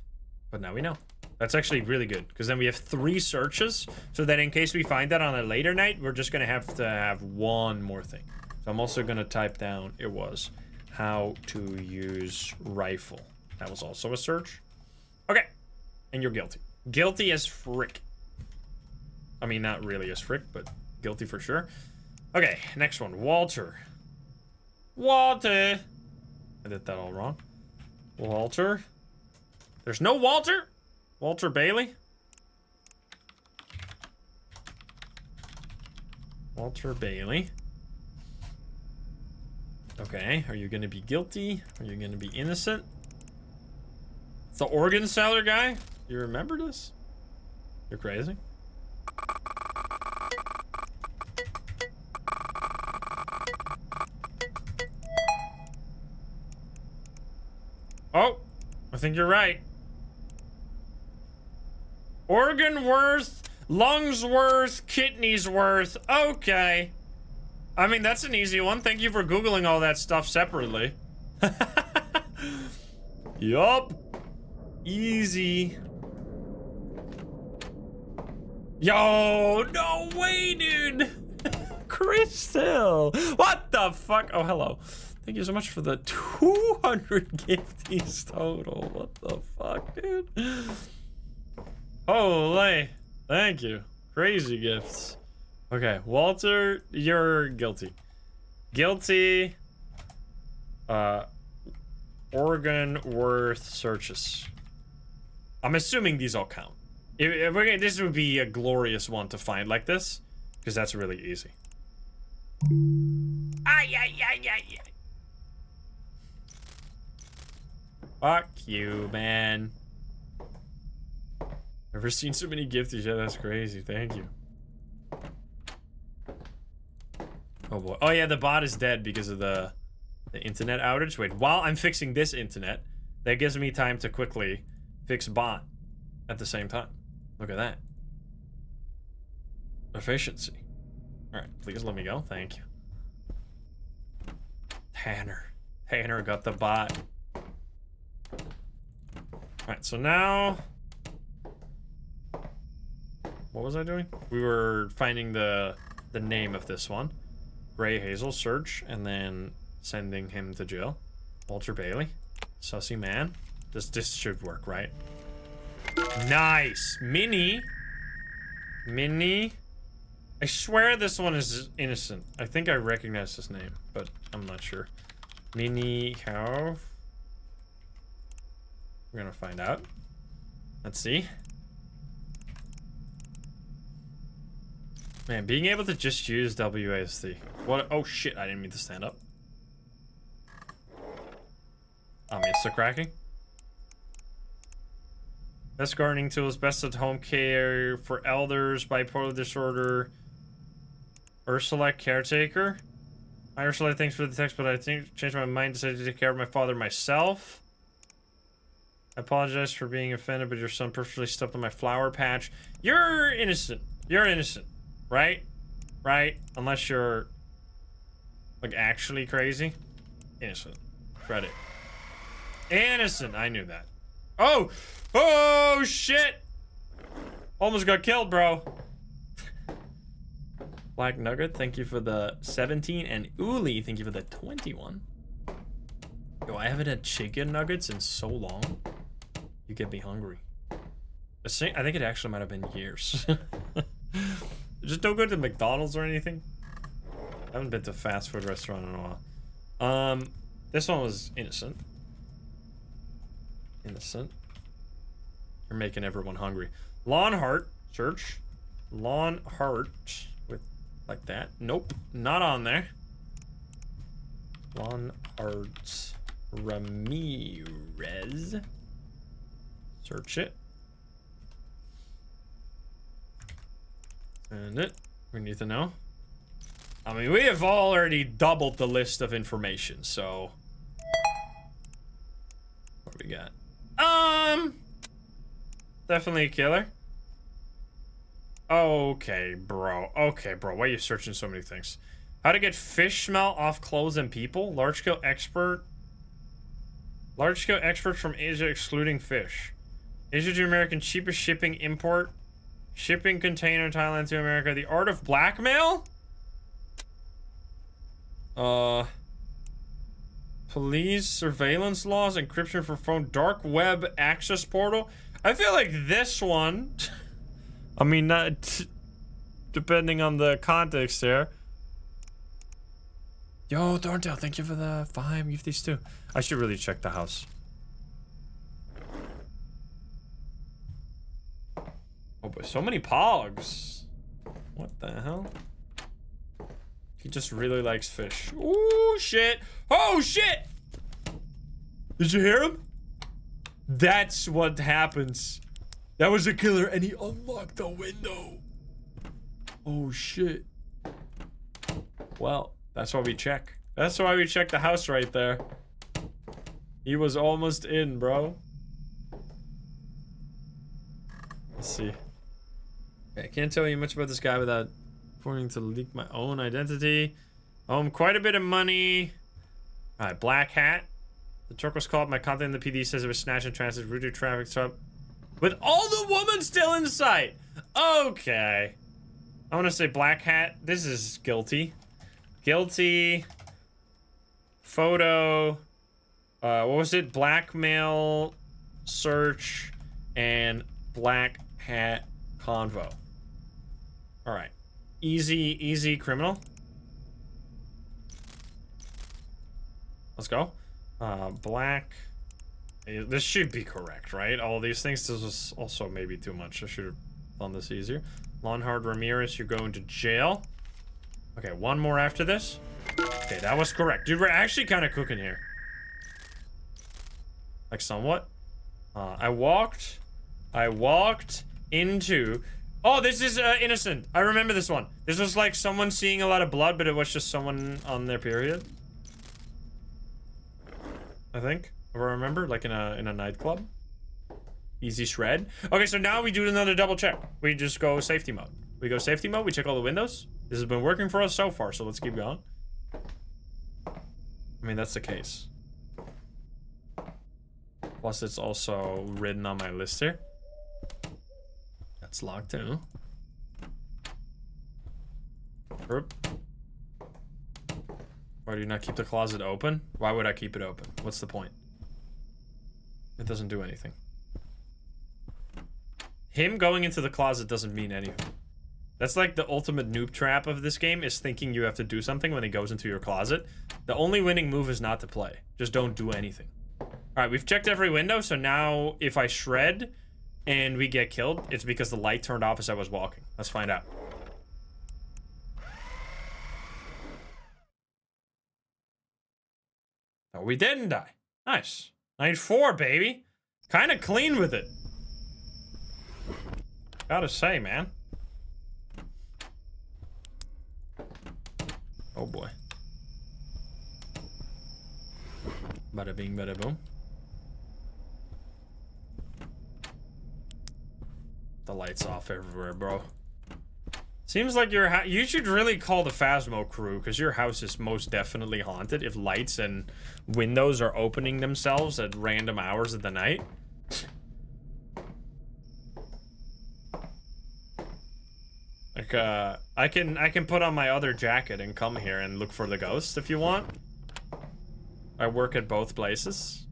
But now we know. That's actually really good, because then we have 3 searches, so that in case we find that on a later night, we're just gonna have to have 1 more thing. So I'm also gonna type down, it was how to use rifle. That was also a search. Okay, and you're guilty. Guilty as frick. I mean, not really as frick, but guilty for sure. Okay, next one. Walter. Walter. I did that all wrong. Walter. There's no Walter? Walter Bailey? Walter Bailey. Okay, are you gonna be guilty? Are you gonna be innocent? It's the organ seller guy? You remember this? You're crazy. Oh, I think you're right. Organ worth, lungs worth, kidneys worth. Okay. I mean, that's an easy one. Thank you for Googling all that stuff separately. Yup. Easy. Yo, no way, dude. Crystal. What the fuck? Oh, hello. Thank you so much for the 200 gifties total. What the fuck, dude? Holy. Thank you. Crazy gifts. Okay, Walter, you're guilty. Guilty. Organ worth searches. I'm assuming these all count. This would be a glorious one to find like this, because that's really easy. Ay. Fuck you, man. Never seen so many gifties. Yeah, that's crazy. Thank you. Oh boy. Oh yeah, the bot is dead because of the internet outage. Wait, while I'm fixing this internet, that gives me time to quickly fix bot at the same time. Look at that. Efficiency. Alright, please let me go. Thank you. Tanner got the bot. Alright, so now... What was I doing? We were finding the name of this one. Gray Hazel, search, and then sending him to jail. Walter Bailey. Sussy man. This should work, right? Nice! Minnie. I swear this one is innocent. I think I recognize his name, but I'm not sure. Minnie Cow. We're gonna find out. Let's see. Man, being able to just use WASD. What? Oh shit, I didn't mean to stand up. I missed the cracking. Best gardening tools, best at home care for elders, bipolar disorder. Ursula caretaker. Hi Ursula, thanks for the text, but I think changed my mind, decided to take care of my father myself. I apologize for being offended, but your son purposely stepped on my flower patch. You're innocent. You're innocent. Right? Right? Unless you're like actually crazy. Innocent. Credit. Innocent. I knew that. Oh! Oh shit! Almost got killed, bro. Black Nugget, thank you for the 17. And Uli, thank you for the 21. Yo, I haven't had chicken nuggets in so long. You get me hungry. I think it actually might have been years. Just don't go to McDonald's or anything. I haven't been to a fast food restaurant in a while. This one was innocent. Innocent. You're making everyone hungry. Lawn Heart, search. Lawn Heart with like that. Nope, not on there. Lawn Heart Ramirez. Search it. And it. We need to know. I mean, we have already doubled the list of information, so. What do we got? Definitely a killer. Okay, bro. Okay, bro. Why are you searching so many things? How to get fish smell off clothes and people? Large scale expert. Large scale expert from Asia excluding fish. Asia to American cheapest shipping import. Shipping container Thailand to America. The art of blackmail? Police surveillance laws, encryption for phone, dark web access portal. I feel like this one, I mean, depending on the context there. Yo, Thorntail, thank you for the 5 gifties too. I should really check the house. Oh boy, so many pogs. What the hell? He just really likes fish. Ooh, shit. Oh, shit! Did you hear him? That's what happens. That was a killer, and he unlocked the window. Oh, shit. Well, that's why we check. That's why we check the house right there. He was almost in, bro. Let's see. Okay, I can't tell you much about this guy without affording to leak my own identity. Quite a bit of money. Alright, black hat. The truck was called. My contact in the PD says it was snatched in transit, routed traffic stop. With all the women still in sight. Okay. I want to say black hat. This is guilty. Guilty. Photo. What was it? Blackmail, search, and black hat convo. All right. Easy criminal. Let's go. Black. This should be correct, right? All these things. This was also maybe too much. I should have done this easier. Lonhard Ramirez, you're going to jail. Okay, one more after this. Okay, that was correct. Dude, we're actually kind of cooking here. Like, somewhat. I walked into... Oh, this is innocent. I remember this one. This was like someone seeing a lot of blood, but it was just someone on their period. I think. If I remember, like in a nightclub. Easy shred. Okay, so now we do another double check. We just go safety mode. We go safety mode, we check all the windows. This has been working for us so far, so let's keep going. I mean, that's the case. Plus, it's also written on my list here. That's locked too. Oop. Why do you not keep the closet open? Why would I keep it open? What's the point? It doesn't do anything. Him going into the closet doesn't mean anything. That's like the ultimate noob trap of this game, is thinking you have to do something when he goes into your closet. The only winning move is not to play. Just don't do anything. Alright, we've checked every window, so now if I shred and we get killed, it's because the light turned off as I was walking. Let's find out. Oh, we didn't die. Nice. 9-4, baby. Kind of clean with it. Gotta say, man. Oh boy. Bada bing, bada boom. The lights off everywhere, bro. Seems like you should really call the Phasmo crew, because your house is most definitely haunted if lights and windows are opening themselves at random hours of the night. Like, I can put on my other jacket and come here and look for the ghost if you want. I work at both places.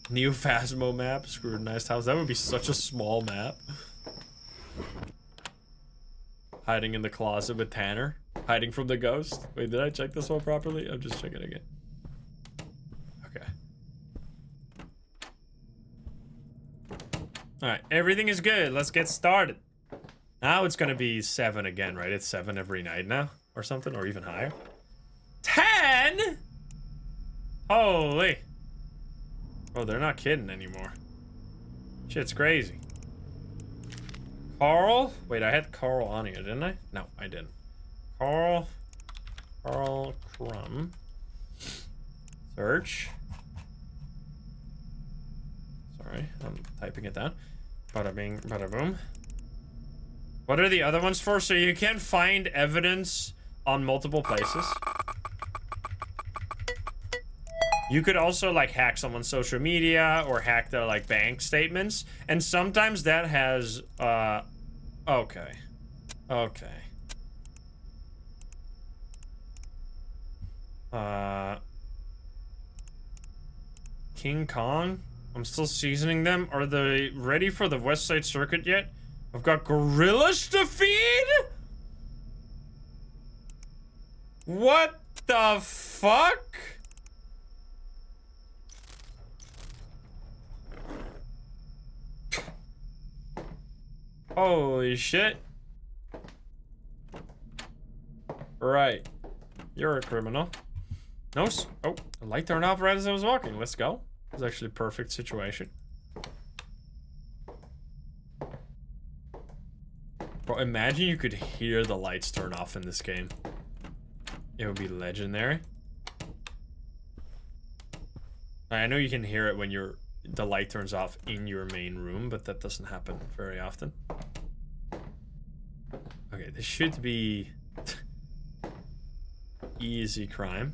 New Phasmo map, Scrutinized house. That would be such a small map. Hiding in the closet with Tanner. Hiding from the ghost. Wait, did I check this one properly? I'm just checking again. Okay. Alright, everything is good. Let's get started. Now it's gonna be 7 again, right? It's 7 every night now, or something, or even higher. 10? Holy. Oh, they're not kidding anymore. Shit's crazy. Carl? Wait, I had Carl on here, didn't I? No, I didn't. Carl Crumb. Search. Sorry, I'm typing it down. Bada bing, bada boom. What are the other ones for? So you can find evidence on multiple places. You could also like hack someone's social media or hack their like bank statements, and sometimes that has okay. King Kong, I'm still seasoning them. Are they ready for the West Side Circuit yet? I've got gorillas to feed? What the fuck? Holy shit. Right. You're a criminal. No, oh, the light turned off right as I was walking. Let's go. It's actually a perfect situation. Bro, imagine you could hear the lights turn off in this game. It would be legendary. I know you can hear it when the light turns off in your main room, but that doesn't happen very often. Okay, this should be easy crime.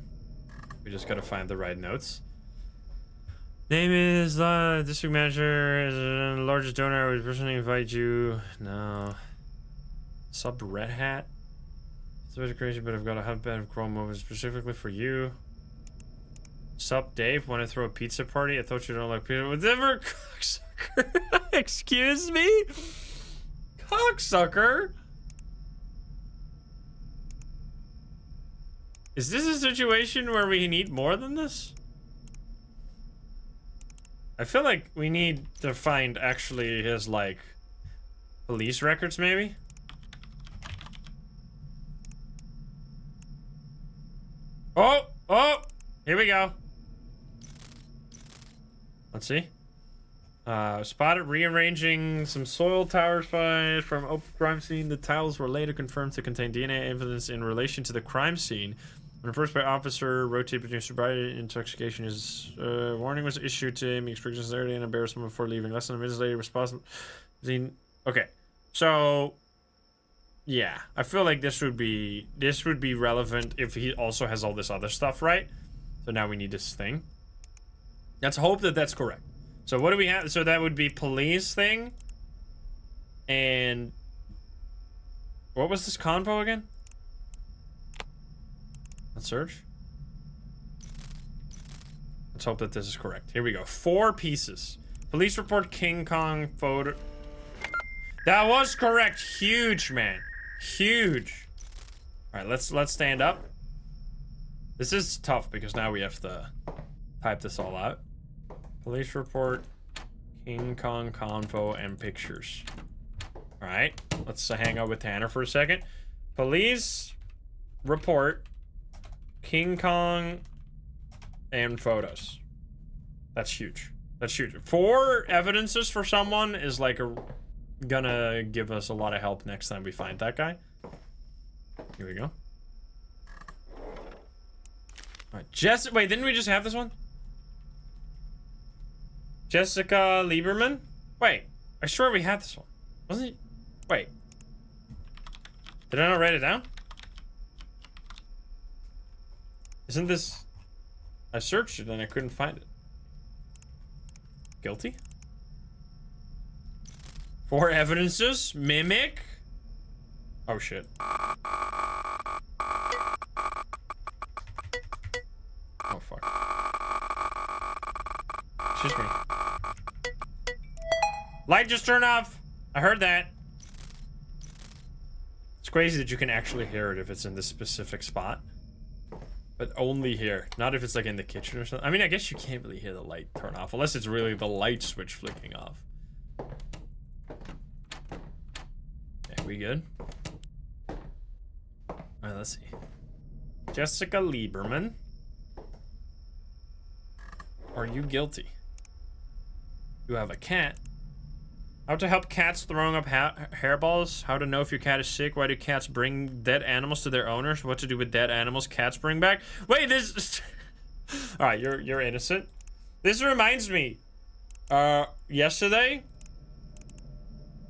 We just gotta find the right notes. Name is district manager, is the largest donor. I would personally invite you. No. Sub Red Hat. It's a bit crazy, but I've got a hotbed of Chrome moments specifically for you. Sup, Dave? Want to throw a pizza party? I thought you don't like pizza. Whatever, cocksucker. Excuse me? Cocksucker? Is this a situation where we need more than this? I feel like we need to find actually his, like, police records, maybe? Oh! Here we go. Let's see. Spotted rearranging some soil towers from open crime scene. The tiles were later confirmed to contain DNA evidence in relation to the crime scene. When first by officer rotated between sobriety and intoxication, his warning was issued to him. He experienced sincerity and embarrassment before leaving. Less than a minute later, responsible. Okay, so yeah, I feel like this would be relevant if he also has all this other stuff, right? So now we need this thing. Let's hope that that's correct. So what do we have? So that would be police thing. And what was this convo again? Let's search. Let's hope that this is correct. Here we go. 4 pieces. Police report King Kong photo. That was correct. Huge, man. Huge. All right, let's stand up. This is tough because now we have to type this all out. Police report, King Kong convo, and pictures. All right, let's hang out with Tanner for a second. Police report, King Kong, and photos. That's huge. That's huge. 4 evidences for someone is like gonna give us a lot of help next time we find that guy. Here we go. All right, wait, didn't we just have this one? Jessica Lieberman? Wait, I swear we had this one. Wasn't it? Wait. Did I not write it down? Isn't this... I searched it and I couldn't find it. Guilty? 4 evidences? Mimic? Oh shit. Oh fuck. Excuse me. Light just turned off. I heard that. It's crazy that you can actually hear it if it's in this specific spot. But only here. Not if it's like in the kitchen or something. I mean, I guess you can't really hear the light turn off. Unless it's really the light switch flicking off. Okay, we good? Alright, let's see. Jessica Lieberman. Are you guilty? You have a cat. How to help cats throwing up hairballs. How to know if your cat is sick. Why do cats bring dead animals to their owners? What to do with dead animals cats bring back. Wait, this... Alright, you're innocent. This reminds me. Yesterday,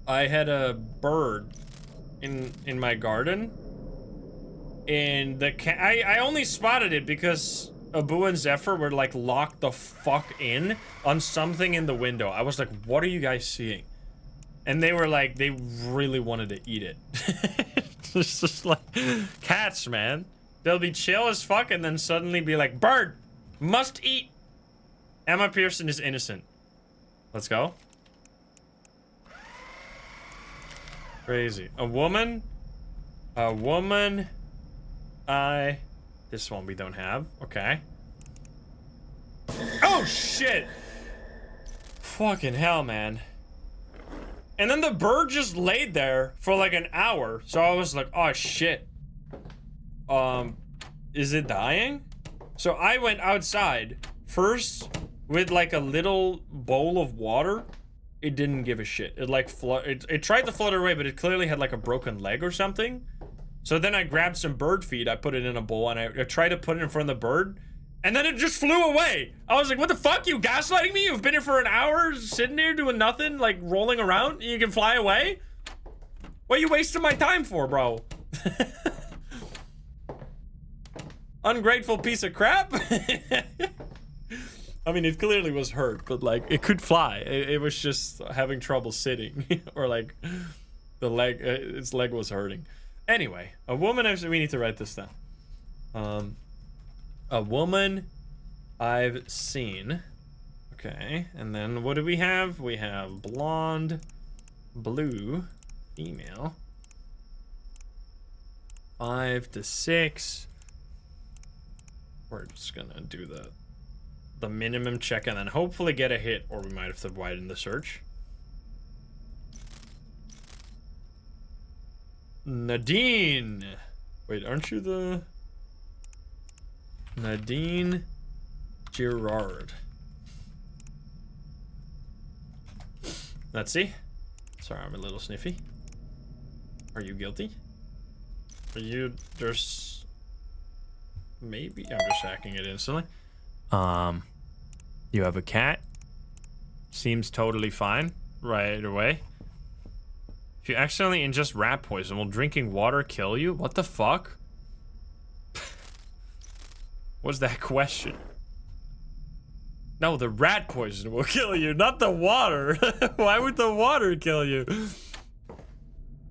I had a bird in my garden. And the cat... I only spotted it because Abu and Zephyr were like locked the fuck in on something in the window. I was like, what are you guys seeing? And they were like, they really wanted to eat it. It's just like, cats, man. They'll be chill as fuck and then suddenly be like, bird, must eat. Emma Pearson is innocent. Let's go. Crazy. A woman. This one we don't have. Okay. Oh shit! Fucking hell, man. And then the bird just laid there for like an hour. So I was like, oh shit. Is it dying? So I went outside first with like a little bowl of water. It didn't give a shit. It like it tried to flutter away, but it clearly had like a broken leg or something. So then I grabbed some bird feed. I put it in a bowl and I tried to put it in front of the bird. And then it just flew away. I was like, what the fuck? You gaslighting me? You've been here for an hour sitting here doing nothing, like rolling around? You can fly away? What are you wasting my time for, bro? Ungrateful piece of crap? I mean, it clearly was hurt, but like, it could fly. It was just having trouble sitting. Or like, the leg, its leg was hurting. Anyway, a woman, we need to write this down. A woman I've seen. Okay, and then what do we have? We have blonde, blue, female. 5 to 6. We're just gonna do the minimum check and then hopefully get a hit, or we might have to widen the search. Nadine. Wait, aren't you the... Nadine Gerard. Let's see. Sorry, I'm a little sniffy. Are you guilty? Are you... There's... Maybe... I'm just hacking it instantly. You have a cat. Seems totally fine right away. If you accidentally ingest rat poison, will drinking water kill you? What the fuck? What's that question? No, the rat poison will kill you, not the water. Why would the water kill you?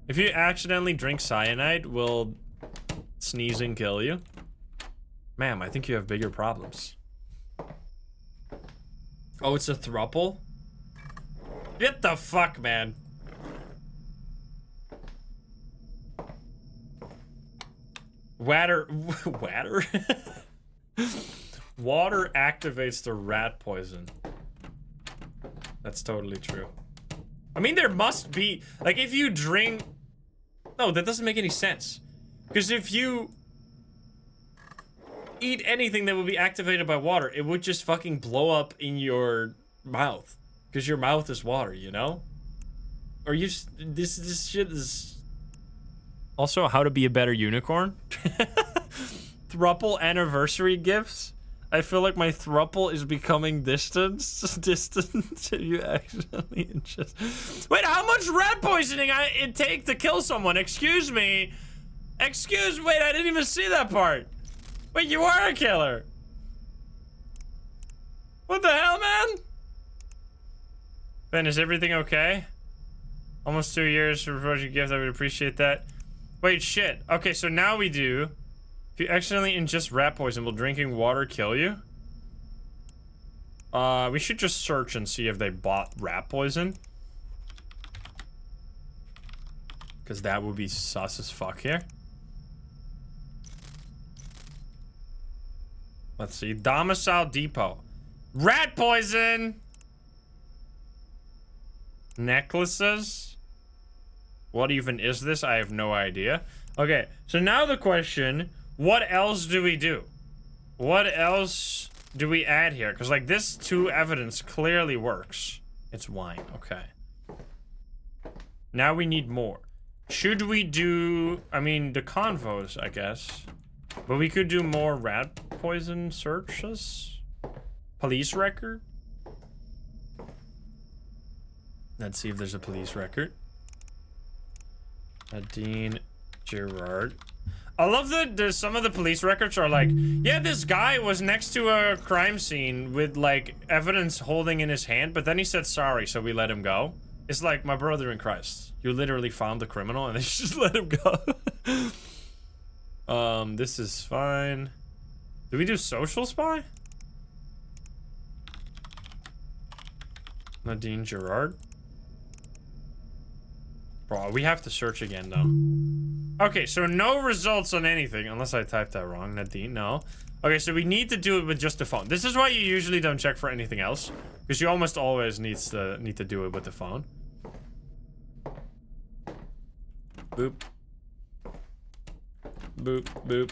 If you accidentally drink cyanide, will sneezing kill you? Ma'am, I think you have bigger problems. Oh, it's a throuple? Get the fuck, man. Water activates the rat poison. That's totally true. I mean, there must be, like, if you drink... No, that doesn't make any sense. Because if you eat anything that would be activated by water, it would just fucking blow up in your mouth. Because your mouth is water, you know? Or you... This shit is... Also, how to be a better unicorn? Thruple anniversary gifts? I feel like my thruple is becoming distant. If you accidentally ingest... Wait, how much rat poisoning it take to kill someone? Excuse me. Wait, I didn't even see that part. Wait, you are a killer. What the hell, man? Ben, is everything okay? Almost 2 years for proposing gift. I would appreciate that. Wait, shit. Okay, so now we do... If you accidentally ingest rat poison, will drinking water kill you? We should just search and see if they bought rat poison. Because that would be sus as fuck here. Let's see. Domicile Depot. Rat poison! Necklaces? What even is this? I have no idea. Okay, so now the question... What else do we do? What else do we add here? Because, like, this 2 evidence clearly works. It's wine. Okay. Now we need more. Should we do... I mean, the convos, I guess. But we could do more rat poison searches. Police record. Let's see if there's a police record. Nadine Gerard. I love that some of the police records are like, yeah, this guy was next to a crime scene with, like, evidence holding in his hand, but then he said sorry, so we let him go. It's like, my brother in Christ. You literally found the criminal and they just let him go. This is fine. Do we do social spy? Nadine Gerard? Bro, we have to search again, though. Okay, so no results on anything, unless I typed that wrong. Nadine, no. Okay, so we need to do it with just the phone. This is why you usually don't check for anything else, because you almost always need to do it with the phone. Boop. Boop, boop.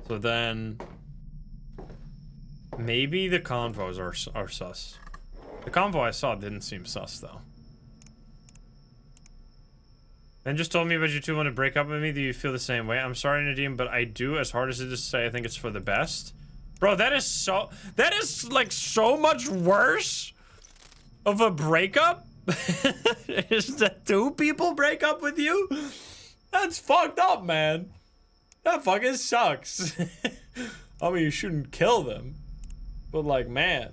So then... maybe the convos are sus. The convo I saw didn't seem sus, though. Ben just told me about you two want to break up with me. Do you feel the same way? I'm sorry, Nadine, but I do. As hard as it is to say, I think it's for the best. Bro, that is like so much worse of a breakup. Is that two people break up with you? That's fucked up, man. That fucking sucks. I mean, you shouldn't kill them, but like, man.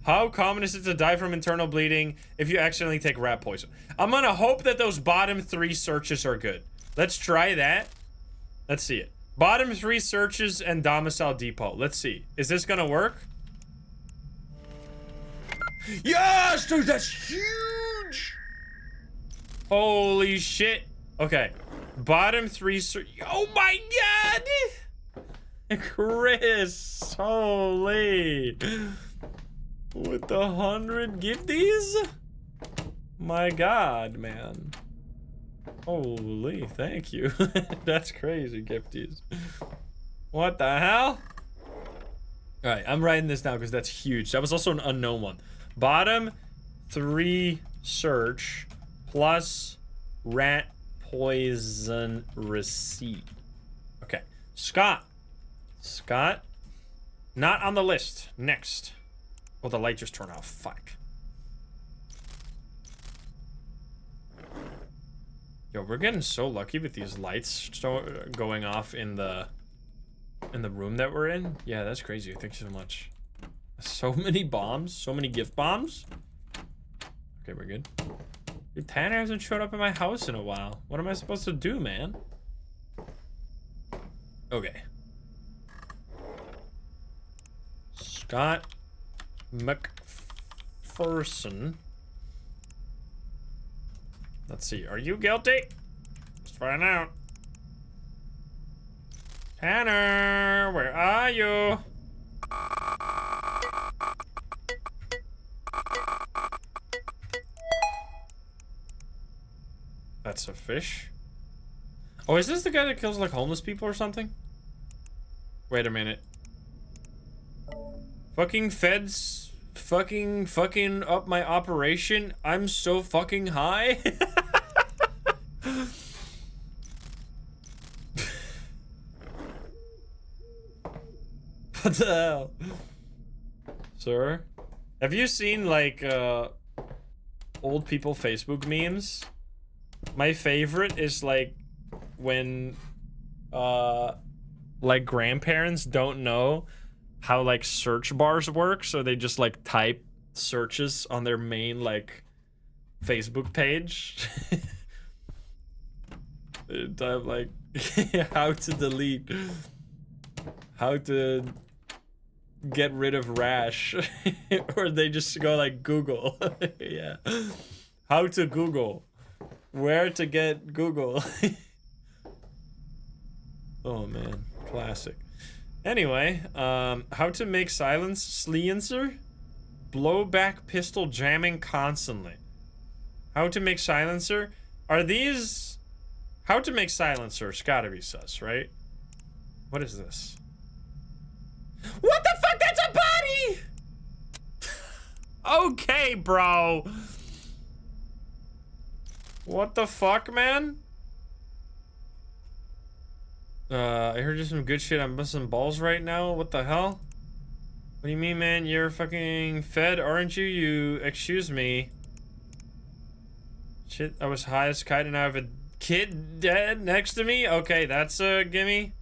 How common is it to die from internal bleeding if you accidentally take rat poison? I'm gonna hope that those bottom 3 searches are good. Let's try that. Let's see it. Bottom 3 searches and domicile depot. Let's see. Is this gonna work? Yes, dude, that's huge. Holy shit. Okay. Bottom 3 search. Oh my god. Chris. Holy. With the 100 gifties? My god, man. Holy, thank you. That's crazy, gifties. What the hell? Alright, I'm writing this down because that's huge. That was also an unknown one. Bottom 3 search plus rat poison receipt. Okay. Scott. Scott. Not on the list. Next. Oh, the light just turned off. Fuck. Yo, we're getting so lucky with these lights going off in the room that we're in. Yeah, that's crazy. Thank you so much. So many bombs. So many gift bombs. Okay, we're good. Dude, Tanner hasn't showed up at my house in a while. What am I supposed to do, man? Okay. Scott McFersonen. Let's see. Are you guilty? Let's find out. Tanner, where are you? That's a fish. Oh, is this the guy that kills like homeless people or something? Wait a minute. Fucking feds fucking up my operation. I'm so fucking high. What the hell? Sir? Have you seen like old people Facebook memes? My favorite is like when like grandparents don't know how like search bars work, so they just like type searches on their main like Facebook page. Type like how to delete, how to get rid of rash, or they just go like Google. Yeah, how to Google, where to get Google. Oh man, classic. Anyway, how to make silencer? Blowback pistol jamming constantly. How to make silencer? Are these... How to make silencer? It's gotta be sus, right? What is this? What the fuck? That's a body! Okay, bro. What the fuck, man? I heard you some good shit. I'm busting balls right now. What the hell? What do you mean, man? You're fucking fed, aren't you? You excuse me. Shit, I was high as a kite and I have a kid dead next to me? Okay, that's a gimme.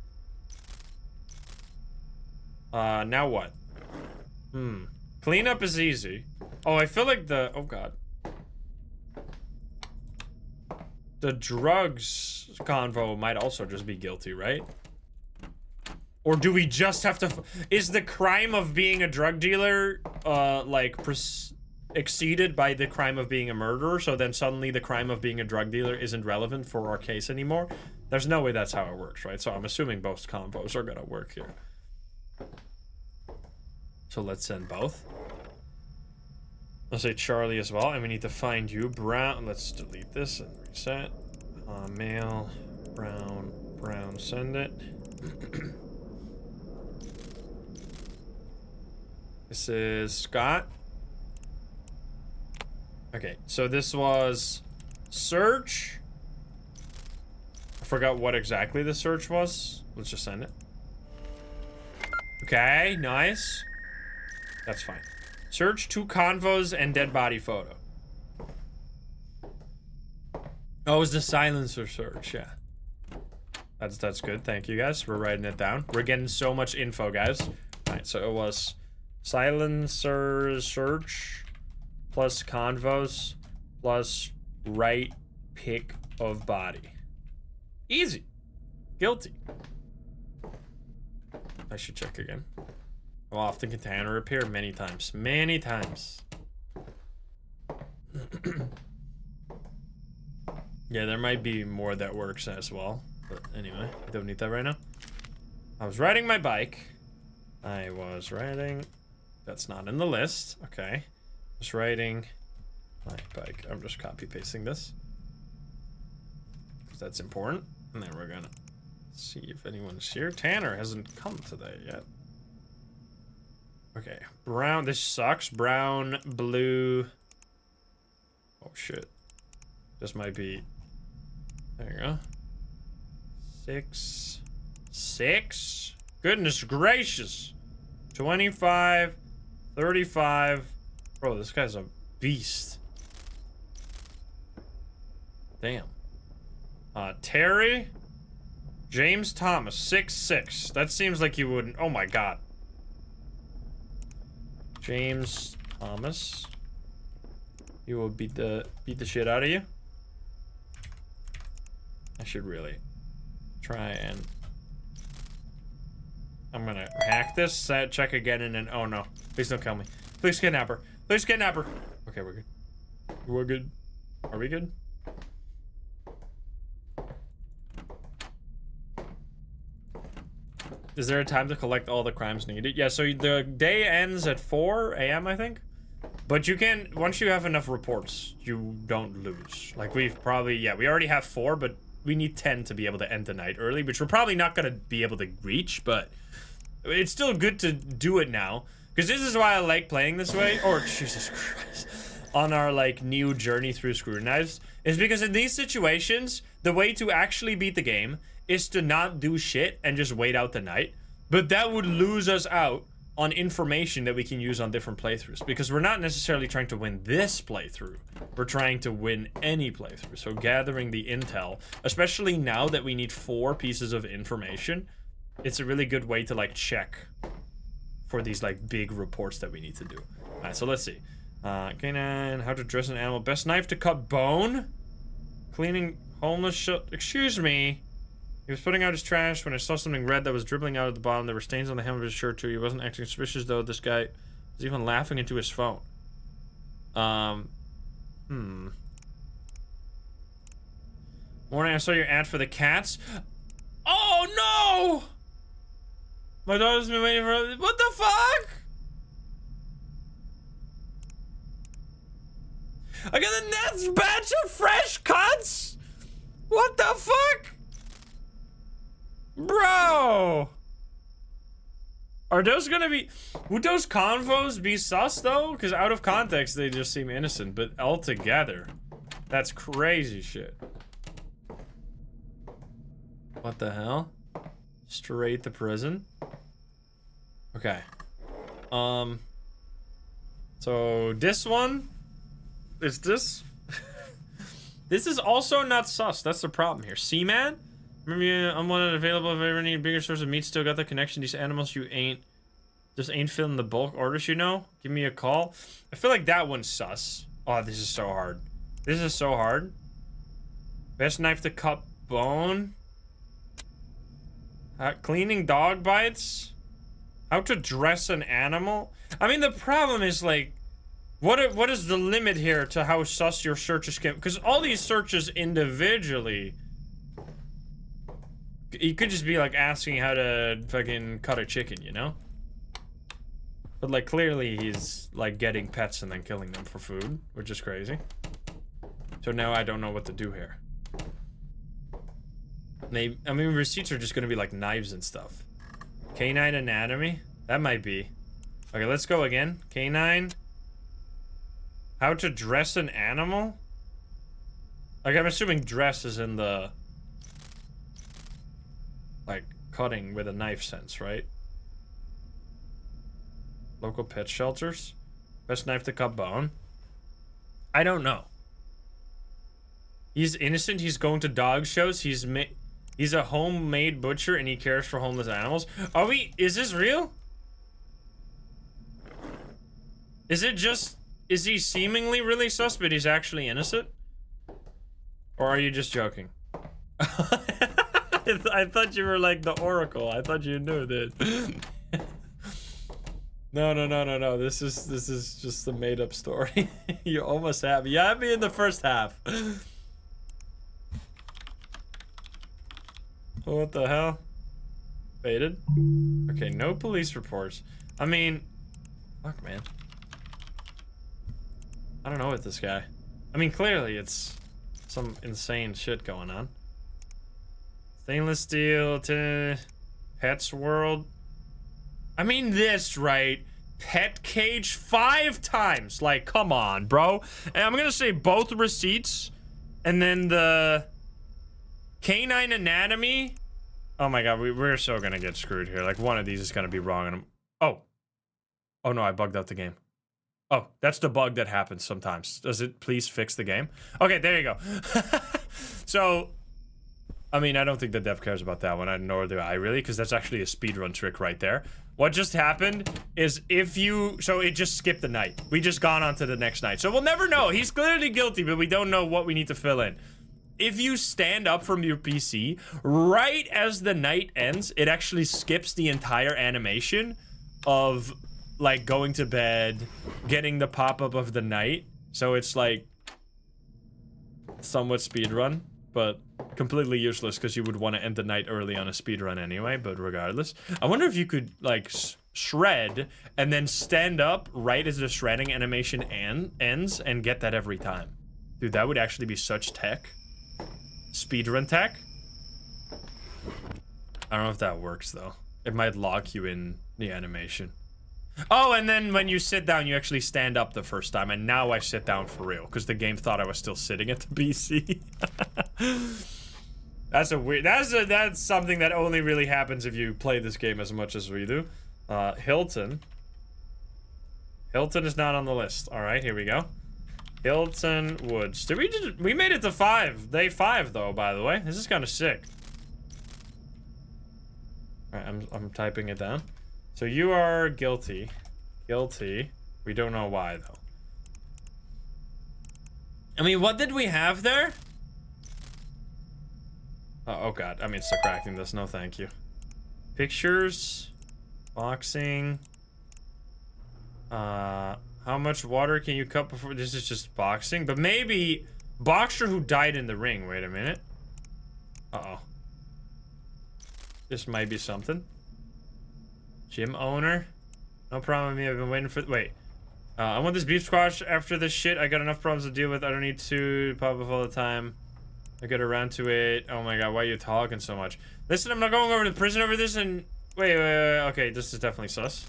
Now what? Cleanup is easy. Oh, I feel like the... Oh, God. The drugs convo might also just be guilty, right? Or do we just have to... Is the crime of being a drug dealer, like... exceeded by the crime of being a murderer, so then suddenly the crime of being a drug dealer isn't relevant for our case anymore. There's no way that's how it works, right? So I'm assuming both convos are gonna work here. So let's send both. I'll say Charlie as well, and we need to find you, Brown. Let's delete this and reset. Mail, Brown, send it. This is Scott. Okay, so this was search. I forgot what exactly the search was. Let's just send it. Okay, nice. That's fine. Search 2 convos and dead body photo. Oh, it was the silencer search, yeah. That's good, thank you guys. We're writing it down. We're getting so much info, guys. Alright, so it was silencer search plus convos plus right pick of body. Easy. Guilty. I should check again. How often can Tanner appear? Many times. Many times. Yeah, there might be more that works as well. But anyway, I don't need that right now. I was riding my bike. I was riding... That's not in the list. Okay. Just riding my bike. I'm just copy-pasting this. Because that's important. And then we're gonna see if anyone's here. Tanner hasn't come today yet. Okay. Brown. This sucks. Brown, blue. Oh, shit. This might be... There you go. 6. Goodness gracious. 25. 35. Bro, this guy's a beast. Damn. Terry. James Thomas. 6'6". That seems like you wouldn't... Oh my god. James Thomas. He will beat the shit out of you. I should really try and... I'm gonna hack this, check again, and then... Oh no. Please don't kill me. Please kidnapper. Please kidnapper. Okay, we're good. We're good. Are we good? Is there a time to collect all the crimes needed? Yeah, so the day ends at 4 a.m., I think. But you can... Once you have enough reports, you don't lose. Like, we've probably... Yeah, we already have 4, but we need 10 to be able to end the night early, which we're probably not gonna be able to reach, but... It's still good to do it now. Because this is why I like playing this way. Or, Jesus Christ. On our, like, new journey through Scrutinized. Is because in these situations, the way to actually beat the game is to not do shit and just wait out the night. But that would lose us out on information that we can use on different playthroughs. Because we're not necessarily trying to win this playthrough. We're trying to win any playthrough. So gathering the intel, especially now that we need 4 pieces of information, it's a really good way to, like, check for these, like, big reports that we need to do. Alright, so let's see. Canine, how to dress an animal. Best knife to cut bone? Cleaning homeless excuse me. He was putting out his trash when I saw something red that was dribbling out at the bottom. There were stains on the hem of his shirt, too. He wasn't acting suspicious, though. This guy was even laughing into his phone. Morning, I saw your ad for the cats. Oh, no! My daughter's been waiting for... What the fuck? I got the next batch of fresh cuts? What the fuck? Bro! Are those gonna be... Would those convos be sus, though? Because out of context, they just seem innocent. But altogether, that's crazy shit. What the hell? Straight to prison? Okay. So this one is this. This is also not sus. That's the problem here. Seaman? Remember, I'm one available if I ever need a bigger source of meat. Still got the connection. These animals you ain't filling the bulk orders, you know? Give me a call. I feel like that one's sus. Oh, this is so hard. This is so hard. Best knife to cut bone. Cleaning dog bites. How to dress an animal. I mean, the problem is, like, What is the limit here to how sus your searches can? Because all these searches individually, you could just be like asking how to fucking cut a chicken, you know? But like clearly he's like getting pets and then killing them for food, which is crazy. So now I don't know what to do here. I mean, receipts are just gonna be like knives and stuff. Canine anatomy? That might be. Okay, let's go again. Canine. How to dress an animal? Like, I'm assuming dress is in the... like, cutting with a knife sense, right? Local pet shelters? Best knife to cut bone? I don't know. He's innocent, he's going to dog shows, he's a homemade butcher and he cares for homeless animals. Are we... is this real? Is it just... is he seemingly really sus, but he's actually innocent? Or are you just joking? I thought you were like the Oracle. I thought you knew that. No. This is just a made up story. You almost have me. You had me in the first half. What the hell? Faded? Okay, no police reports. I mean, fuck, man. I don't know with this guy. I mean, clearly it's some insane shit going on. Stainless steel to Pets World. I mean this, right? Pet cage 5 times. Like, come on, bro. And I'm gonna say both receipts and then the canine anatomy. Oh my god, we're so gonna get screwed here. Like, one of these is gonna be wrong. And oh no, I bugged out the game. Oh, that's the bug that happens sometimes. Does it please fix the game? Okay, there you go. So, I mean, I don't think the dev cares about that one, nor do I really, because that's actually a speedrun trick right there. What just happened is so it just skipped the night. We just gone on to the next night. So we'll never know. He's clearly guilty, but we don't know what we need to fill in. If you stand up from your PC, right as the night ends, it actually skips the entire animation of like going to bed, getting the pop-up of the night. So it's like somewhat speedrun, but completely useless because you would want to end the night early on a speedrun anyway, but regardless. I wonder if you could like shred and then stand up right as the shredding animation ends and get that every time. Dude, that would actually be such tech. Speedrun tech. I don't know if that works though. It might lock you in the animation. Oh, and then when you sit down, you actually stand up the first time, and now I sit down for real, because the game thought I was still sitting at the PC. That's a weird... That's something that only really happens if you play this game as much as we do. Hilton. Hilton is not on the list. Alright, here we go. Hilton Woods. We made it to 5. Day 5, though, by the way. This is kind of sick. Alright, I'm typing it down. So you are guilty. Guilty. We don't know why, though. I mean, what did we have there? Oh god, I mean, subtracting this. No, thank you. Pictures. Boxing. How much water can you cut before... This is just boxing. But maybe... Boxer who died in the ring. Wait a minute. Uh-oh. This might be something. Gym owner. No problem with me. I've been waiting for... Wait. I want this beef squash after this shit. I got enough problems to deal with. I don't need to pop up all the time. I get around to it. Oh my god, why are you talking so much? Listen, I'm not going over to prison over this and... Wait. Okay, this is definitely sus.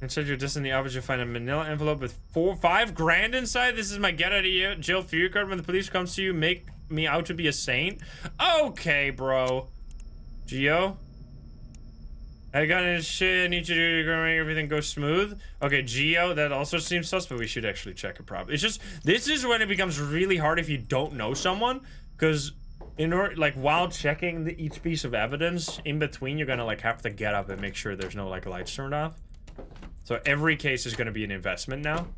Inside your Destiny average, you'll find a manila envelope with 5 grand inside. This is my get out of jail fear card. When the police comes to you, make me out to be a saint. Okay, bro. Geo? I got into shit. I need you to make everything go smooth. Okay, Geo, that also seems sus, but we should actually check it properly. It's just, this is when it becomes really hard if you don't know someone, because in order, like, while checking each piece of evidence, in between, you're gonna, like, have to get up and make sure there's no, like, lights turned off. So every case is gonna be an investment now.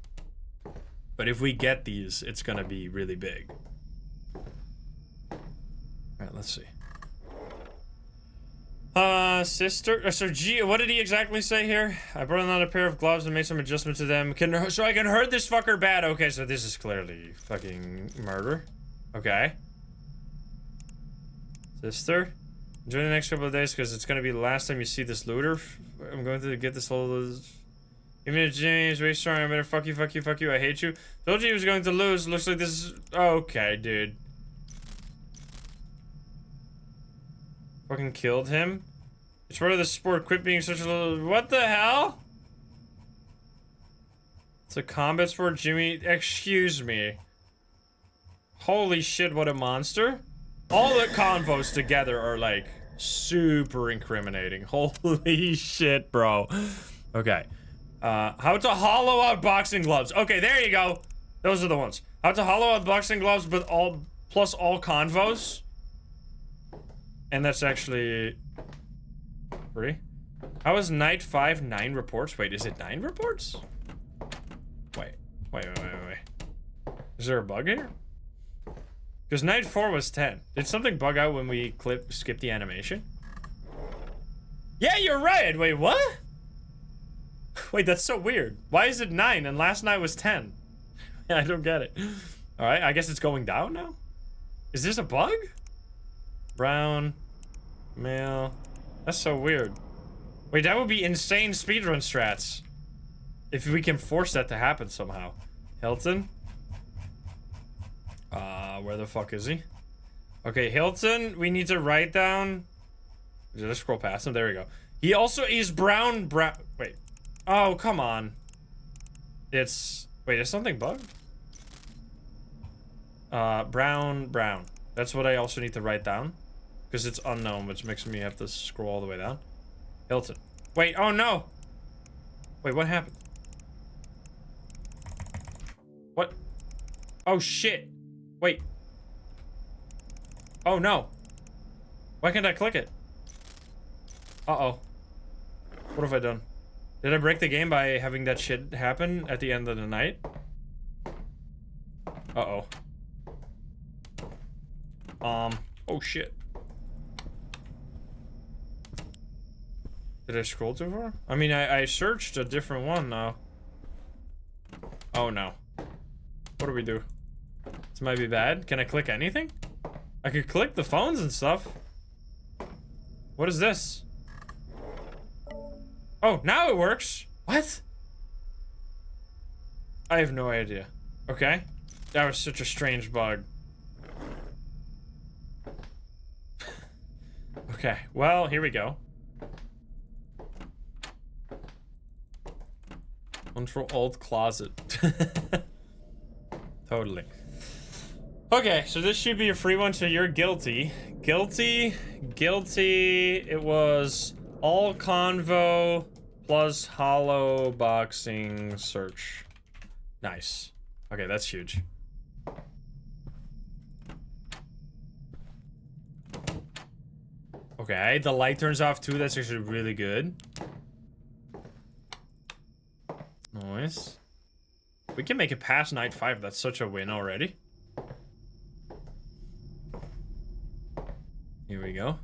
But if we get these, it's gonna be really big. Alright, let's see. Sister, so G, what did he exactly say here? I brought another pair of gloves and made some adjustments to them. So I can hurt this fucker bad. Okay, so this is clearly fucking murder. Okay. Sister, enjoy the next couple of days because it's gonna be the last time you see this looter. I'm going to get this whole. Give me a James, way strong. I better fuck you, fuck you, fuck you. I hate you. Told you he was going to lose. Looks like this is okay, dude. Fucking killed him. It's part of the sport. Quit being such a little. What the hell? It's a combat sport, Jimmy. Excuse me. Holy shit! What a monster. All the convos together are like super incriminating. Holy shit, bro. Okay. How to hollow out boxing gloves. Okay, there you go. Those are the ones. How to hollow out boxing gloves, but plus all convos. And that's actually free. How is night 5 9 reports? Wait, is it 9 reports? Wait. Is there a bug here? Because night 4 was 10. Did something bug out when we skip the animation? Yeah, you're right. Wait, what? Wait, that's so weird. Why is it 9 and last night was 10? I don't get it. All right, I guess it's going down now. Is this a bug? Brown, male. That's so weird. Wait, that would be insane speedrun strats. If we can force that to happen somehow. Hilton. Where the fuck is he? Okay, Hilton, we need to write down. Did I scroll past him? There we go. He also is brown. Wait. Oh, come on. It's. Wait, is something bugged? Brown. That's what I also need to write down. Because it's unknown, which makes me have to scroll all the way down. Hilton. Wait, oh no! Wait, what happened? What? Oh shit! Wait. Oh no. Why can't I click it? Uh-oh. What have I done? Did I break the game by having that shit happen at the end of the night? Uh-oh. Oh shit. Did I scroll too far? I mean, I searched a different one now. Oh no. What do we do? This might be bad. Can I click anything? I could click the phones and stuff. What is this? Oh, now it works. What? I have no idea. Okay. That was such a strange bug. Okay, well, here we go. Control Alt Closet. Totally. Okay, so this should be a free one, so you're guilty. Guilty. It was all convo plus hollow boxing search. Nice. Okay, that's huge. Okay, the light turns off too. That's actually really good. Nice. We can make it past night 5. That's such a win already. Here we go.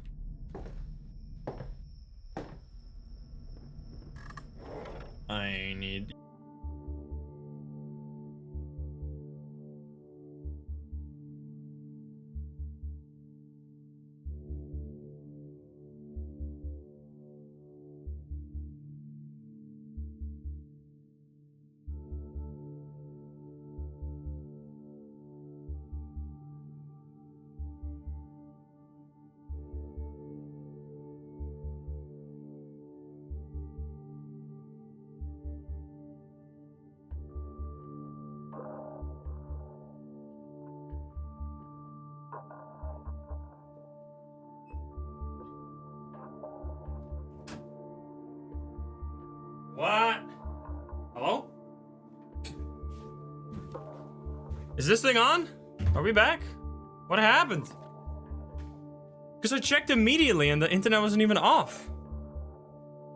I need... What? Hello? Is this thing on? Are we back? What happened? Because I checked immediately and the internet wasn't even off.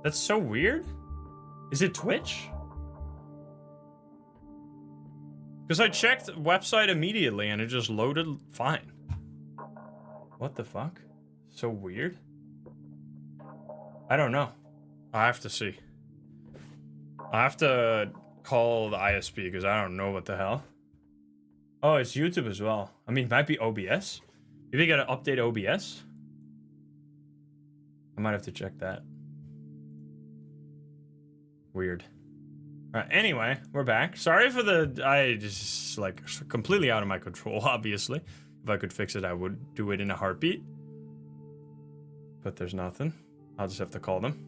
That's so weird. Is it Twitch? Because I checked the website immediately and it just loaded fine. What the fuck? So weird. I don't know. I have to see. I have to call the ISP because I don't know what the hell. Oh, it's YouTube as well. I mean, it might be OBS. Maybe you gotta update OBS. I might have to check that. Weird. Alright, anyway, we're back. Sorry for the... I just, like, completely out of my control, obviously. If I could fix it, I would do it in a heartbeat. But there's nothing. I'll just have to call them.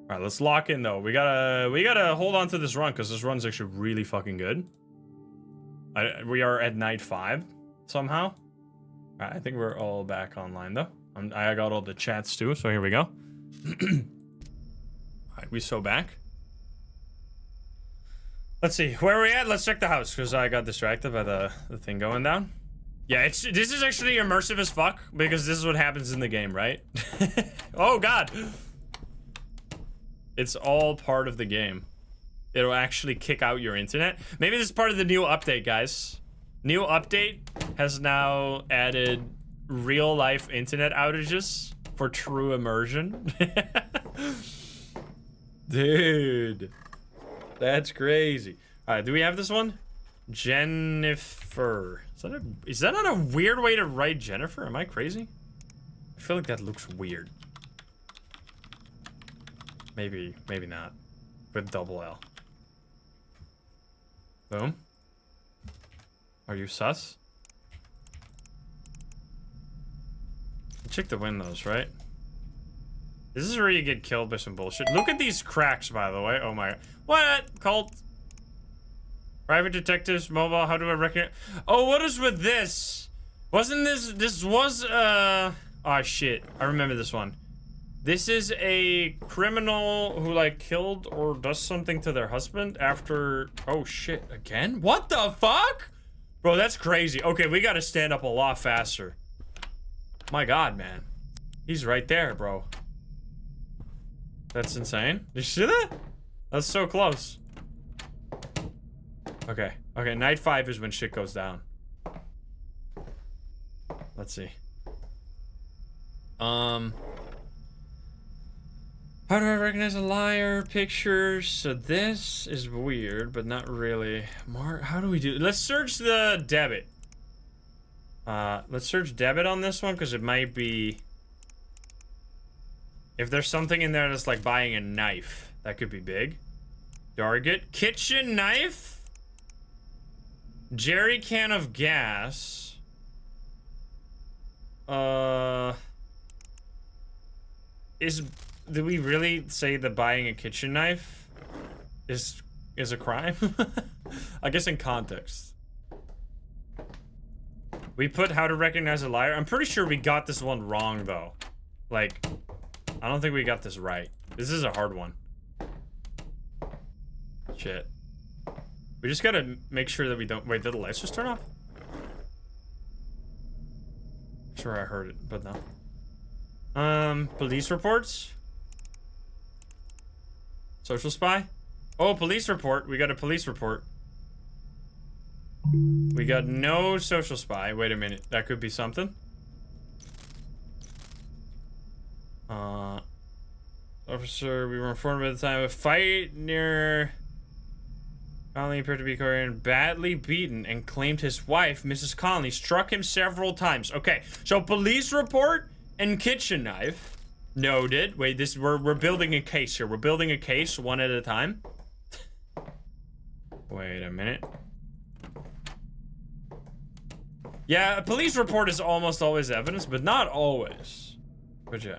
Alright, let's lock in, though. We gotta hold on to this run, because this run's actually really fucking good. We are at night 5, somehow. Alright, I think we're all back online, though. I got all the chats, too, so here we go. Alright, we so back. Let's see, where are we at? Let's check the house, because I got distracted by the thing going down. Yeah, this is actually immersive as fuck, because this is what happens in the game, right? Oh, God! It's all part of the game. It'll actually kick out your internet. Maybe this is part of the new update, guys. New update has now added real-life internet outages for true immersion. Dude. That's crazy. Alright, do we have this one? Jennifer. Is that not a weird way to write Jennifer? Am I crazy? I feel like that looks weird. Maybe not. With double L. Boom. Are you sus? Check the windows, right? This is where you get killed by some bullshit. Look at these cracks, by the way. Oh my... What? Cult? Private detectives, mobile, how do I recognize... Oh, what is with this? Wasn't this... This was, Oh, shit. I remember this one. This is a criminal who, like, killed or does something to their husband after... Oh, shit. Again? What the fuck? Bro, that's crazy. Okay, we gotta stand up a lot faster. My God, man. He's right there, bro. That's insane. Did you see that? That's so close. Okay. Okay, night 5 is when shit goes down. Let's see. How do I recognize a liar? Pictures. So this is weird, but not really. How do we do? Let's search the debit. Let's search debit on this one, because it might be... If there's something in there that's like buying a knife, that could be big. Target. Kitchen knife? Jerry can of gas. Do we really say that buying a kitchen knife is a crime? I guess in context. We put how to recognize a liar. I'm pretty sure we got this one wrong, though. Like, I don't think we got this right. This is a hard one. Shit. We just gotta make sure that we don't... Wait, did the lights just turn off? Sure, I heard it, but no. Police reports? Social spy? Oh, police report. We got a police report. We got no social spy. Wait a minute. That could be something. Officer, we were informed at the time of a fight near... Conley appeared to be Korean, badly beaten, and claimed his wife, Mrs. Conley, struck him several times. Okay, so police report and kitchen knife. Noted. Wait, we're building a case here. We're building a case one at a time. Wait a minute. Yeah, a police report is almost always evidence, but not always. But yeah.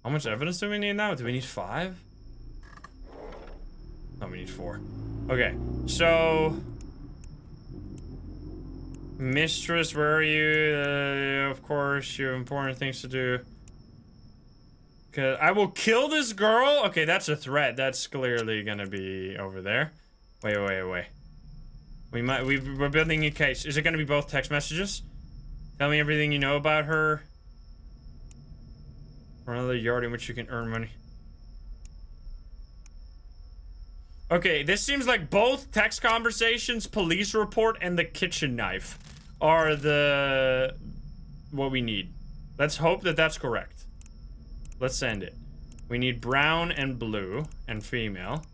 How much evidence do we need now? Do we need 5? No, we need 4. Okay, so... Mistress, where are you? Of course, you have important things to do. I will kill this girl? Okay, that's a threat. That's clearly gonna be over there. Wait. We're building a case. Is it gonna be both text messages? Tell me everything you know about her. Or another yard in which you can earn money. Okay, this seems like both text conversations, police report, and the kitchen knife are what we need. Let's hope that that's correct. Let's send it. We need brown and blue and female.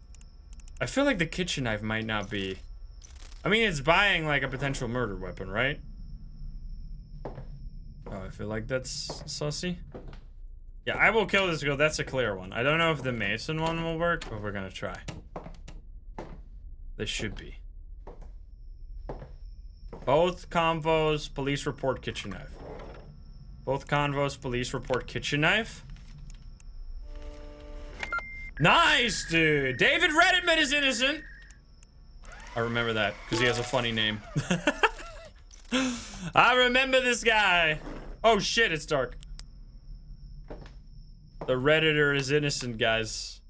I feel like the kitchen knife might not be... I mean, it's buying like a potential murder weapon, right? Oh, I feel like that's sussy. Yeah, I will kill this girl. That's a clear one. I don't know if the Mason one will work, but we're gonna try. This should be. Both convos, police report kitchen knife. Both convos, police report kitchen knife. Nice, dude. David Redmond is innocent. I remember that because he has a funny name. I remember this guy. Oh shit, it's dark. The Redditor is innocent, guys.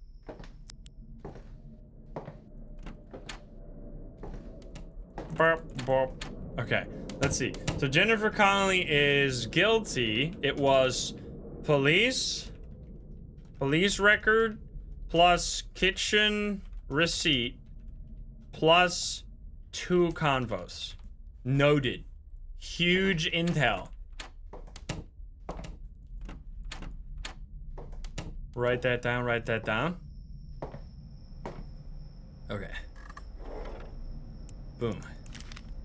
Okay, let's see. So Jennifer Connelly is guilty. It was police record plus kitchen receipt plus 2 convos. Noted. Huge intel. Write that down, write that down. Okay. Boom.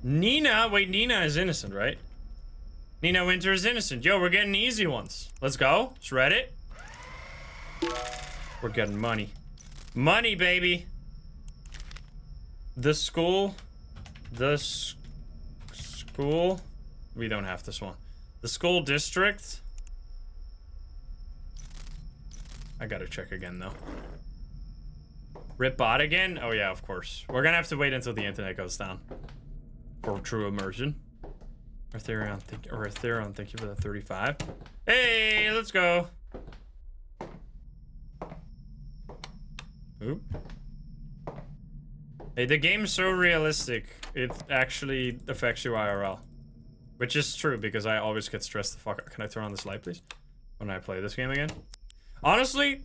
Nina, wait, Nina is innocent, right? Nina Winter is innocent. Yo, we're getting easy ones. Let's go. Shred it. We're getting money. Money, baby. The school. The school. We don't have this one. The school district. I gotta check again, though. Rip bot again? Oh, yeah, of course. We're gonna have to wait until the internet goes down. For true immersion. Ethereon, thank you for the 35. Hey, let's go. Oop. Hey, the game's so realistic, it actually affects you IRL. Which is true, because I always get stressed the fuck out. Can I turn on this light, please? When I play this game again? Honestly,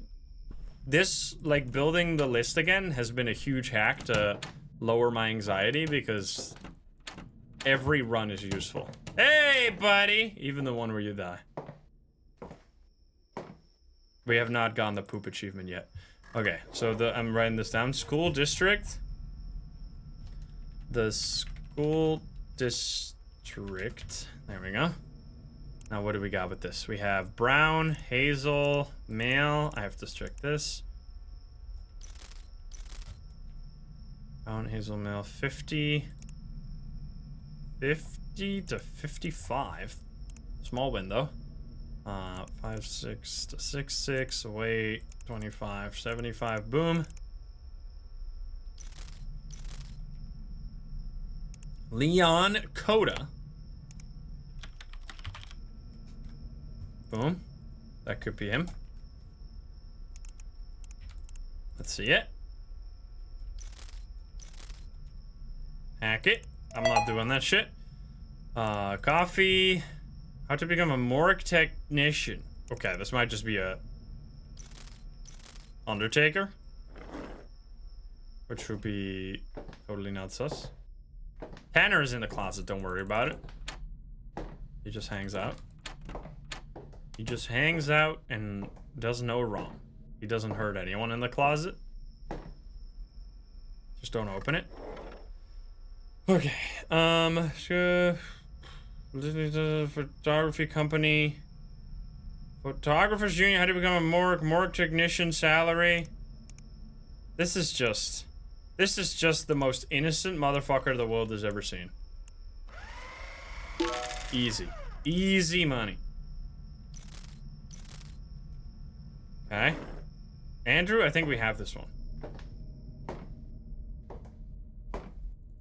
this, like, building the list again has been a huge hack to lower my anxiety, because every run is useful. Hey, buddy! Even the one where you die. We have not gotten the poop achievement yet. Okay, so I'm writing this down. School district. The school district. There we go. Now, what do we got with this? We have brown, hazel, male. I have to check this. Brown, hazel, male, 50. 50 to 55. Small window. 5, 6 to 6, 6. Wait, 25, 75. Boom. Leon Coda. Boom. That could be him. Let's see it. Hack it. I'm not doing that shit. Coffee. How to become a morgue technician. Okay, this might just be a Undertaker. Which would be totally not sus. Tanner is in the closet, don't worry about it. He just hangs out. He just hangs out and does no wrong. He doesn't hurt anyone in the closet. Just don't open it. Okay. Sure. Photography company. Photographers Union. How to become a morgue technician salary. This is just the most innocent motherfucker the world has ever seen. Easy. Easy money. Okay. Andrew, I think we have this one.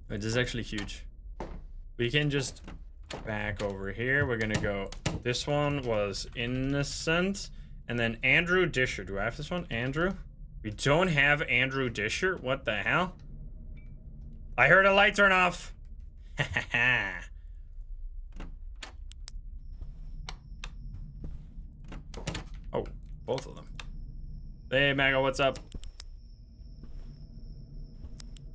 Wait, this is actually huge. We can just back over here. We're gonna go. This one was innocent. And then Andrew Disher. Do I have this one? Andrew? We don't have Andrew Disher? What the hell? I heard a light turn off. Oh, both of them. Hey, Mago, what's up?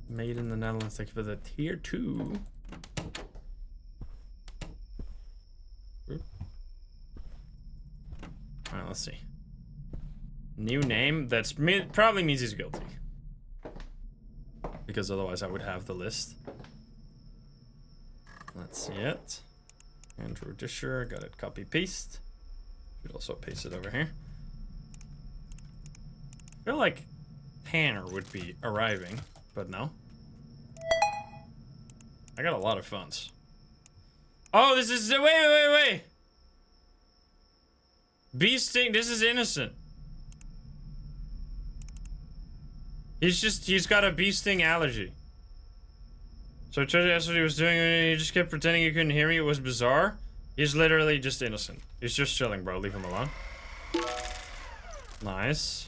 Made in the Netherlands. Thank you for the tier 2. Alright, let's see. New name? That's probably means he's guilty. Because otherwise I would have the list. Let's see it. Andrew Disher, got it, copy paste. Should also paste it over here. I feel like Tanner would be arriving, but no. I got a lot of phones. Oh, this is, wait. Bee sting, this is innocent. He's got a bee sting allergy. So I tried to ask what he was doing and he just kept pretending he couldn't hear me. It was bizarre. He's literally just innocent. He's just chilling, bro. Leave him alone. Nice.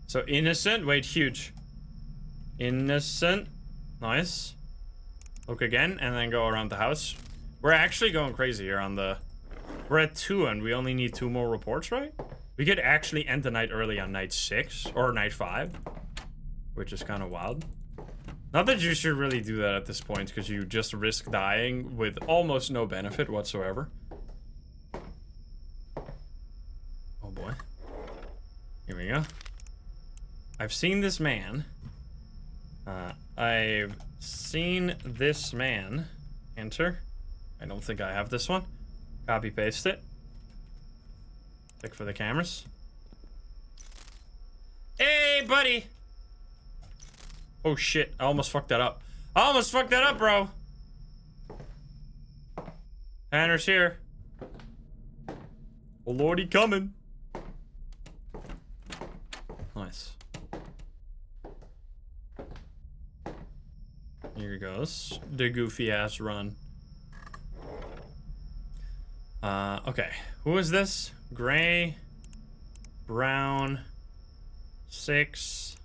So innocent. Wait, huge. Innocent. Nice. Look again and then go around the house. We're actually going crazy here on the... We're at 2 and we only need 2 more reports, right? We could actually end the night early on night 6 or night 5. Which is kind of wild. Not that you should really do that at this point, because you just risk dying with almost no benefit whatsoever. Oh boy. Here we go. I've seen this man. I've seen this man enter. I don't think I have this one. Copy paste it. Check for the cameras. Hey, buddy! Oh shit, I almost fucked that up. I almost fucked that up, bro! Tanner's here. Oh lordy, coming. Nice. Here goes. The goofy ass run. Okay. Who is this? Gray. Brown. 6.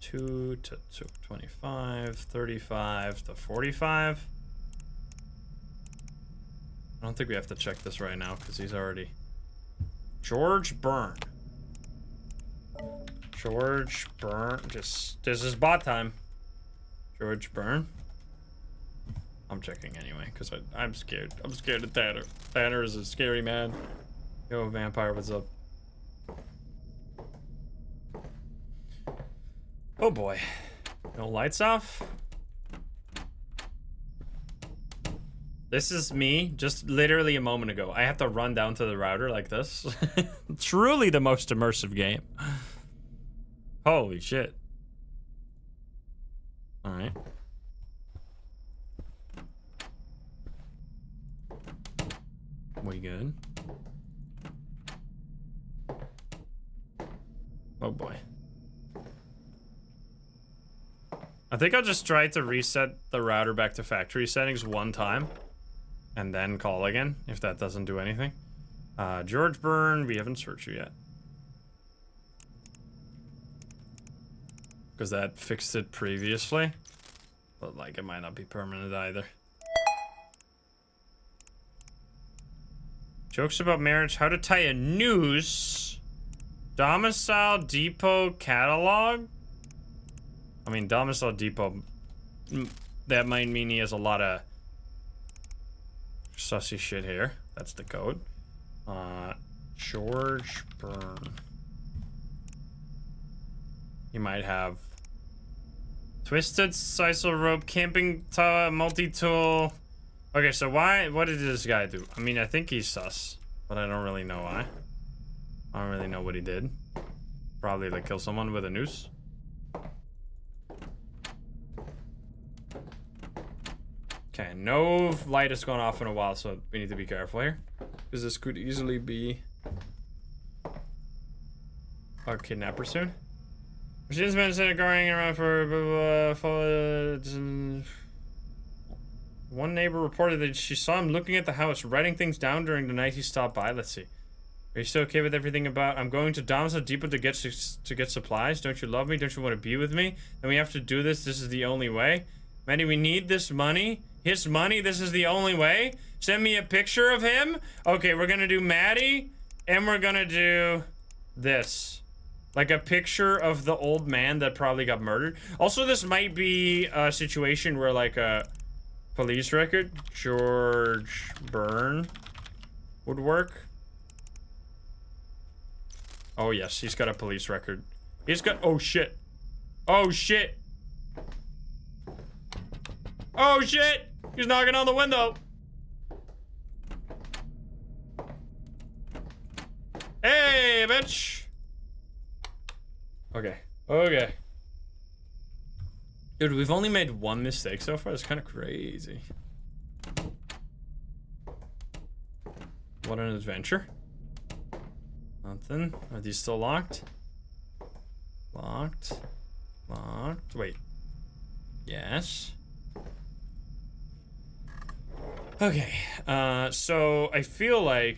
2 to 25, 35 to 45. I don't think we have to check this right now because he's already... George Byrne. George Byrne. This is bot time. George Byrne. I'm checking anyway because I'm scared. I'm scared of Tanner. Tanner is a scary man. Yo, vampire, what's up? Oh boy. No lights off? This is me just literally a moment ago. I have to run down to the router like this. Truly the most immersive game. Holy shit. Alright. We good? Oh boy. I think I'll just try to reset the router back to factory settings one time and then call again if that doesn't do anything. George Byrne, we haven't searched you yet. Because that fixed it previously. But like it might not be permanent either. Jokes about marriage, how to tie a noose. Domicile Depot catalog? I mean, Domicile Depot, that might mean he has a lot of sussy shit here. That's the code. George Byrne. He might have twisted sisal rope, camping multi-tool. Okay, so what did this guy do? I mean, I think he's sus, but I don't really know why. I don't really know what he did. Probably like kill someone with a noose. Okay, no light has gone off in a while, so we need to be careful here. Because this could easily be a kidnapper soon. Machine's been sitting going around for one neighbor reported that she saw him looking at the house, writing things down during the night he stopped by. Let's see. Are you still okay with everything about... I'm going to Domicile Depot to get supplies. Don't you love me? Don't you want to be with me? And we have to do this. This is the only way. Maddie, we need this money. His money. This is the only way. Send me a picture of him. Okay, we're going to do Maddie. And we're going to do this. Like a picture of the old man that probably got murdered. Also, this might be a situation where like a police record, George Byrne, would work. Oh, yes, he's got a police record. He's got... Oh, shit. Oh, shit. Oh, shit. He's knocking on the window. Hey, bitch. Okay. Okay. Dude, we've only made one mistake so far. It's kind of crazy. What an adventure. Nothing. Are these still locked? Locked. Locked. Wait. Yes. Okay. So I feel like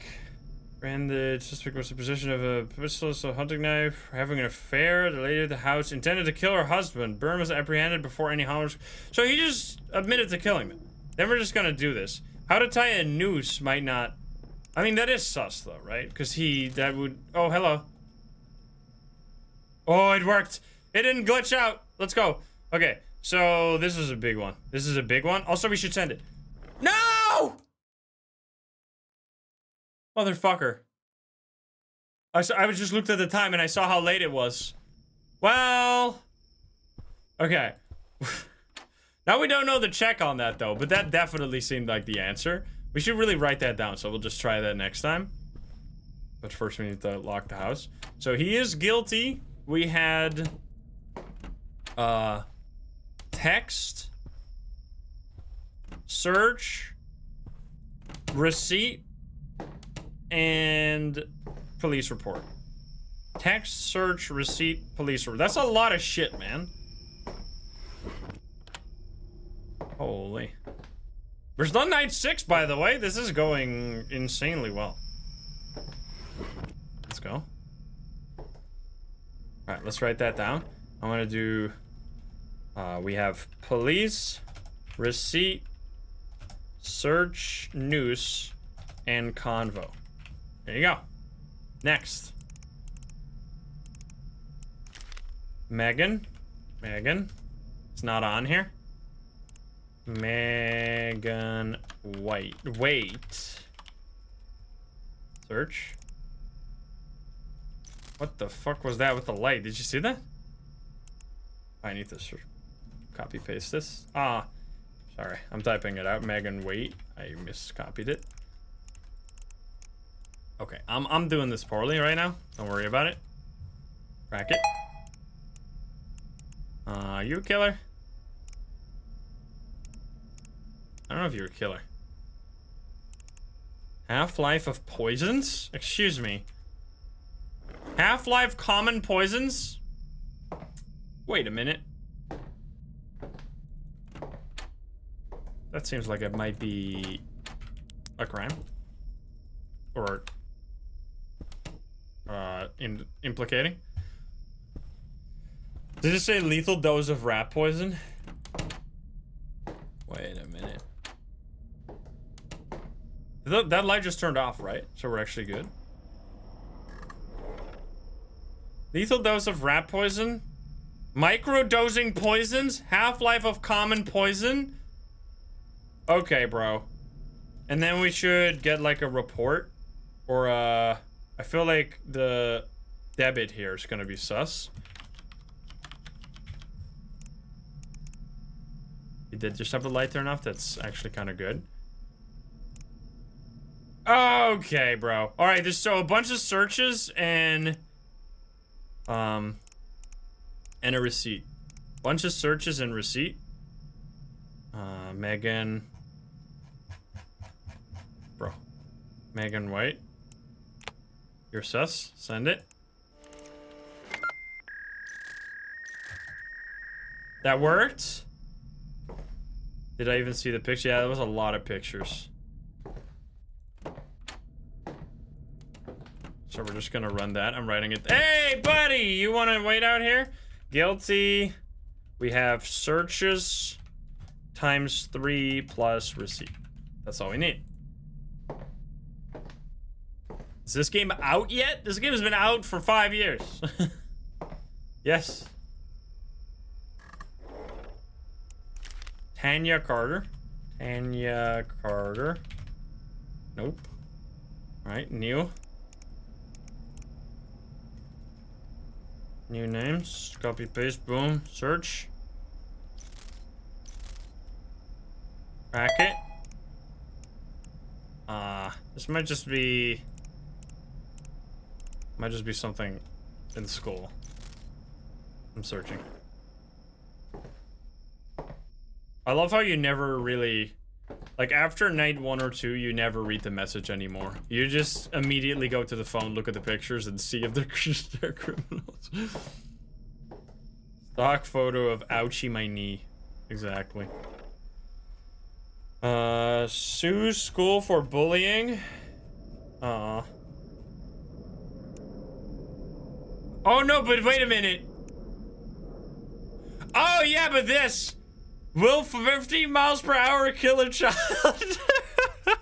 the suspect was in possession of a pistol, a hunting knife, having an affair. The lady at the house intended to kill her husband. Byrne was apprehended before any harm. So he just admitted to killing them. Then we're just gonna do this. How to tie a noose might not. I mean, that is sus though, right? Because that would. Oh, hello. Oh, it worked. It didn't glitch out. Let's go. Okay, so this is a big one. This is a big one. Also, we should send it. No! Motherfucker. I was just looked at the time and I saw how late it was. Well. Okay. Now we don't know the check on that though, but that definitely seemed like the answer. We should really write that down, so we'll just try that next time. But first we need to lock the house. So he is guilty. We had text, search, receipt, and police report. Text, search, receipt, police report. That's a lot of shit, man. Holy. We're done night 6, by the way. This is going insanely well. Let's go. Alright, let's write that down. I'm gonna do... we have police, receipt, search, noose, and convo. There you go. Next. Megan. It's not on here. Megan White. Wait. Search. What the fuck was that with the light? Did you see that? I need to copy paste this. Ah. Sorry. I'm typing it out. Megan White. I miscopied it. Okay. I'm doing this poorly right now. Don't worry about it. Crack it. You a killer? I don't know if you're a killer. Half-life of poisons? Excuse me. Half-life common poisons? Wait a minute. That seems like it might be a crime. Or implicating. Did it say lethal dose of rat poison? Wait a minute. That light just turned off, right? So we're actually good. Lethal dose of rat poison? Microdosing poisons? Half-life of common poison? Okay, bro. And then we should get like a report. Or I feel like the debit here is gonna be sus. You did just have the light turn off? That's actually kind of good. Okay, bro. All right, there's so a bunch of searches and a receipt. Bunch of searches and receipt. Megan. Bro. Megan White. You're sus. Send it. That worked? Did I even see the picture? Yeah, that was a lot of pictures. So we're just gonna run that. I'm writing it. Hey, buddy! You wanna wait out here? Guilty. We have searches times 3 plus receipt. That's all we need. Is this game out yet? This game has been out for 5 years. Yes. Tanya Carter. Nope. All right, new. New names. Copy, paste, boom. Search. Crack it. This might just be something in school. I'm searching. I love how you never really, like, after night 1 or 2, you never read the message anymore. You just immediately go to the phone, look at the pictures, and see if they're criminals. Stock photo of ouchie my knee. Exactly. Sue school for bullying. Oh no, but wait a minute. Oh yeah, but this will 15 miles per hour kill a child.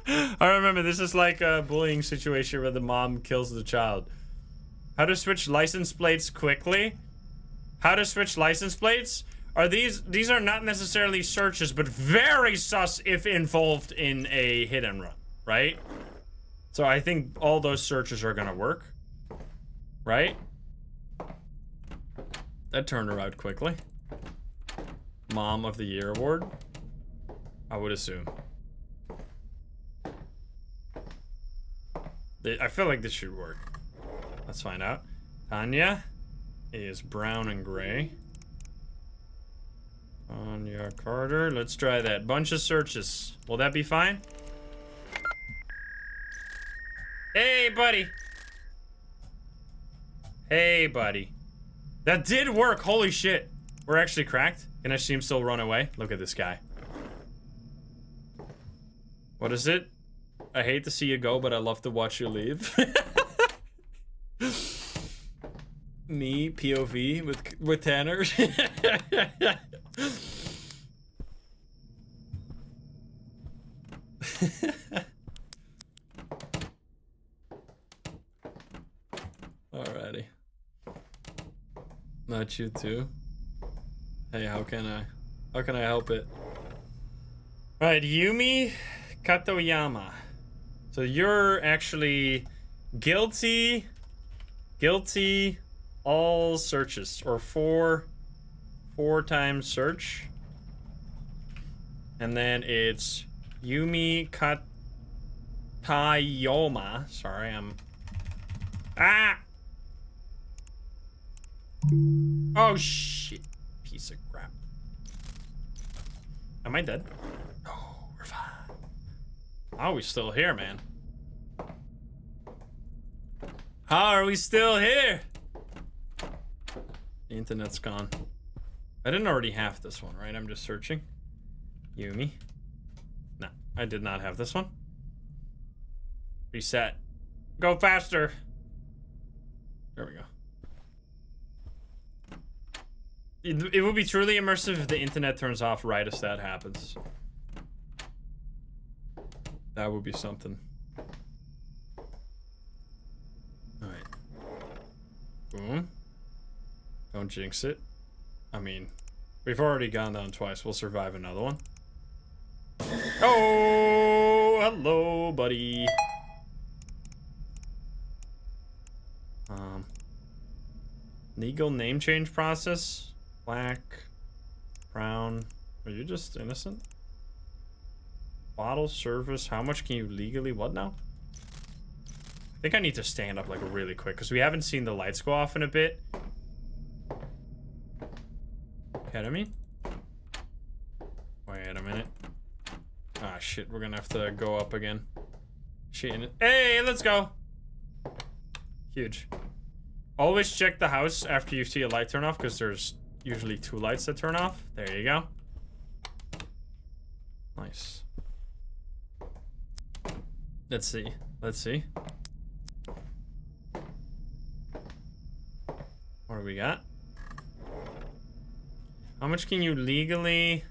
I remember this is like a bullying situation where the mom kills the child. How to switch license plates quickly? How to switch license plates? Are these are not necessarily searches, but very sus if involved in a hit and run, right? So I think all those searches are gonna work, right? That turned her out quickly. Mom of the Year award, I would assume. I feel like this should work. Let's find out. Tanya is brown and gray. Tanya Carter, let's try that. Bunch of searches. Will that be fine? Hey, buddy. Hey, buddy. That did work. Holy shit. We're actually cracked. Can I see him still run away? Look at this guy. What is it? I hate to see you go, but I love to watch you leave. Me, POV with Tanner. Alrighty. Not you too. Hey, how can I help it? Alright, Yumi Katyoma. So you're actually guilty, all searches, or four times search. And then it's Yumi Katyoma. Sorry, oh shit. Piece of crap. Am I dead? No, we're fine. How are we still here, man? How are we still here? The internet's gone. I didn't already have this one, right? I'm just searching. Yumi. No, I did not have this one. Reset. Go faster. There we go. It would be truly immersive if the internet turns off right as that happens. That would be something. Alright. Boom. Don't jinx it. I mean, we've already gone down twice. We'll survive another one. Oh, hello, buddy. Legal name change process. Black, brown. Are you just innocent? Bottle service. How much can you legally? What now? I think I need to stand up like really quick because we haven't seen the lights go off in a bit. Ketamine? Wait a minute. Ah, shit. We're gonna have to go up again. Shit. Hey, let's go. Huge. Always check the house after you see a light turn off because there's usually 2 lights that turn off. There you go. Nice. Let's see. Let's see. What do we got? How much can you legally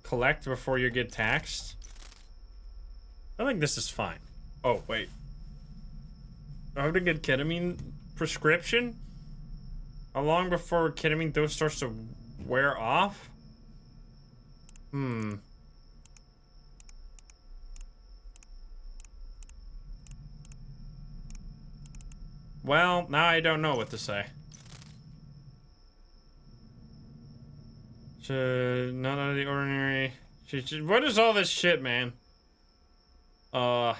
collect before you get taxed? I think this is fine. Oh, wait. How to get ketamine prescription? How long before ketamine dose starts to wear off? Well, now I don't know what to say. Not out of the ordinary. What is all this shit, man? Kev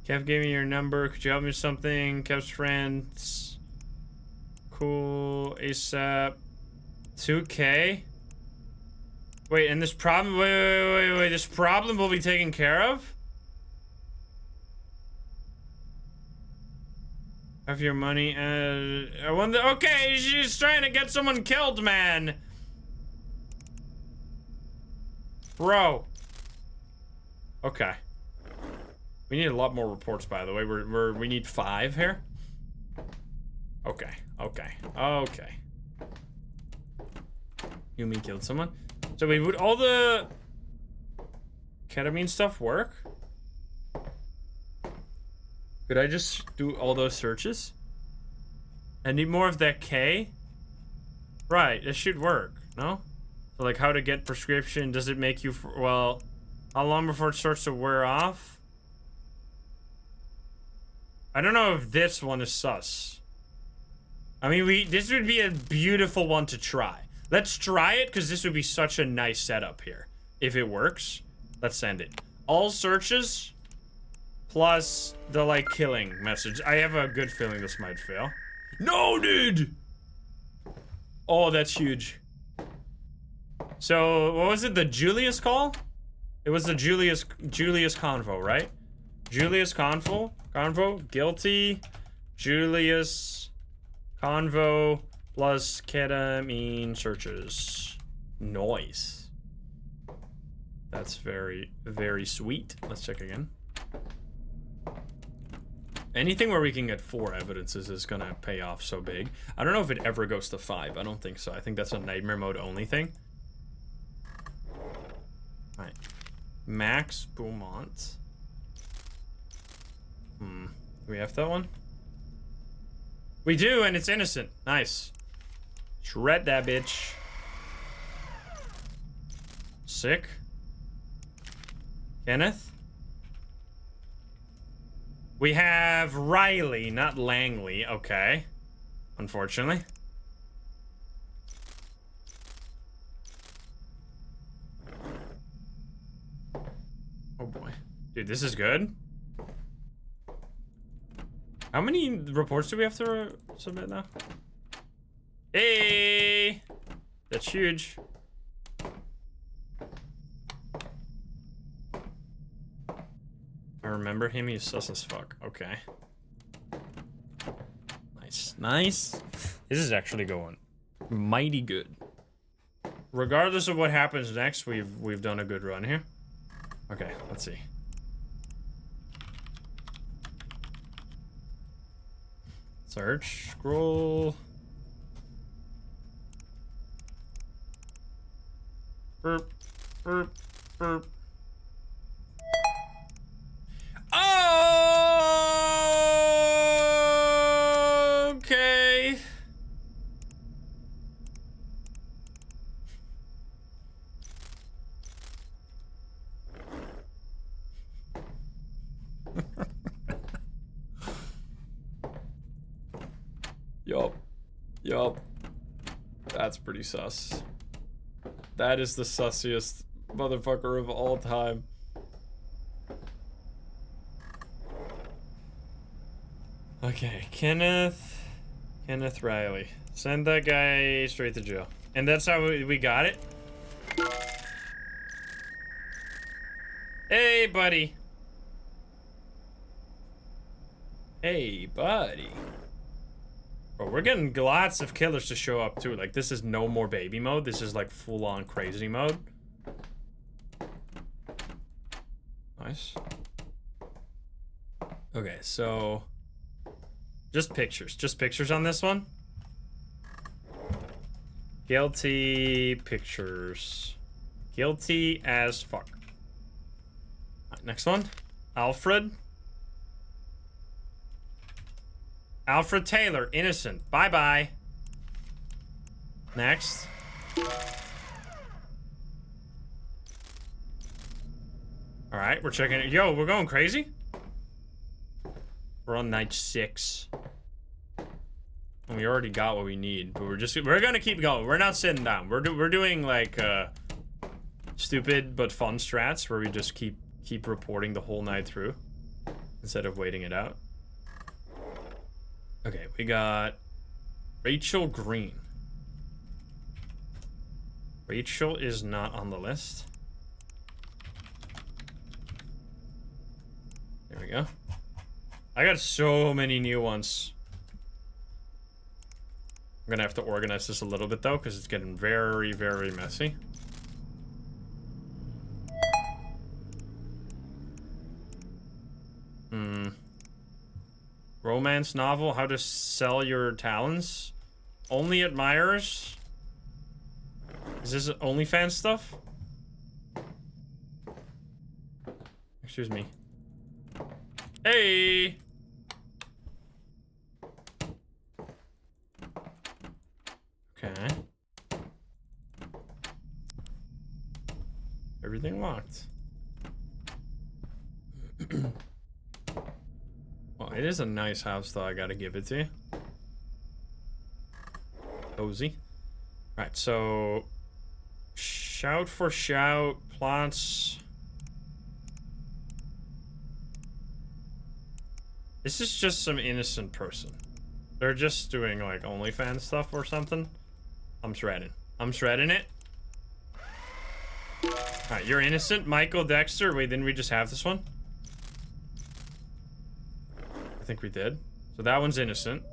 gave me your number. Could you help me with something? Kev's friends. Cool. ASAP. 2K. Wait, and this problem. Wait. This problem will be taken care of? Have your money. I wonder. Okay, she's trying to get someone killed, man. Bro. Okay. We need a lot more reports, by the way. We need 5 here. Okay. Yumi killed someone. So wait, would all the ketamine stuff work? Could I just do all those searches? I need more of that K. Right, it should work, no? So like how to get prescription, does it make you, well, how long before it starts to wear off? I don't know if this one is sus. I mean, this would be a beautiful one to try. Let's try it, because this would be such a nice setup here. If it works, let's send it. All searches, plus the, like, killing message. I have a good feeling this might fail. No, dude! Oh, that's huge. So, what was it? The Julius call? It was the Julius convo, right? Julius convo, guilty, Julius convo plus ketamine searches. Nice. That's very, very sweet. Let's check again. Anything where we can get 4 evidences is gonna pay off so big. I don't know if it ever goes to 5. I don't think so. I think that's a nightmare mode only thing. Alright. Max Beaumont. Do we have that one? We do, and it's innocent. Nice. Shred that bitch. Sick. Kenneth. We have Riley, not Langley. Okay. Unfortunately. Oh boy. Dude, this is good. How many reports do we have to submit now? Hey! That's huge. I remember him, he's sus as fuck. Okay. Nice. Nice. This is actually going mighty good. Regardless of what happens next, we've done a good run here. Okay, let's see. Search, scroll. Burp, burp, burp. Okay. Yup. That's pretty sus. That is the sussiest motherfucker of all time. Okay, Kenneth Riley. Send that guy straight to jail. And that's how we got it? Hey, buddy. Hey, buddy. Bro, we're getting lots of killers to show up too. Like, this is no more baby mode. This is like full-on crazy mode. Nice. Okay, so just pictures on this one. Guilty pictures. Guilty as fuck. Right, next one. Alfred Taylor, innocent. Bye-bye. Next. Alright, we're checking it. Yo, we're going crazy? We're on night 6. And we already got what we need, but we're gonna keep going. We're not sitting down. We're doing like stupid but fun strats where we just keep reporting the whole night through instead of waiting it out. Okay, we got Rachel Green. Rachel is not on the list. There we go. I got so many new ones. I'm gonna have to organize this a little bit though, because it's getting very, very messy. Romance novel, how to sell your talents. Only admirers. Is this OnlyFans stuff? Excuse me. Hey! Okay. Everything locked. Well, it is a nice house, though. I gotta give it to you. Cozy. Alright, so... Shout for shout. Plots. This is just some innocent person. They're just doing, like, OnlyFans stuff or something. I'm shredding. I'm shredding it. Alright, you're innocent. Michael Dexter. Wait, didn't we just have this one? I think we did. So that one's innocent.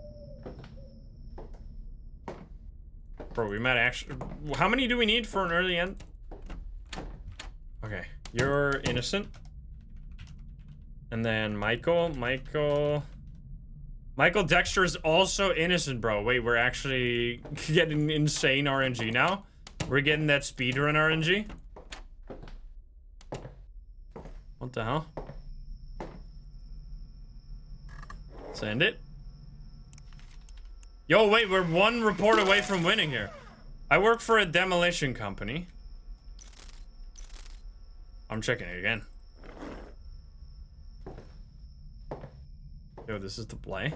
Bro, we might actually... How many do we need for an early end? Okay, you're innocent. And then Michael Dexter is also innocent, bro. Wait, we're actually getting insane RNG now? We're getting that speedrun RNG? What the hell? Send it. Yo, wait, we're one report away from winning here. I work for a demolition company. I'm checking it again. Yo, this is the play.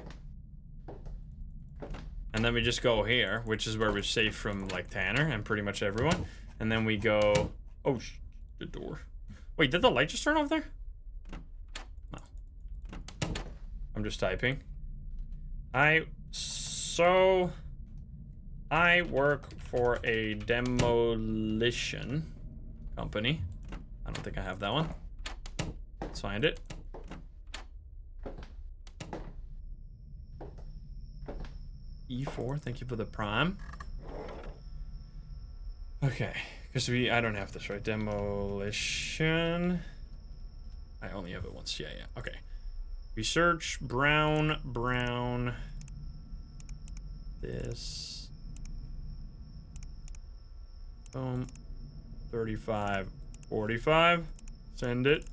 And then we just go here, which is where we're safe from, like, Tanner and pretty much everyone. And then we go... Oh, the door. Wait, did the light just turn off there? No. I'm just typing. I work for a demolition company. I don't think I have that one. Let's find it. E4, thank you for the prime. Okay, because I don't have this, right? Demolition. I only have it once. Yeah. Okay. Research, brown. This. Boom. 35, 45. Send it.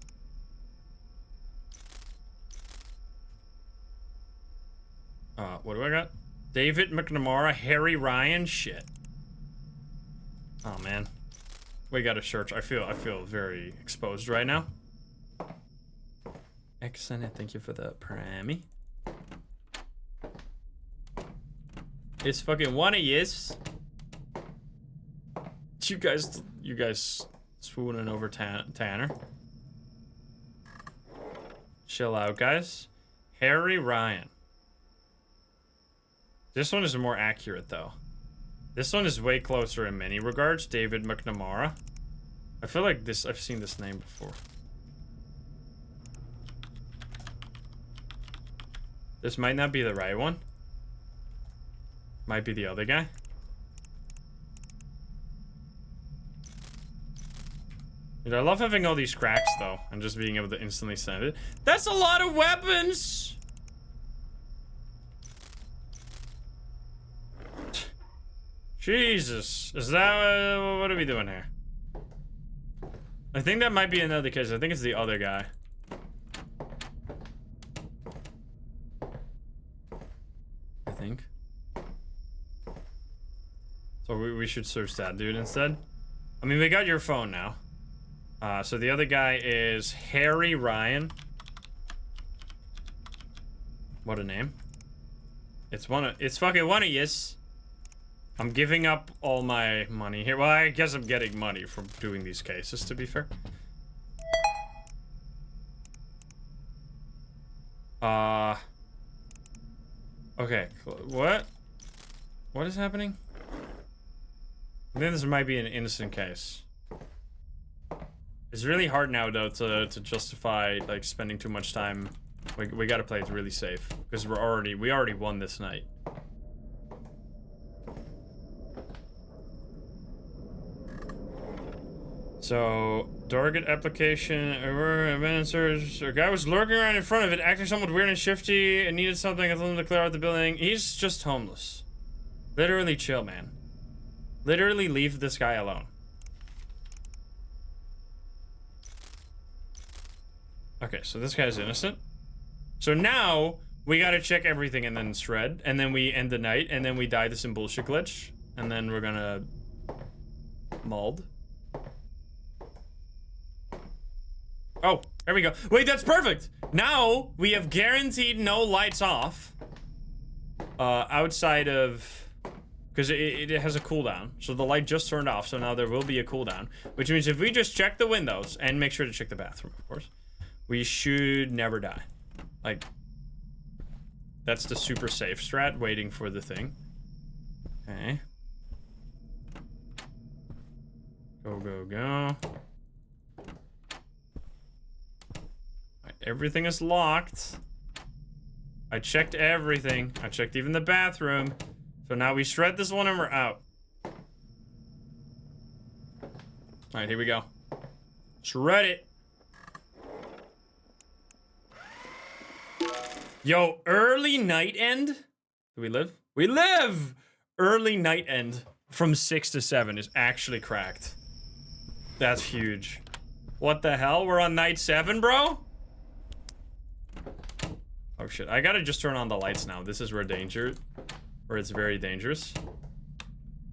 What do I got? David McNamara, Harry Ryan, shit. Oh man, we gotta search. I feel very exposed right now. Excellent, thank you for the Prami. It's fucking one of yous. You guys swooning over Tanner. Chill out, guys. Harry Ryan. This one is more accurate, though. This one is way closer in many regards. David McNamara. I feel like this... I've seen this name before. This might not be the right one. Might be the other guy. Dude, I love having all these cracks, though. And just being able to instantly send it. That's a lot of weapons! Jesus, is that what are we doing here? I think that might be another case. I think it's the other guy. I think. So we should search that dude instead. I mean, we got your phone now. So the other guy is Harry Ryan. What a name. It's fucking one of yous. I'm giving up all my money here. Well, I guess I'm getting money from doing these cases, to be fair. Okay, what? What is happening? I think this might be an innocent case. It's really hard now, though, to justify, like, spending too much time. We gotta play it really safe, because we already won this night. So, target application, answers. A guy was lurking around in front of it, acting somewhat weird and shifty, and needed something. I told him to clear out the building. He's just homeless. Literally chill, man. Literally leave this guy alone. Okay, so this guy's innocent. So now, we gotta check everything and then shred, and then we end the night, and then we die to some bullshit glitch, and then we're gonna... Mauled. Oh, there we go. Wait, that's perfect! Now, we have guaranteed no lights off. Outside of... Because it has a cooldown. So the light just turned off, so now there will be a cooldown. Which means if we just check the windows, and make sure to check the bathroom, of course, we should never die. Like, that's the super safe strat, waiting for the thing. Okay. Go, go, go. Everything is locked. I checked everything. I checked even the bathroom. So now we shred this one and we're out. Alright, here we go. Shred it. Yo, early night end? Do we live? We live! Early night end from 6 to 7 is actually cracked. That's huge. What the hell? We're on night 7, bro? Oh shit, I gotta just turn on the lights now. This is where it's very dangerous.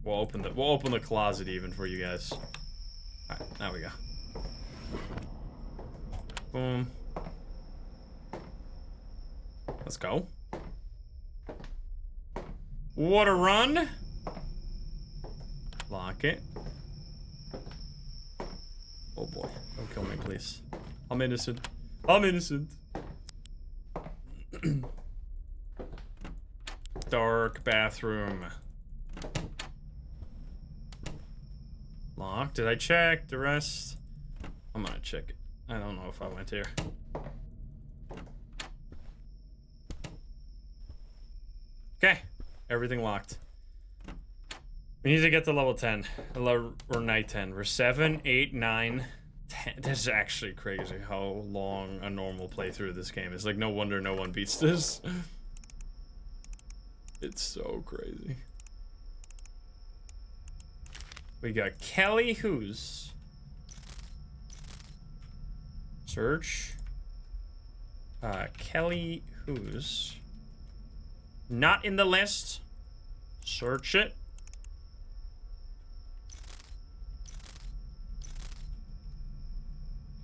We'll open the closet even for you guys. Alright, now we go. Boom. Let's go. What a run! Lock it. Oh boy, don't kill me, please. I'm innocent. I'm innocent. Dark bathroom. Locked. Did I check the rest? I'm gonna check it. I don't know if I went here. Okay. Everything locked. We need to get to level 10. Or night 10. We're 7, 8, 9, 10. This is actually crazy how long a normal playthrough of this game is. Like, no wonder no one beats this. It's so crazy. We got Kelly Hughes. Search. Kelly Hughes. Not in the list. Search it.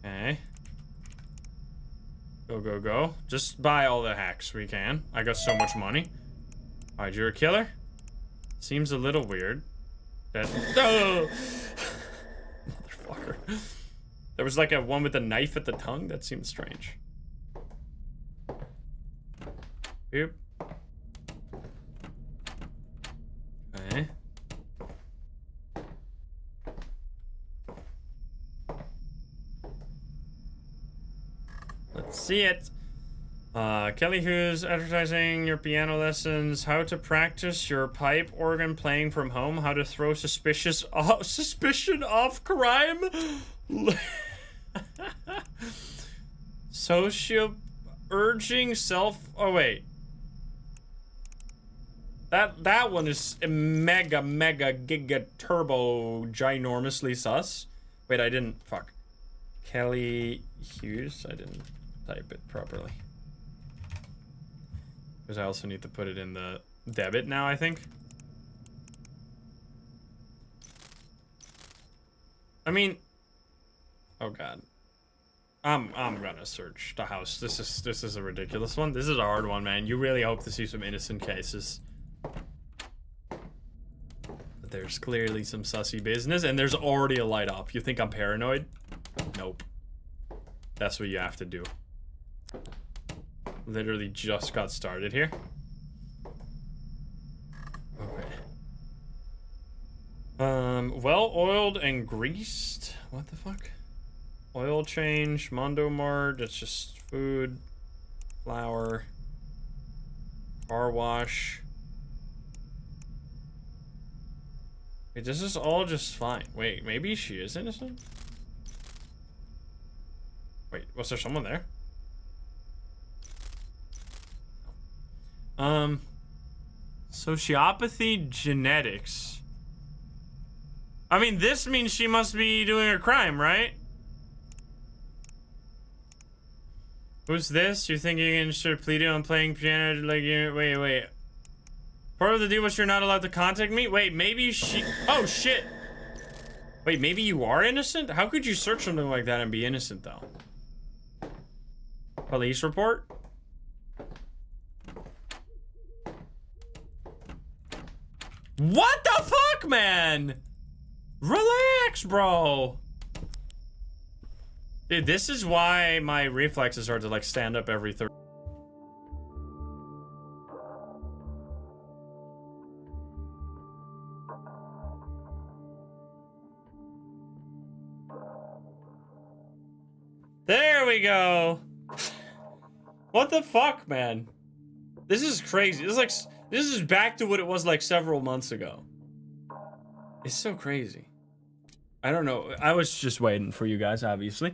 Okay. Go, go, go. Just buy all the hacks we can. I got so much money. Alright, you're a killer? Seems a little weird. That... Oh! Motherfucker. There was like a one with a knife at the tongue? That seems strange. Boop. Okay. Let's see it. Kelly Hughes, advertising your piano lessons, how to practice your pipe organ playing from home, how to throw suspicion off crime. Socio urging self. Oh wait. That one is mega giga turbo ginormously sus. Wait, I didn't. Fuck. Kelly Hughes. I didn't type it properly. Because I also need to put it in the debit now, I think. I mean... Oh, God. I'm gonna search the house. This is a ridiculous one. This is a hard one, man. You really hope to see some innocent cases. But there's clearly some sussy business, and there's already a light up. You think I'm paranoid? Nope. That's what you have to do. Literally just got started here. Okay. Well oiled and greased. What the fuck? Oil change, Mondo Mart, that's just food, flour, car wash. Wait, this is all just fine. Wait, maybe she is innocent? Wait, was there someone there? Sociopathy genetics. I mean, this means she must be doing a crime, right? Who's this? You think you can start pleading on playing piano like you... Wait. Part of the deal was you're not allowed to contact me? Wait, maybe she... Oh, shit. Wait, maybe you are innocent? How could you search something like that and be innocent, though? Police report? What the fuck, man? Relax, bro. Dude, this is why my reflexes are to, like, stand up every third. There we go. What the fuck, man? This is crazy. This is back to what it was like several months ago. It's so crazy. I don't know. I was just waiting for you guys, obviously.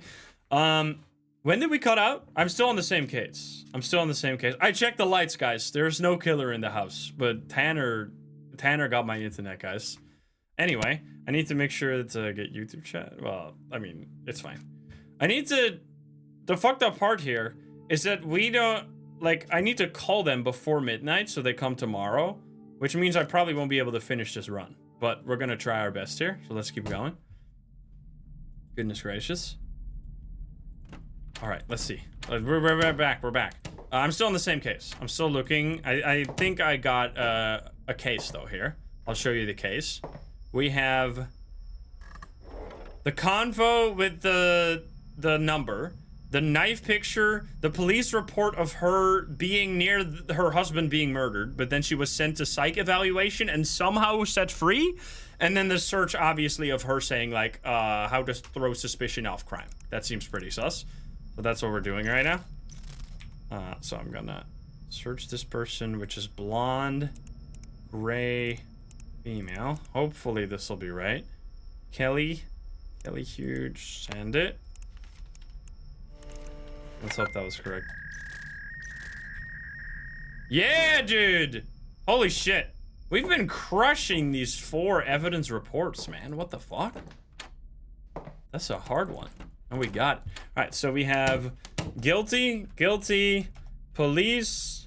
When did we cut out? I'm still on the same case. I checked the lights, guys. There's no killer in the house, but Tanner got my internet, guys. Anyway, I need to make sure to get YouTube chat. Well, I mean, it's fine. The fucked up part here is that we don't, like, I need to call them before midnight so they come tomorrow, which means I probably won't be able to finish this run, but we're gonna try our best here. So let's keep going. Goodness gracious. All right, let's see. We're back. I'm still in the same case. I'm still looking. I think I got a case though here. I'll show you the case. We have the convo with the number, the knife picture, the police report of her being near her husband being murdered, but then she was sent to psych evaluation and somehow set free. And then the search, obviously, of her saying, like, how to throw suspicion off crime. That seems pretty sus. So that's what we're doing right now. So I'm gonna search this person, which is blonde, gray, female. Hopefully this will be right. Kelly Hughes, send it. Let's hope that was correct. Yeah, dude! Holy shit. We've been crushing these 4 evidence reports, man. What the fuck? That's a hard one. And we got it. All right, so we have guilty, police,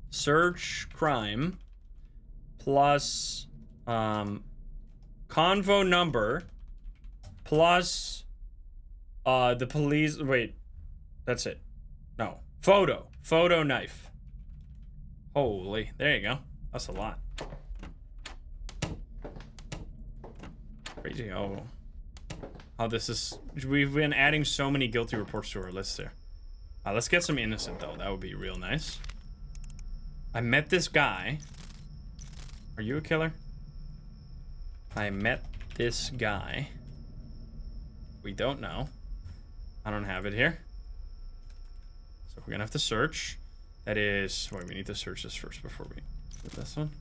search, crime, plus convo number, plus the police, wait, that's it. No, photo knife. Holy, there you go. That's a lot. Crazy how this is. We've been adding so many guilty reports to our list there. Let's get some innocent though. That would be real nice. I met this guy. Are you a killer? I met this guy. We don't know. I don't have it here. So we're gonna have to search. That is, wait, we need to search this first before we do this one.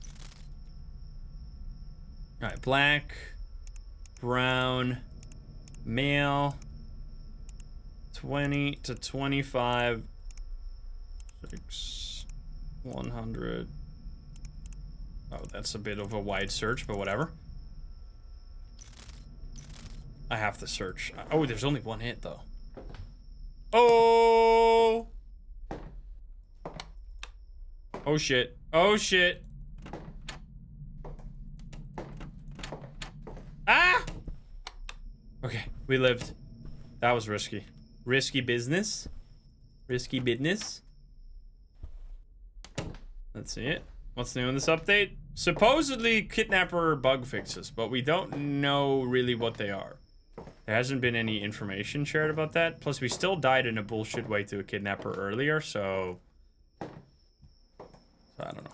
All right, black, brown, male, 20 to 25, 6, 100. Oh, that's a bit of a wide search, but whatever. I have to search. Oh, there's only one hit though. Oh! Oh shit. Oh shit. Ah! Okay, we lived. That was risky. Risky business. Risky business. Let's see it. What's new in this update? Supposedly kidnapper bug fixes, but we don't know really what they are. There hasn't been any information shared about that. Plus, we still died in a bullshit way to a kidnapper earlier, so I don't know.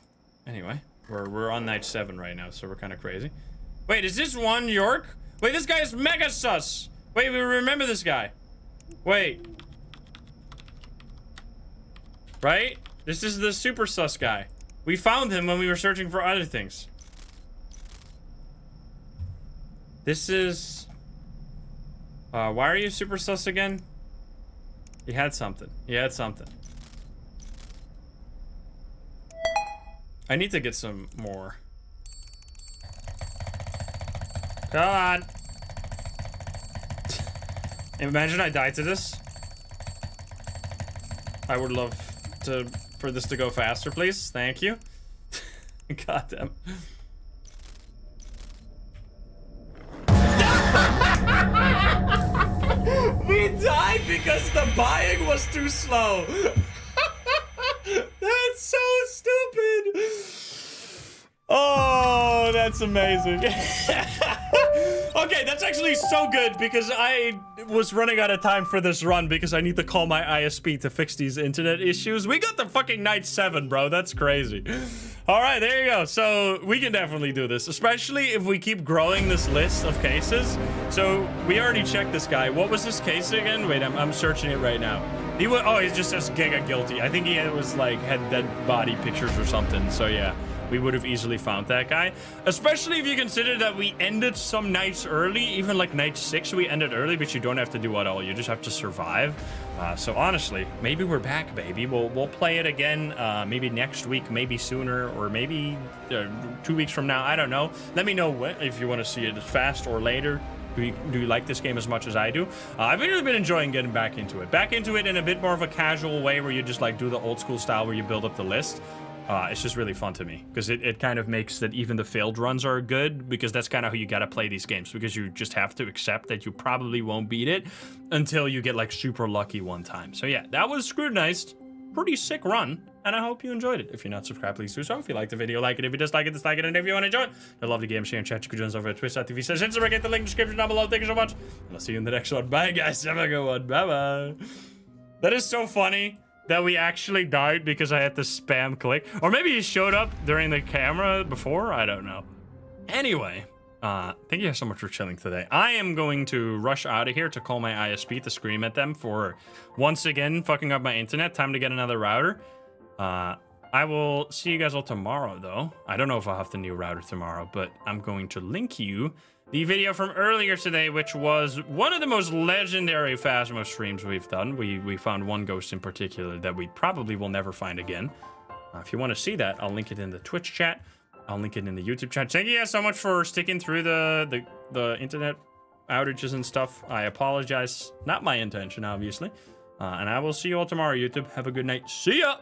Anyway, we're on night 7 right now, so we're kind of crazy. Wait, is this one York? Wait, this guy is mega sus. Wait, we remember this guy. Wait. Right? This is the super sus guy. We found him when we were searching for other things. This is... why are you super sus again? He had something. He had something. I need to get some more. Come on. Imagine I died to this. I would love for this to go faster, please. Thank you. God damn. We died because the buying was too slow. That's so stupid. Oh, that's amazing. Okay, that's actually so good because I was running out of time for this run because I need to call my ISP to fix these internet issues. We got the fucking night 7, bro. That's crazy. All right, there you go. So we can definitely do this, especially if we keep growing this list of cases. So we already checked this guy. What was his case again? Wait, I'm searching it right now. He was, oh, he just says giga guilty. I think he was like had dead body pictures or something. So yeah. We would have easily found that guy. Especially if you consider that we ended some nights early. Even like night 6, we ended early, but you don't have to do it all. You just have to survive. So honestly, maybe we're back, baby. We'll play it again. Maybe next week, maybe sooner, or maybe 2 weeks from now. I don't know. Let me know if you want to see it fast or later. Do you like this game as much as I do? I've really been enjoying getting back into it. Back into it in a bit more of a casual way where you just like do the old school style where you build up the list. It's just really fun to me because it kind of makes that even the failed runs are good because that's kind of how you got to play these games because you just have to accept that you probably won't beat it until you get like super lucky one time. So yeah, that was Scrutinized. Pretty sick run, and I hope you enjoyed it. If you're not subscribed, please do so. If you liked the video, like it. If you dislike it, dislike it. And if you want to join, I love the game, share, and chat. You can join us over at twitch.tv/Instagram. Get the link in the description down below. Thank you so much. And I'll see you in the next one. Bye, guys. Have a good one. Bye-bye. That is so funny. That we actually died because I had to spam click. Or maybe he showed up during the camera before. I don't know. Anyway, thank you guys so much for chilling today. I am going to rush out of here to call my ISP to scream at them for once again fucking up my internet. Time to get another router. I will see you guys all tomorrow, though. I don't know if I'll have the new router tomorrow, but I'm going to link you the video from earlier today, which was one of the most legendary Phasmo streams we've done. We found one ghost in particular that we probably will never find again. If you want to see that, I'll link it in the Twitch chat. I'll link it in the YouTube chat. Thank you guys so much for sticking through the internet outages and stuff. I apologize. Not my intention, obviously. And I will see you all tomorrow, YouTube. Have a good night. See ya!